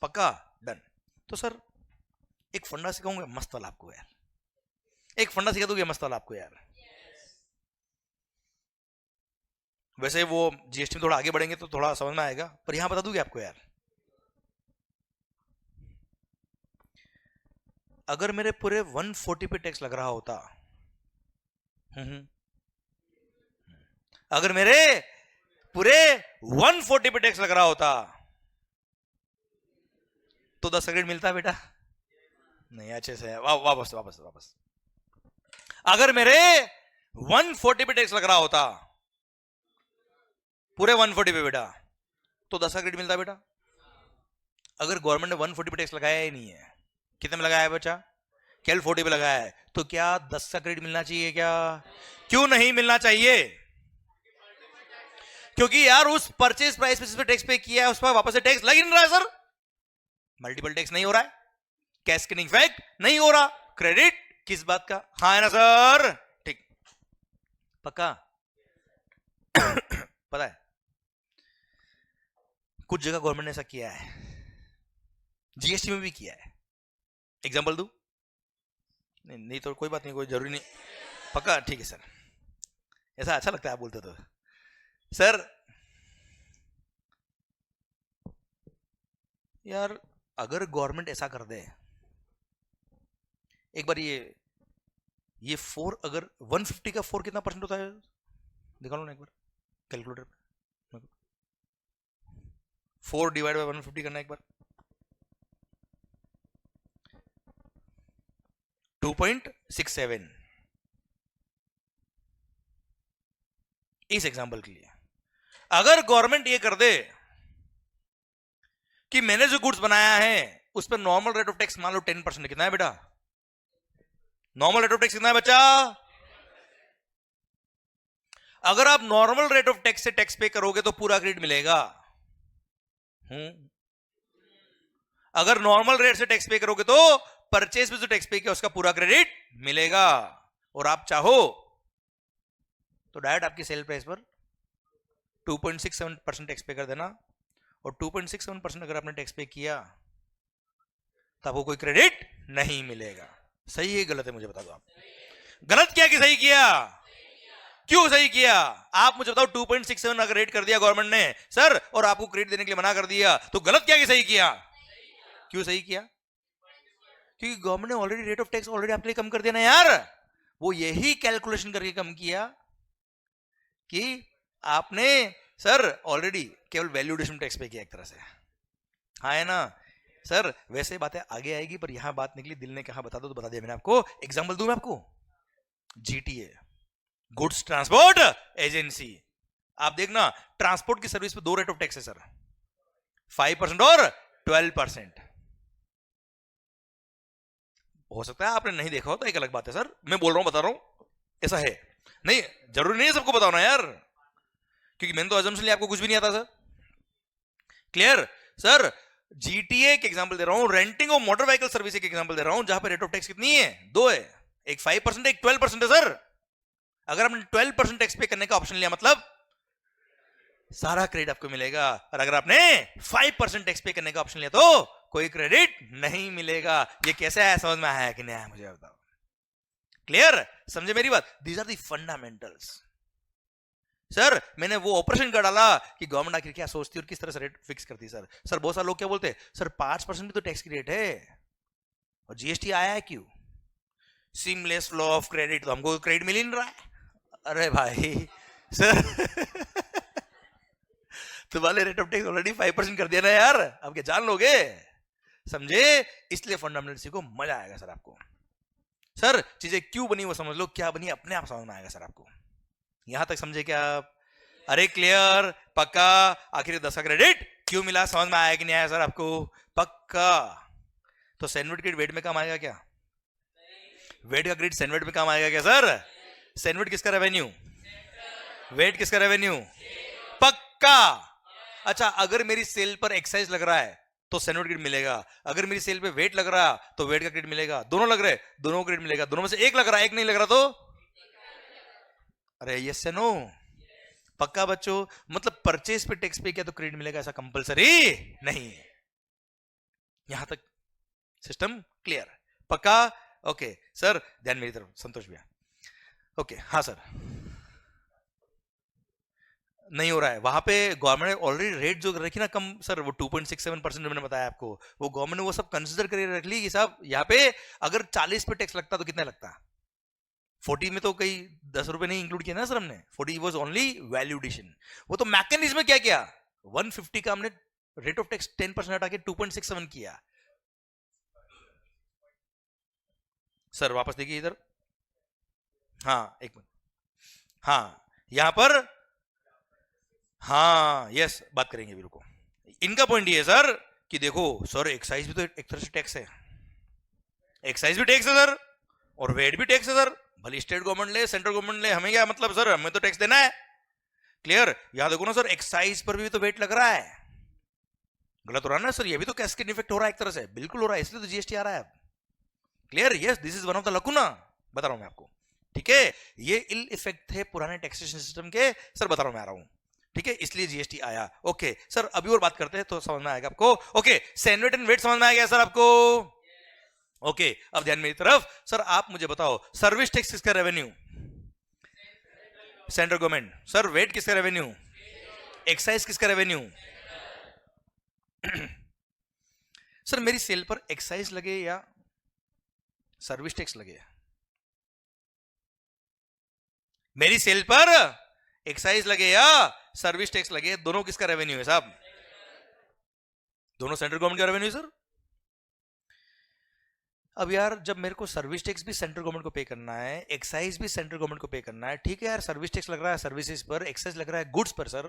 पक्का? डन। तो सर एक फंडा सिखाऊंगा मस्त वाला आपको यार, एक फंडा सिखा दूंगा मस्त वाला आपको यार। वैसे वो जीएसटी में थोड़ा आगे बढ़ेंगे तो थोड़ा समझ में आएगा, पर यहां बता दूंगा आपको यार। अगर मेरे पूरे 140 पे टैक्स लग रहा होता, अगर मेरे पूरे 140 पे टैक्स लग रहा होता तो 10 क्रेडिट मिलता बेटा? नहीं, अच्छे से वापस वापस वापस। अगर मेरे 140 पे टैक्स लग रहा होता, पूरे 140 पे बेटा, तो 10 का क्रेडिट मिलता बेटा? अगर गवर्नमेंट ने 140 पे टैक्स लगाया ही नहीं है, कितने में लगाया है बच्चा? केवल 40 पे लगाया है, तो क्या 10 का क्रेडिट मिलना चाहिए क्या? क्यों नहीं मिलना चाहिए? क्योंकि यार उस परचेज प्राइस पे जिस पे टैक्स पे किया है उस पर वापस से टैक्स लग ही नहीं रहा है सर, मल्टीपल टैक्स नहीं हो रहा है, कैस्केडिंग इफेक्ट नहीं हो रहा, क्रेडिट किस बात का? हाँ है ना सर? ठीक, पक्का? पता है कुछ जगह गवर्नमेंट ने ऐसा किया है, जीएसटी में भी किया है, एग्जांपल दूं? नहीं तो कोई बात नहीं, कोई जरूरी नहीं, पक्का? ठीक है सर, ऐसा अच्छा लगता है आप बोलते तो। सर यार अगर गवर्नमेंट ऐसा कर दे, एक बार ये 4, अगर 150 का 4 कितना परसेंट होता है निकालो ना एक बार कैलकुलेटर पे, 4 डिवाइड बाय 150 करना एक बार, 2.67। इस एग्जांपल के लिए अगर गवर्नमेंट ये कर दे कि मैंने जो गुड्स बनाया है उस पर नॉर्मल रेट ऑफ टैक्स मान लो 10%, कितना है बेटा? नॉर्मल रेट ऑफ टैक्स कितना है बच्चा? अगर आप नॉर्मल रेट ऑफ टैक्स से टैक्स पे करोगे तो पूरा क्रेडिट मिलेगा। अगर नॉर्मल रेट से टैक्स पे करोगे तो परचेज पे जो टैक्स पे किया उसका पूरा क्रेडिट मिलेगा, और आप चाहो तो डायरेक्ट आपकी सेल प्राइस पर 2.67% टैक्स पे कर देना, और 2.67% अगर आपने टैक्स पे किया तो आपको कोई क्रेडिट नहीं मिलेगा। सही है गलत है मुझे बता दो आप? गलत किया कि सही किया? क्यों सही किया? आप मुझे बताओ, 2.67 अगर रेट कर दिया गवर्नमेंट ने सर, और आपको क्रेडिट देने के लिए मना कर दिया, तो गलत किया कि सही किया? क्यों सही किया? क्योंकि गवर्नमेंट ने already rate of tax already आपके लिए कम कर दिया ना यार। वो यही कैलकुलेशन करके कम किया कि आपने सर ऑलरेडी केवल वैल्यू एडिशन टैक्स पे किया एक तरह से। हाँ है ना सर? वैसे बातें आगे आएगी, पर यहां बात निकली, दिल ने कहा बता दो तो बता दिया मैंने आपको। एग्जांपल दूं मैं आपको, जीटीए, गुड्स ट्रांसपोर्ट एजेंसी। आप देखना, ट्रांसपोर्ट की सर्विस पे 2 रेट ऑफ टैक्स है सर, 5% और 12%। हो सकता है आपने नहीं देखा हो तो एक अलग बात है सर, मैं बोल रहा हूं, बता रहा हूं, ऐसा है। नहीं, जरूरी नहीं है सबको बताओ ना यार, क्योंकि मैंने तो अजम्पशन लिया आपको कुछ भी नहीं आता सर। Clear sir? जीटीए के एग्जांपल दे रहा हूं, रेंटिंग और मोटर व्हीकल सर्विस के एग्जांपल दे रहा हूं, जहां पर रेट ऑफ टैक्स कितनी है? 2 है, एक 5% एक 12% है सर। अगर आपने 12% टैक्स पे करने का ऑप्शन लिया, मतलब सारा क्रेडिट आपको मिलेगा, और अगर आपने 5% टैक्स पे करने का ऑप्शन लिया तो कोई क्रेडिट नहीं मिलेगा। ये कैसे है, समझ में आया कि नहीं आया, मुझे बताओ। क्लियर? समझे मेरी बात? These are the fundamentals. Sir मैंने वो ऑपरेशन कर डाला कि गवर्नमेंट आखिर क्या सोचती है और किस तरह से रेट फिक्स करती है। सर बहुत सारे लोग क्या बोलते हैं, सर 5% भी तो टैक्स की रेट है, और जीएसटी आया है क्यों? सीमलेस फ्लो ऑफ क्रेडिट, तो हमको क्रेडिट मिल ही नहीं रहा है। अरे भाई सर तुम्हारे रेट ऑफ टैक्स ऑलरेडी 5% कर दिया ना यार, अब क्या जान लोगे? समझे? इसलिए फंडामेंटल सीखो, मजा आएगा सर आपको। सर चीजें क्यों बनी वो समझ लो, क्या बनी अपने आप समझ में आएगा सर आपको। यहां तक समझे क्या आप? अरे क्लियर? पक्का? आखिर 10 का क्रेडिट क्यों मिला, समझ में आया कि नहीं आया सर आपको? पक्का? तो सैंडविच क्रेडिट वेट में काम आएगा क्या? वेट का क्रेडिट सैंडविच में काम आएगा क्या सर? सैंडविच किसका रेवेन्यू? वेट किसका रेवेन्यू? पक्का? अच्छा, अगर मेरी सेल पर एक्साइज लग रहा है तो सैंडविच क्रेडिट मिलेगा, अगर मेरी सेल पे वेट लग रहा तो वेट का क्रेडिट मिलेगा, दोनों लग रहे दोनों क्रेडिट मिलेगा, दोनों में से एक लग रहा एक नहीं लग रहा तो? अरे यस से नो? पक्का बच्चों? मतलब परचेज पे टैक्स पे किया तो क्रेडिट मिलेगा, ऐसा कंपलसरी नहीं है। यहां तक सिस्टम क्लियर? पक्का? ओके सर, ध्यान मेरी तरफ, संतोष भैया। ओके हाँ सर, नहीं हो रहा है वहां पे, गवर्नमेंट ने ऑलरेडी रेट जो रखी ना कम सर, वो 2.67% मैंने बताया आपको, वो गवर्नमेंट ने वो सब कंसिडर करके रख ली कि साहब यहाँ पे अगर 40 पे टैक्स लगता तो कितना लगता? 40 में तो कई 10 रुपए नहीं इंक्लूड किया ना सर हमने, 40 वाज ओनली वैल्यू एडिशन। वो तो मैकेनिज्म क्या किया, 150 का हमने रेट ऑफ टैक्स 10% हटा के 2.67 किया। सर वापस देखिए इधर, हाँ एक मिनट, हाँ यहां पर, हाँ यस बात करेंगे भी, रुको। इनका पॉइंट ये है सर कि देखो सर, एक्साइज भी तो एक तरह से टैक्स है, एक्साइज भी टैक्स है सर, और वेट भी टैक्स है सर, भले स्टेट गवर्नमेंट ले सेंट्रल गवर्नमेंट ले, हमें क्या मतलब सर, हमें तो टैक्स देना है। क्लियर? यहां देखो ना सर, एक्साइज पर भी तो वेट लग रहा है, गलत हो रहा है ना सर? ये भी तो कैस्केड इफेक्ट हो रहा है एक तरह से, बिल्कुल हो रहा है, इसलिए तो जीएसटी आ रहा है। Clear? Yes, this is one of the lacuna, बता रहा हूं मैं आपको। ठीक है, ये इल इफेक्ट थे पुराने टैक्सेशन सिस्टम के सर, बता रहा हूं मैं, आ रहा हूं। ठीक है, इसलिए जीएसटी आया। ओके सर, अभी और बात करते हैं तो समझ में आएगा आपको। ओके, सैंडविच एंड वेट समझ में आ गया सर आपको? ओके, अब ध्यान मेरी तरफ। सर आप मुझे बताओ, सर्विस टैक्स किसका revenue? Central government. Sir VAT किसका रेवेन्यू? एक्साइज किसका रेवेन्यू? सर मेरी सेल पर एक्साइज लगे या सर्विस टैक्स लगे? मेरी सेल पर एक्साइज लगे या सर्विस टैक्स लगे, दोनों किसका रेवेन्यू है साहब? दोनों सेंट्रल गवर्नमेंट का रेवेन्यू सर। अब यार जब मेरे को सर्विस टैक्स भी सेंट्रल गवर्नमेंट को पे करना है, एक्साइज भी सेंट्रल गवर्नमेंट को पे करना है, ठीक है यार, सर्विस टैक्स लग रहा है सर्विसेज पर, एक्साइज लग रहा है गुड्स पर सर,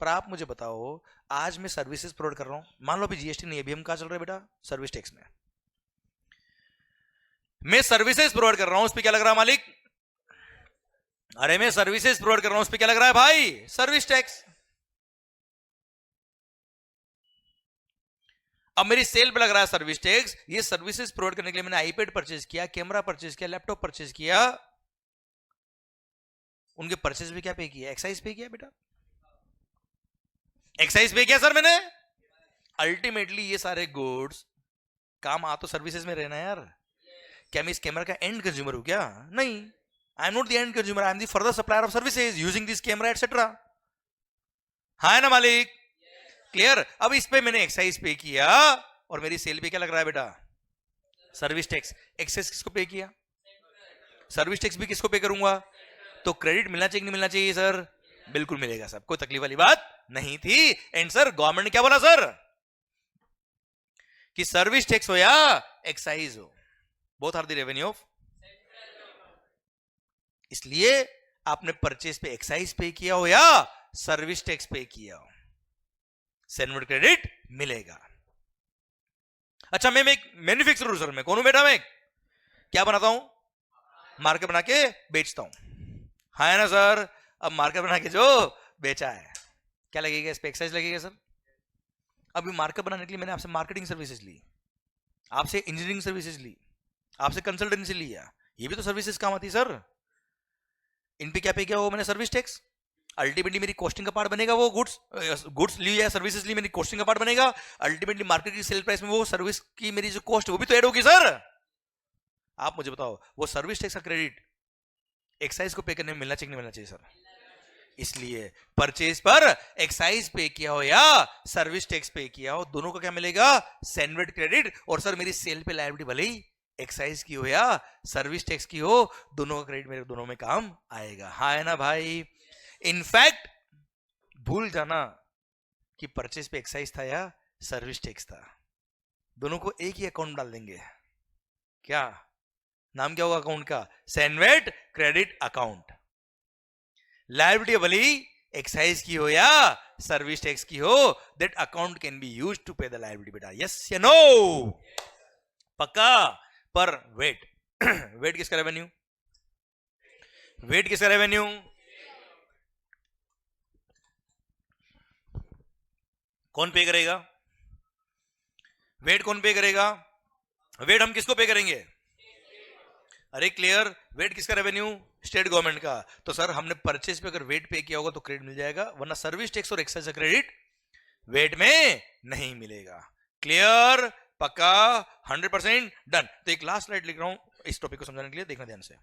पर आप मुझे बताओ, आज मैं सर्विसेज प्रोवाइड कर रहा हूं, मान लो अभी जीएसटी नहीं है, अभी हम कहां चल रहे हैं बेटा? सर्विस टैक्स में। मैं सर्विसेज प्रोवाइड कर रहा हूं, उस पर क्या लग रहा है मालिक? अरे मैं सर्विसेज प्रोवाइड कर रहा हूं, उस पर क्या लग रहा है भाई? Service tax. अब मेरी सेल पे लग रहा है सर्विस टैक्स, ये सर्विसेज प्रोवाइड करने के लिए मैंने आईपैड परचेज किया, कैमरा परचेज किया, लैपटॉप परचेज किया, उनके परचेज पे क्या पे किया? एक्साइज पे किया बेटा, एक्साइज पे किया सर मैंने। अल्टीमेटली ये सारे गुड्स काम आ तो सर्विसेज में रहना यार, क्या मैं इस कैमरा का एंड कंज्यूमर हूं क्या? नहीं, I am not the end consumer, I am the further supplier of services using this camera etcetera. हाँ है ना मालिक? क्लियर? अब इस पे मैंने एक्साइज पे किया और मेरी सेल पे क्या लग रहा है बेटा? Service tax. एक्सेस किसको पे किया? सर्विस टैक्स भी किसको पे करूंगा? तो क्रेडिट मिलना चाहिए कि नहीं मिलना चाहिए सर? बिल्कुल मिलेगा सर, कोई तकलीफ वाली बात नहीं थी. एंड सर गवर्नमेंट ने क्या बोला सर? कि सर्विस टैक्स हो या एक्साइज हो, both are the revenue of. इसलिए आपने परचेज पे एक्साइज पे किया हो या सर्विस टैक्स पे किया हो, सेनवर्ड क्रेडिट मिलेगा. अच्छा, मैं एक मैन्युफैक्चरर हूं सर, मैं कौन हूं बेटा? मैं क्या बनाता हूं? मार्केट बना के बेचता हूं. हाँ है ना सर? अब मार्केट बना के जो बेचा है, क्या लगेगा इस पे? एक्साइज लगेगा सर. अभी मार्केट बनाने के लिए मैंने आपसे मार्केटिंग सर्विसेज ली, आपसे इंजीनियरिंग सर्विसेज ली, आपसे कंसल्टेंसी लिया, ये भी तो सर्विसेज काम आती है सर. इन पे क्या पे किया वो मैंने? Service tax. अल्टीमेटली मेरी कॉस्टिंग का पार्ट बनेगा वो गुड्स ली या सर्विसेज ली, मेरी कॉस्टिंग का पार्ट बनेगा. अल्टीमेटली मार्केट की सेल प्राइस में वो सर्विस की मेरी जो कॉस्ट वो भी तो ऐड होगी सर. आप मुझे बताओ, वो सर्विस टैक्स का क्रेडिट एक्साइज को पे करने में मिलना चाहिए नहीं मिलना चाहिए सर? इसलिए परचेज पर एक्साइज पे किया हो या सर्विस टैक्स पे किया हो, दोनों का क्या मिलेगा? सेनवर्ड क्रेडिट. और सर मेरी सेल पे लायबिलिटी भले ही एक्साइज की हो या सर्विस टैक्स की हो, दोनों का क्रेडिट मेरे दोनों में काम आएगा. हाँ है ना भाई? इनफैक्ट भूल जाना कि परचेज पे एक्साइज था या सर्विस टैक्स था, दोनों को एक ही अकाउंट डाल देंगे. क्या नाम क्या होगा अकाउंट का? सेनवर्ड क्रेडिट अकाउंट. लायबिलिटी भले ही एक्साइज की हो या सर्विस टैक्स की हो, that account can be used to pay the liability. बेटा यस या नो? पक्का? पर वेट वेट किसका रेवेन्यू? वेट किसका रेवेन्यू? कौन पे करेगा? वेट कौन पे करेगा? वेट हम किसको पे करेंगे? अरे क्लियर? वेट किसका रेवेन्यू? स्टेट गवर्नमेंट का. तो सर हमने परचेज पे अगर वेट पे किया होगा तो क्रेडिट मिल जाएगा, वरना सर्विस टैक्स और एक्साइज का क्रेडिट वेट में नहीं मिलेगा. क्लियर? पक्का? 100% डन. तो एक लास्ट स्लाइड लिख रहा हूं इस टॉपिक को समझाने के लिए, देखना ध्यान से.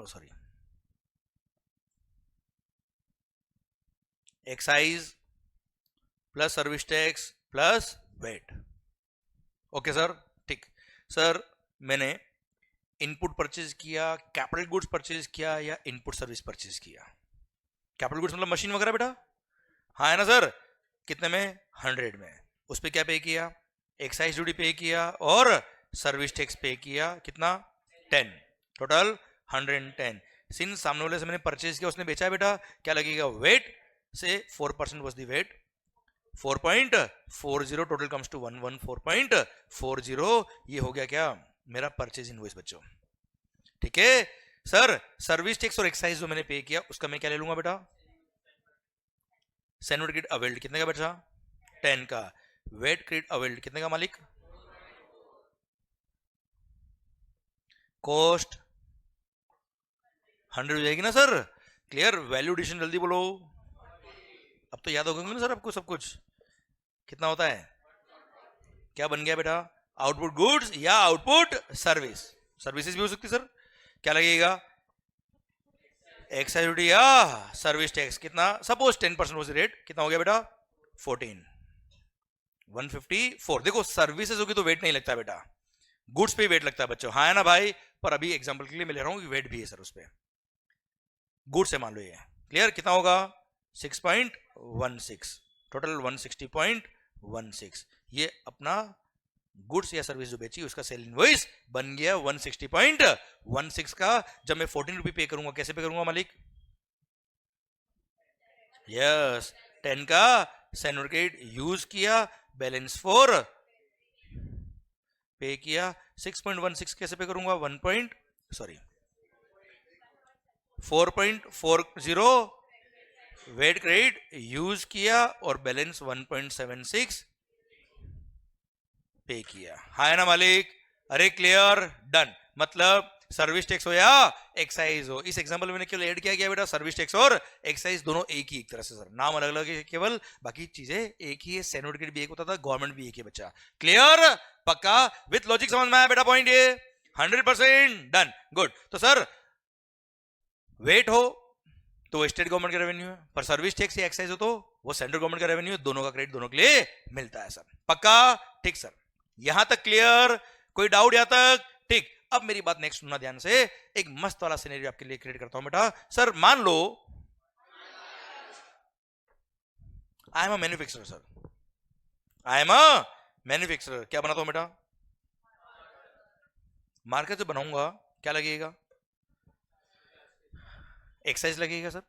Sorry, excise plus service tax plus VAT. Okay sir, ठीक. सर मैंने इनपुट परचेज किया, कैपिटल गुड्स परचेज किया या इनपुट सर्विस परचेज किया? कैपिटल गुड्स मतलब मशीन वगैरह बेटा. हाँ है ना सर? कितने में? 100 में. उस पर क्या पे किया? एक्साइज ड्यूटी पे किया और सर्विस टैक्स पे किया. कितना? 10. टोटल 110. सिंस सामने वाले से मैंने परचेज किया, उसने बेचा बेटा, क्या लगेगा? वेट से 4% was the VAT, 4.40. Total comes to 114.40. ये हो गया क्या? मेरा परचेज इनवॉइस बच्चों. ठीक है सर? सर्विस टैक्स और एक्साइज जो मैंने पे किया उसका मैं क्या ले लूंगा बेटा? सेनवर्ड क्रेडिट अवेल्ड कितने का बेटा? 10 का. वेट क्रेडिट अवेल्ड कितने का मालिक? कॉस्ट 100 हो जाएगी ना सर? क्लियर? वैल्यू एडिशन जल्दी बोलो. अब तो याद होगा ना सर आपको सब कुछ? कितना होता है? क्या बन गया बेटा? आउटपुट गुड्स या आउटपुट सर्विस. सर्विसेज भी हो सकती सर. क्या लगेगा? एक्साइज ड्यूटी या सर्विस टैक्स. कितना? Suppose 10% was rate. कितना हो गया बेटा? 14. 154. देखो सर्विसेज होगी तो वेट नहीं लगता बेटा, गुड्स पे वेट लगता है बच्चों. हाँ है ना भाई? पर अभी एग्जांपल के लिए मैं ले रहा हूं कि वेट भी है सर उस पे. गुड्स है मान लो ये. क्लियर? कितना होगा? 6.16. टोटल 160.16. ये अपना गुड्स या सर्विस जो बेची उसका सेल इनवॉइस बन गया 160.16 का. जब मैं 14 रुपये पे करूंगा, कैसे पे करूंगा मालिक? यस, 10 का सेनवर्ड क्रेडिट यूज किया, बैलेंस 4 पे किया. 6.16 कैसे पे करूंगा? 4.40 वेट क्रेडिट यूज किया और बैलेंस 1.76 पे किया. हाँ है ना मालिक? अरे क्लियर? डन. मतलब सर्विस टैक्स हो या एक्साइज हो। इस एग्जांपल में मैंने केवल ऐड किया गया बेटा सर्विस टैक्स और एक्साइज दोनों एक ही एक तरह से सर, नाम अलग अलग है केवल, बाकी चीजें एक ही है। सर्टिफिकेट भी एक होता था, गवर्नमेंट भी एक ही बच्चा। क्लियर, पक्का, विथ लॉजिक समझ में आया बेटा पॉइंट ये? 100% डन, गुड। तो सर वेट हो तो वो स्टेट गवर्नमेंट का रेवेन्यू है, पर सर्विस टैक्स या एक्साइज हो तो वो सेंट्रल गवर्नमेंट का रेवेन्यू है। दोनों का क्रेडिट दोनों के लिए मिलता है सर, पक्का? ठीक सर, यहां तक क्लियर? कोई डाउट यहां तक? ठीक। अब मेरी बात नेक्स्ट सुनना ध्यान से, एक मस्त वाला सिनेरियो आपके लिए क्रिएट करता हूं बेटा। सर मान लो I am a manufacturer sir, I am a manufacturer. क्या बनाता हूं बेटा? मार्केट से बनाऊंगा, क्या लगेगा? एक्साइज लगेगा सर।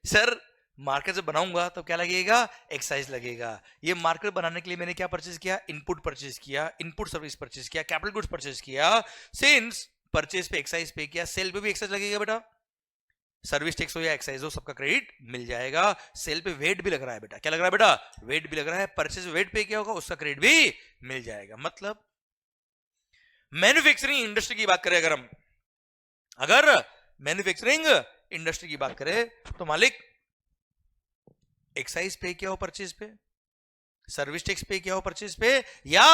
सर मार्केट से बनाऊंगा तो क्या लगेगा? एक्साइज लगेगा। ये मार्केट बनाने के लिए मैंने क्या परचेज किया? इनपुट परचेज किया, इनपुट सर्विस परचेज किया, कैपिटल गुड्स परचेज किया। सिंस परचेज पे एक्साइज पे किया, सेल पे भी एक्साइज लगेगा बेटा। सर्विस टैक्स हो या एक्साइज हो, सबका क्रेडिट मिल जाएगा। सेल पे वेट भी लग रहा है बेटा, क्या लग रहा है बेटा? वेट भी लग रहा है। परचेज वेट पे किया होगा, उसका क्रेडिट भी मिल जाएगा। मतलब मैन्युफैक्चरिंग इंडस्ट्री की बात करें अगर मैन्युफैक्चरिंग इंडस्ट्री की बात करें तो मालिक एक्साइज पे किया हो परचेज पे, सर्विस टैक्स पे किया हो परचेज पे, या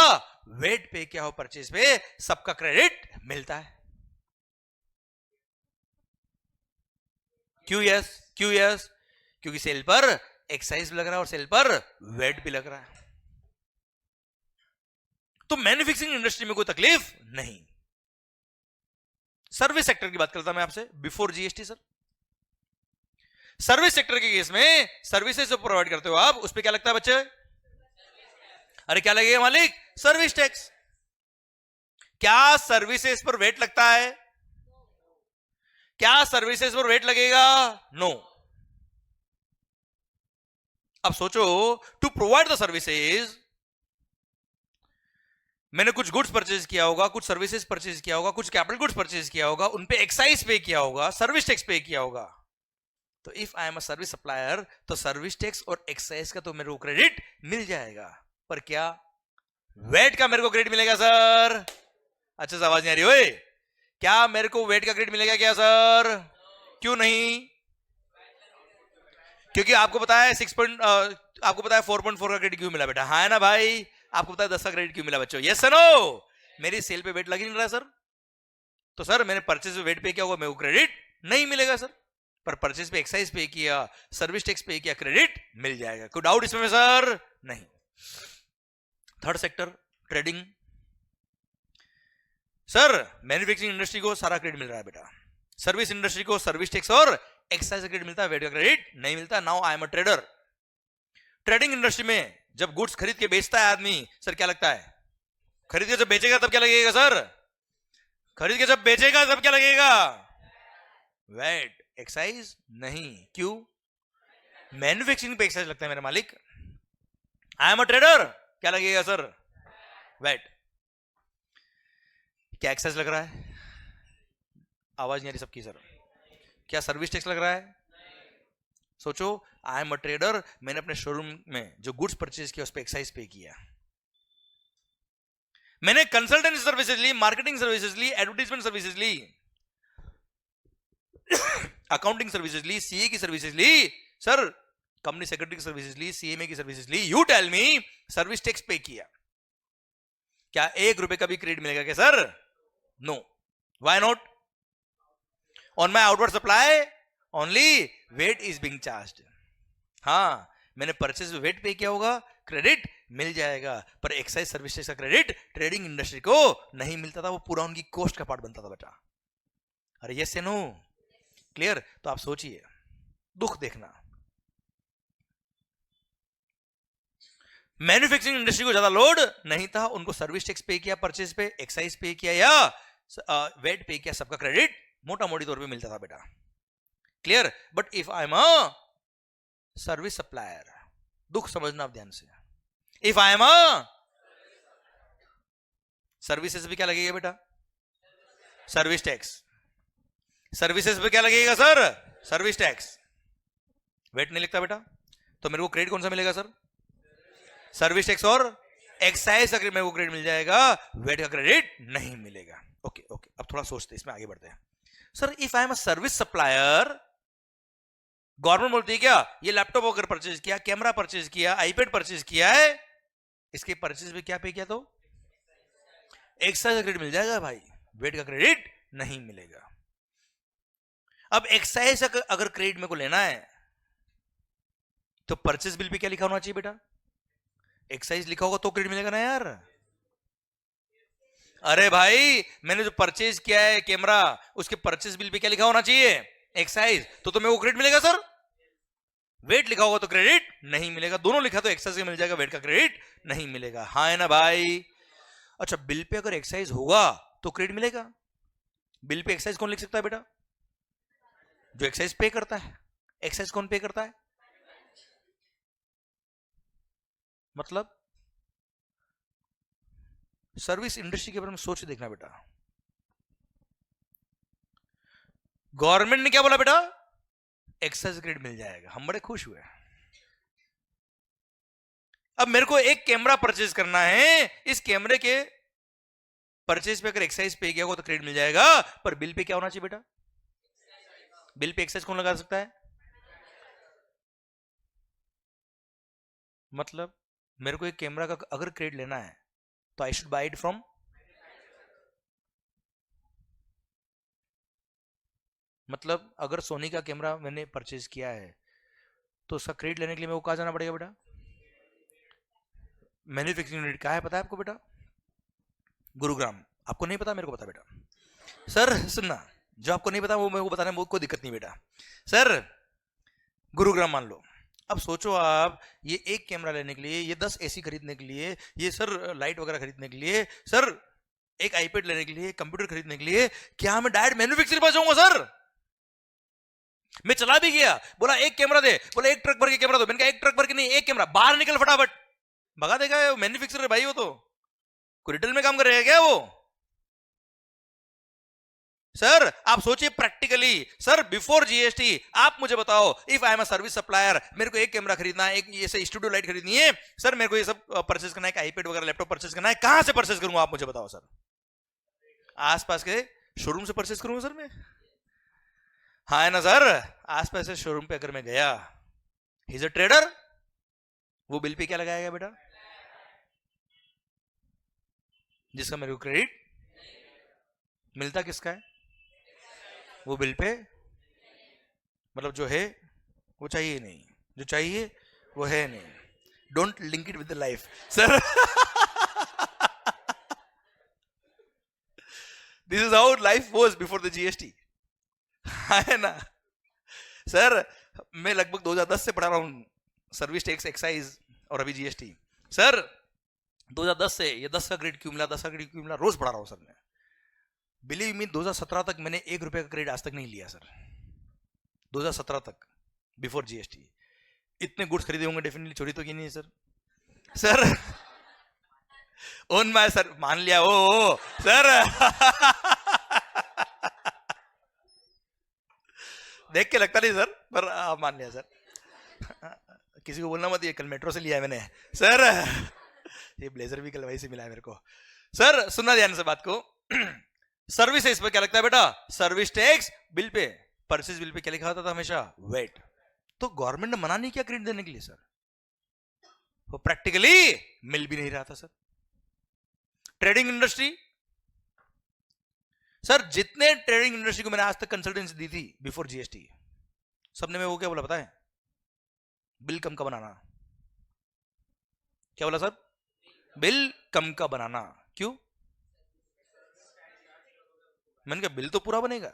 वेट पे किया हो परचेज पे, सबका क्रेडिट मिलता है। क्यों यस? क्यों यस? क्योंकि सेल पर एक्साइज भी लग रहा है और सेल पर वेट भी लग रहा है। तो मैन्युफैक्चरिंग इंडस्ट्री में कोई तकलीफ नहीं। सर्विस सेक्टर की बात करता मैं आपसे before GST sir. Service sector के केस में सर्विसेज जो प्रोवाइड करते हो आप, उस पे क्या लगता है बच्चे? अरे क्या लगेगा मालिक? Service tax. क्या सर्विसेज पर वेट लगता है? क्या सर्विसेज पर वेट लगेगा? नो। अब सोचो, टू प्रोवाइड द सर्विसेज, मैंने कुछ गुड्स परचेज किया होगा, कुछ सर्विसेज परचेज किया होगा, कुछ कैपिटल गुड्स परचेज किया होगा, उन पे एक्साइज पे किया होगा, सर्विस टैक्स पे किया होगा। तो if I am a service supplier तो सर्विस टैक्स और एक्साइज का तो मेरे को क्रेडिट मिल जाएगा, पर क्या वेट का मेरे को क्रेडिट मिलेगा सर? अच्छा से आवाज नहीं आ रही ओए। क्या मेरे को वेट का क्रेडिट मिलेगा क्या सर? क्यों नहीं? क्योंकि आपको पता है 4.4 का क्रेडिट क्यों मिला बेटा? हाँ है ना भाई? आपको पता है 10 का क्रेडिट क्यों मिला बच्चों? Yes sir no? मेरी सेल पे वेट लग ही नहीं रहा सर, तो सर मैंने परचेज पे वेट पे किया होगा, मेरे को क्रेडिट नहीं मिलेगा सर। पर परचेज पे एक्साइज पे किया, सर्विस टैक्स पे किया, क्रेडिट मिल जाएगा। कोई डाउट इसमें सर? नहीं। Third sector trading. Sir manufacturing industry को सारा क्रेडिट मिल रहा है बेटा, सर्विस इंडस्ट्री को सर्विस टैक्स और एक्साइज का क्रेडिट मिलता है, वेट का क्रेडिट नहीं मिलता। Now I am a trader. Trading industry में जब गुड्स खरीद के बेचता है आदमी, सर क्या लगता है? खरीद के जब बेचेगा तब क्या लगेगा सर? खरीद के जब बेचेगा तब क्या लगेगा? वेट। एक्साइज नहीं। क्यों? मैन्युफैक्चरिंग पे एक्साइज लगता है मेरे मालिक। आई एम अ ट्रेडर, क्या लगेगा सर? वेट। क्या एक्साइज लग रहा है? आवाज नहीं आ रही सबकी सर। क्या सर्विस टैक्स लग रहा है? सोचो, आई एम अ ट्रेडर, मैंने अपने शोरूम में जो गुड्स परचेज किया उस पर एक्साइज पे किया, मैंने कंसल्टेंसी सर्विसेज ली, मार्केटिंग सर्विसेज ली, एडवर्टाइजमेंट सर्विसेज ली, अकाउंटिंग सर्विसेज ली, सीए की सर्विसेज ली, सर कंपनी सेक्रेटरी की सर्विसेज ली, सीएमए की सर्विसेज ली। You tell me, service tax pay किया, क्या 1 रुपए का भी क्रेडिट मिलेगा क्या sir? No. Why not? On my outward supply only VAT is being charged. हाँ, मैंने परचेज वेट पे किया होगा, क्रेडिट मिल जाएगा, पर एक्साइज सर्विस टैक्स का क्रेडिट ट्रेडिंग इंडस्ट्री को नहीं मिलता था, वो पूरा उनकी कॉस्ट का पार्ट बनता था बेटा। अरे यस या नो? क्लियर? तो आप सोचिए, दुख देखना, मैन्युफैक्चरिंग इंडस्ट्री को ज्यादा लोड नहीं था, उनको सर्विस टैक्स पे किया, परचेज पे, एक्साइज पे किया या वेट पे किया, सबका क्रेडिट मोटा मोटी तौर पे मिलता था बेटा। Clear? But if I am a service supplier, दुख समझना आप ध्यान से, if I am a services पे क्या लगेगा बेटा? Service tax. सर्विसेज पे क्या लगेगा सर? Service tax. वेट नहीं लगता बेटा, तो मेरे को क्रेडिट कौन सा मिलेगा सर? सर्विस टैक्स और एक्साइज का मेरे को क्रेडिट मिल जाएगा, वेट का क्रेडिट नहीं मिलेगा। ओके ओके, अब थोड़ा सोचते इसमें आगे बढ़ते हैं। Sir if I am a service supplier, government बोलती है क्या, ये लैपटॉप अगर परचेज किया, कैमरा परचेज किया, आईपैड परचेज किया है, इसके परचेज में क्या पे किया, तो एक्साइज का क्रेडिट मिल जाएगा भाई, वेट का क्रेडिट नहीं मिलेगा। अब एक्साइज अगर क्रेडिट मेरे को लेना है तो परचेज बिल पे क्या लिखा होना चाहिए बेटा, एक्साइज लिखा होगा तो क्रेडिट मिलेगा ना यार। अरे भाई मैंने जो परचेज किया है कैमरा, उसके परचेज बिल पे क्या लिखा होना चाहिए, एक्साइज, तो मेरे को क्रेडिट मिलेगा सर। वेट लिखा होगा तो क्रेडिट नहीं मिलेगा, दोनों लिखा तो एक्साइज का मिल जाएगा, वेट का क्रेडिट नहीं मिलेगा, हाँ है ना भाई। अच्छा बिल पे अगर एक्साइज होगा तो क्रेडिट मिलेगा। बिल पे एक्साइज कौन लिख सकता है बेटा, जो एक्साइज पे करता है। एक्साइज कौन पे करता है, मतलब सर्विस इंडस्ट्री के बारे में सोच देखना बेटा। गवर्नमेंट ने क्या बोला बेटा, एक्साइज क्रेडिट मिल जाएगा, हम बड़े खुश हुए। अब मेरे को एक कैमरा परचेज करना है, इस कैमरे के परचेज पे अगर एक्साइज पे किया हो तो क्रेडिट मिल जाएगा, पर बिल पे क्या होना चाहिए बेटा, बिल पे एक्साइज कौन लगा सकता है, मतलब मेरे को एक कैमरा का अगर क्रेडिट लेना है तो I should buy it from, मतलब अगर सोनी का कैमरा मैंने परचेज किया है तो उसका क्रेडिट लेने के लिए मेरे को कहां जाना पड़ेगा बेटा, मैन्युफैक्चरिंग यूनिट कहाँ है पता है आपको बेटा, गुरुग्राम। आपको नहीं पता, मेरे को पता बेटा। सर सुनना, जो आपको नहीं पता वो मेरे को बताने में कोई दिक्कत नहीं बेटा। सर गुरुग्राम मान लो, अब सोचो आप ये एक कैमरा लेने के लिए, ये 10 एसी खरीदने के लिए, ये सर लाइट वगैरह खरीदने के लिए, सर एक आईपैड लेने के लिए, कंप्यूटर खरीदने के लिए, क्या मैं डायरेक्ट मैन्युफैक्चरर पास जाऊंगा सर। मैं चला भी गया, बोला एक कैमरा दे, बोला एक ट्रक भर के कैमरा दो, मैंने कहा एक ट्रक भर के नहीं, एक कैमरा, बाहर निकल फटाफट, भगा देगा मैन्युफैक्चरर भाई, वो तो कोई रिटेल में काम कर रहेगा क्या वो। सर आप सोचिए प्रैक्टिकली, सर बिफोर जीएसटी आप मुझे बताओ, if I am a service supplier, मेरे को एक कैमरा खरीदना है, एक ये से स्टूडियो लाइट खरीदनी है, सर मेरे को ये सब परचेज करना है, आईपैड वगैरह लैपटॉप परचेज करना है, कहां से परचेज करूंगा आप मुझे बताओ सर। आसपास के शोरूम से परचेज करूंगा सर मैं, हाँ है ना सर। आसपास के शोरूम पे अगर मैं गया, ही इज अ ट्रेडर, वो बिल पे क्या लगाएगा बेटा, जिसका मेरे को क्रेडिट मिलता किसका है, वो बिल पे, मतलब जो है वो चाहिए नहीं, जो चाहिए वो है नहीं, don't link it with the life sir. This is how life was before the GST, है ना सर। मैं लगभग 2010 से पढ़ा रहा हूं सर्विस टैक्स, एक्साइज और अभी जीएसटी। सर 2010 से ये 10 का क्रेडिट क्यों मिला, 10 का क्रेडिट क्यों मिला, रोज पढ़ा रहा हूं सर मैं। बिलीव मी 2017 तक मैंने 1 रुपए का क्रेडिट आज तक नहीं लिया सर, 2017 तक बिफोर जीएसटी। इतने गुड्स खरीदे होंगे डेफिनेटली, चोरी तो की नहीं है sir. Sir own my sir, मान लिया ओ सर। देख के लगता नहीं सर, पर मान लिया सर। किसी को बोलना मत, ये कल मेट्रो से लिया है मैंने सर। ये ब्लेजर भी कल वहीं से मिला है मेरे को। सर सुनना ध्यान से बात को। सर्विस इस पे क्या लगता है बेटा, service tax, bill pay, purchase bill pay क्या लिखा होता था हमेशा, वेट। तो गवर्नमेंट ने मना नहीं किया क्रेडिट देने के लिए सर, वो प्रैक्टिकली मिल भी नहीं रहा था सर। ट्रेडिंग इंडस्ट्री, सर जितने ट्रेडिंग इंडस्ट्री को मैंने आज तक कंसल्टेंसी दी थी बिफोर जीएसटी, सबने मैं वो क्या बोला पता है, बिल कम का बनाना। क्या बोला सर, बिल कम का बनाना। क्यों, मैंने कहा बिल तो पूरा बनेगा,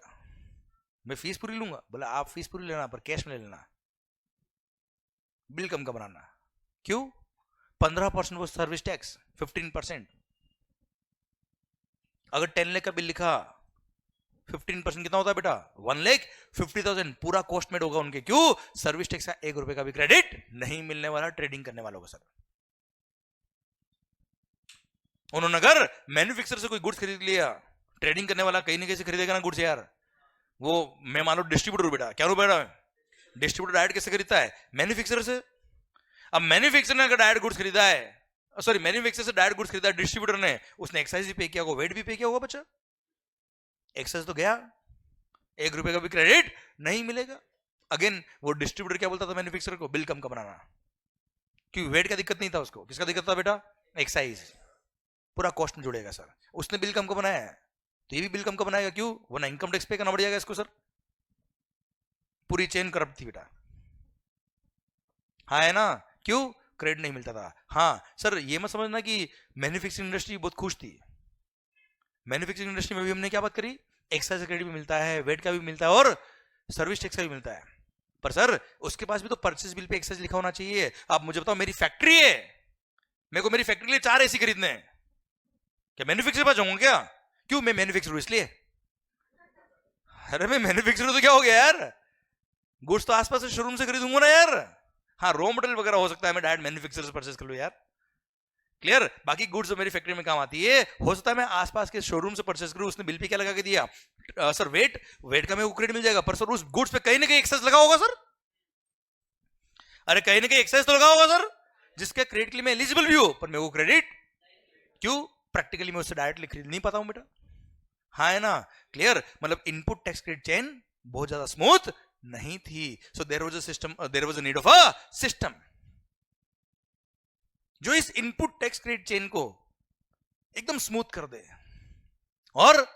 मैं फीस पूरी लूंगा। बोला आप फीस पूरी लेना पर कैश में ले लेना, बिल कम का बनाना। क्यों, 15% वो सर्विस टैक्स, 15%। अगर 10 लाख का बिल लिखा, 15% कितना होता है बेटा, 1,50,000 पूरा कॉस्ट मेड होगा उनके। क्यों, सर्विस टैक्स का 1 रुपए का भी क्रेडिट नहीं मिलने वाला ट्रेडिंग करने वालों को सर। उन्होंने अगर मैन्युफैक्चरर से कोई गुड्स खरीद लिया, ट्रेडिंग करने वाला कहीं ना कहीं से खरीदेगा ना गुड्स यार। वो मैं मान लो डिस्ट्रीब्यूटर बेटा, क्या बेटा, डिस्ट्रीब्यूटर डायरेक्ट कैसे खरीदता है, मैन्युफैक्चरर से। अब मैन्युफैक्चरर ने अगर डायरेक्ट गुड्स खरीदा है सॉरी मैन्युफैक्चरर से डायरेक्ट गुड्स खरीदा डिस्ट्रीब्यूटर ने, उसने एक्साइज भी पे किया होगा, वेट भी पे किया होगा बच्चा, एक्साइज तो गया, 1 रुपए का भी क्रेडिट नहीं मिलेगा। अगेन वो डिस्ट्रीब्यूटर क्या बोलता था मैन्युफैक्चरर को, बिल कम का बनाना, क्योंकि वेट का दिक्कत नहीं था उसको, किसका दिक्कत था बेटा, एक्साइज, पूरा कॉस्ट में जुड़ेगा सर, उसने बिल कम का बनाया है तो ये भी बिल कम का बनाएगा, क्यों, वरना इनकम टैक्स पे करना पड़ जाएगा इसको सर, पूरी चेन करप्ट थी बेटा, हाँ है ना, क्यों, क्रेडिट नहीं मिलता था। हाँ सर ये मत समझना कि मैन्युफैक्चरिंग इंडस्ट्री बहुत खुश थी, मैन्युफैक्चरिंग इंडस्ट्री में भी हमने क्या बात करी, एक्साइज क्रेडिट भी मिलता है, वेट का भी मिलता है और सर्विस टैक्स का भी मिलता है, पर सर उसके पास भी तो परचेज बिल पे एक्साइज लिखा होना चाहिए। आप मुझे बताओ मेरी फैक्ट्री है, मेरे को मेरी फैक्ट्री के लिए 4 एसी खरीदने हैं, क्या मैन्युफैक्चरर पास जाऊंगा क्या, क्यों, मैं मैन्युफैक्चरर हूं इसलिए, अरे मैं मैन्युफैक्चरर तो क्या हो गया यार, गुड्स तो आसपास से शोरूम से खरीदूंगा ना यार, हाँ रॉ मटेरियल वगैरह हो सकता है मैं डायरेक्ट मैन्युफैक्चरर से परचेज कर लूं यार, क्लियर, बाकी गुड्स जो मेरी फैक्ट्री में काम आती है, हो सकता है मैं आसपास के शोरूम से परचेज करूं, उसने बिल पे क्या लगा के दिया, सर वेट, वेट का मेरे को क्रेडिट मिल जाएगा, पर सर उस गुड्स पे कहीं ना कहीं एक्सेस लगा होगा सर, अरे कहीं ना कहीं एक्सेस तो लगा होगा सर, जिसके क्रेडिट के लिए मैं एलिजिबल भी हूं, पर मेरे को क्रेडिट, क्यों, प्रैक्टिकली मैं उससे डायरेक्टली खरीद नहीं पाता हूं बेटा, हाँ है ना, क्लियर, मतलब इनपुट टैक्स क्रेडिट चेन बहुत ज्यादा स्मूथ नहीं थी, so there was a system, there was a need of a system जो इस इनपुट टैक्स क्रेडिट चेन को एकदम स्मूथ कर दे, और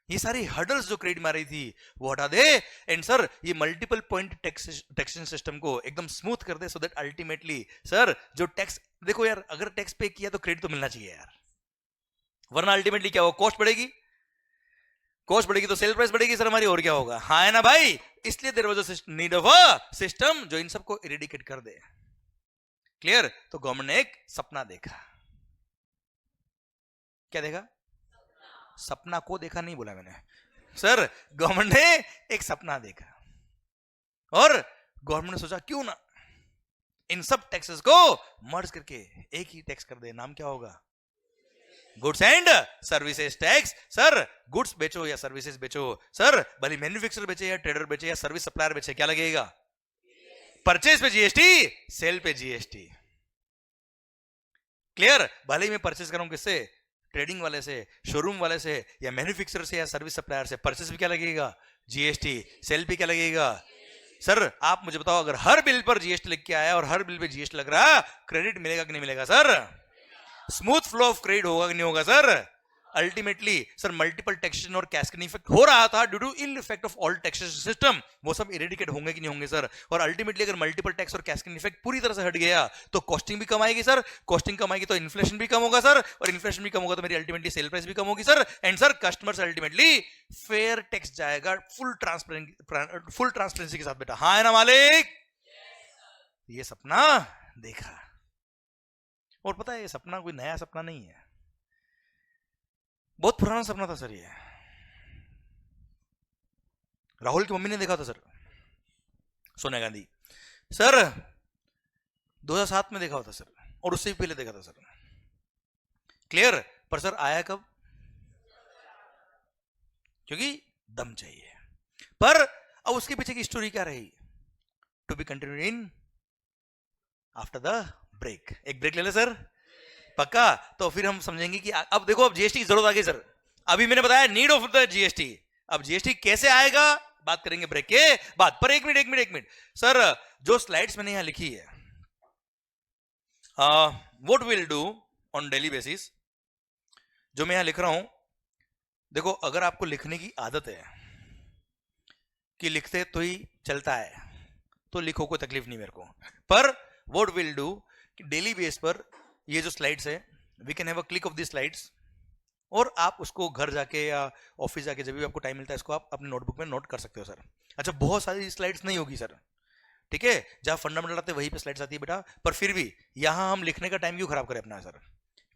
ये सारी हर्डल्स जो क्रेडिट मारी थी वो हटा दे, एंड सर ये मल्टीपल पॉइंट टैक्सेशन सिस्टम को एकदम स्मूथ कर दे, सो दैट अल्टीमेटली सर जो टैक्स, देखो यार अगर टैक्स पे किया तो क्रेडिट तो मिलना चाहिए यार, वरना अल्टीमेटली क्या होगा, कॉस्ट बढ़ेगी, कॉस्ट बढ़ेगी तो सेल प्राइस बढ़ेगी सर हमारी, और क्या होगा, हाँ है ना भाई, इसलिए there was a need of a system जो इन सबको इरेडिकेट कर दे, क्लियर, तो गवर्नमेंट ने एक सपना देखा, क्या देखा, सपना को देखा नहीं बोला मैंने सर, गवर्नमेंट ने एक सपना देखा, और गवर्नमेंट ने सोचा क्यों ना इन सब टैक्सेस को मर्ज करके एक ही टैक्स कर दे, नाम क्या होगा, goods and services tax, sir goods बेचो या सर्विसेज बेचो, सर भले मैन्युफैक्चरर बेचे या ट्रेडर बेचे या सर्विस सप्लायर बेचे, क्या लगेगा, परचेज पे जीएसटी, सेल पे जीएसटी, क्लियर, भले ही मैं परचेज करूं किससे, ट्रेडिंग वाले से, शोरूम वाले से, या मैन्युफैक्चरर से या सर्विस सप्लायर से, परचेज भी क्या लगेगा, जीएसटी, सेल भी क्या लगेगा, सर आप मुझे बताओ अगर हर बिल पर जीएसटी लिख के आया और हर बिल पे जीएसटी लग रहा, क्रेडिट मिलेगा कि नहीं मिलेगा sir, smooth flow of credit होगा कि नहीं होगा sir, ultimately sir multiple taxation और कैस्केडिंग इफेक्ट हो रहा था due to ill effect of all taxation system, वो सब इरेडिकेट होंगे कि नहीं होंगे सर, और अल्टीमेटली अगर मल्टीपल टैक्स और कैस्केडिंग इफेक्ट पूरी तरह से हट गया तो कॉस्टिंग भी कम आएगी सर, कॉस्टिंग कम आएगी तो इन्फ्लेशन भी कम होगा सर, और इन्फ्लेशन भी कम होगा तो मेरी अल्टीमेटली सेल प्राइस भी कम होगी सर, एंड सर कस्टमर से अल्टीमेटली फेयर टैक्स जाएगा फुल ट्रांसपेरेंसी के साथ बेटा, हाँ है ना मालिक, ये सपना देखा, और पता है ये सपना कोई नया सपना नहीं है, बहुत पुराना सपना था सर ये, राहुल की मम्मी ने देखा था सर, सोनिया गांधी सर 2007 में देखा होता सर, और उससे भी पहले देखा था सर, क्लियर, पर सर आया कब, क्योंकि दम चाहिए, पर अब उसके पीछे की स्टोरी क्या रही, to be continued in after the break, एक ब्रेक ले ले सर, पक्का, तो फिर हम समझेंगे कि अब देखो अब जीएसटी की जरूरत आ गई सर, अभी मैंने बताया नीड ऑफ द जीएसटी, अब जीएसटी कैसे आएगा बात करेंगे ब्रेक के बाद, पर एक मिनट सर, जो स्लाइड्स मैंने यहां लिखी है, what will do on daily basis, जो मैं यहां लिख रहा हूं, देखो अगर आपको लिखने की आदत है कि लिखते तो ही चलता है तो लिखो, कोई तकलीफ नहीं मेरे को, पर what will do daily base पर ये जो स्लाइड्स है, we can have a click of the slides, और आप उसको घर जाके या ऑफिस जाके जब भी आपको टाइम मिलता है इसको आप अपने नोटबुक में नोट कर सकते हो सर, अच्छा बहुत सारी स्लाइड्स नहीं होगी सर, ठीक है, जहां फंडामेंटल आते हैं वहीं पे स्लाइड्स आती है बेटा, पर फिर भी यहां हम लिखने का टाइम क्यों खराब करें अपना सर,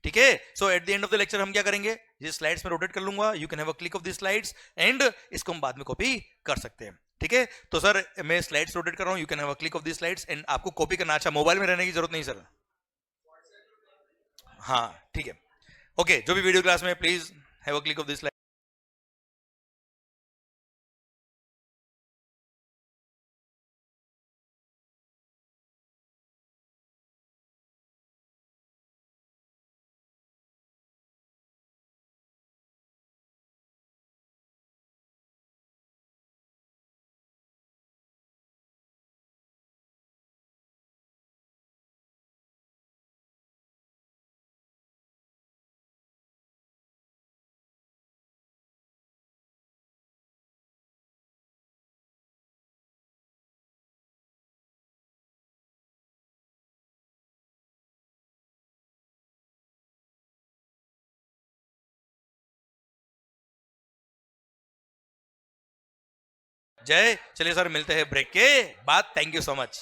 ठीक है, so at the end of the lecture हम क्या करेंगे, ये स्लाइड्स में रोटेट कर लूंगा, you can have a click of the slides, and इसको हम बाद में कॉपी कर सकते हैं, ठीक है, तो सर मैं स्लाइड्स रोटेट कर रहा हूं, you can have a click of the slides, and आपको कॉपी करना, अच्छा मोबाइल में रहने की जरूरत नहीं सर, हाँ ठीक है, ओके, जो भी वीडियो क्लास में please have a click of this जय। चलिए सर, मिलते हैं ब्रेक के बाद। Thank you so much.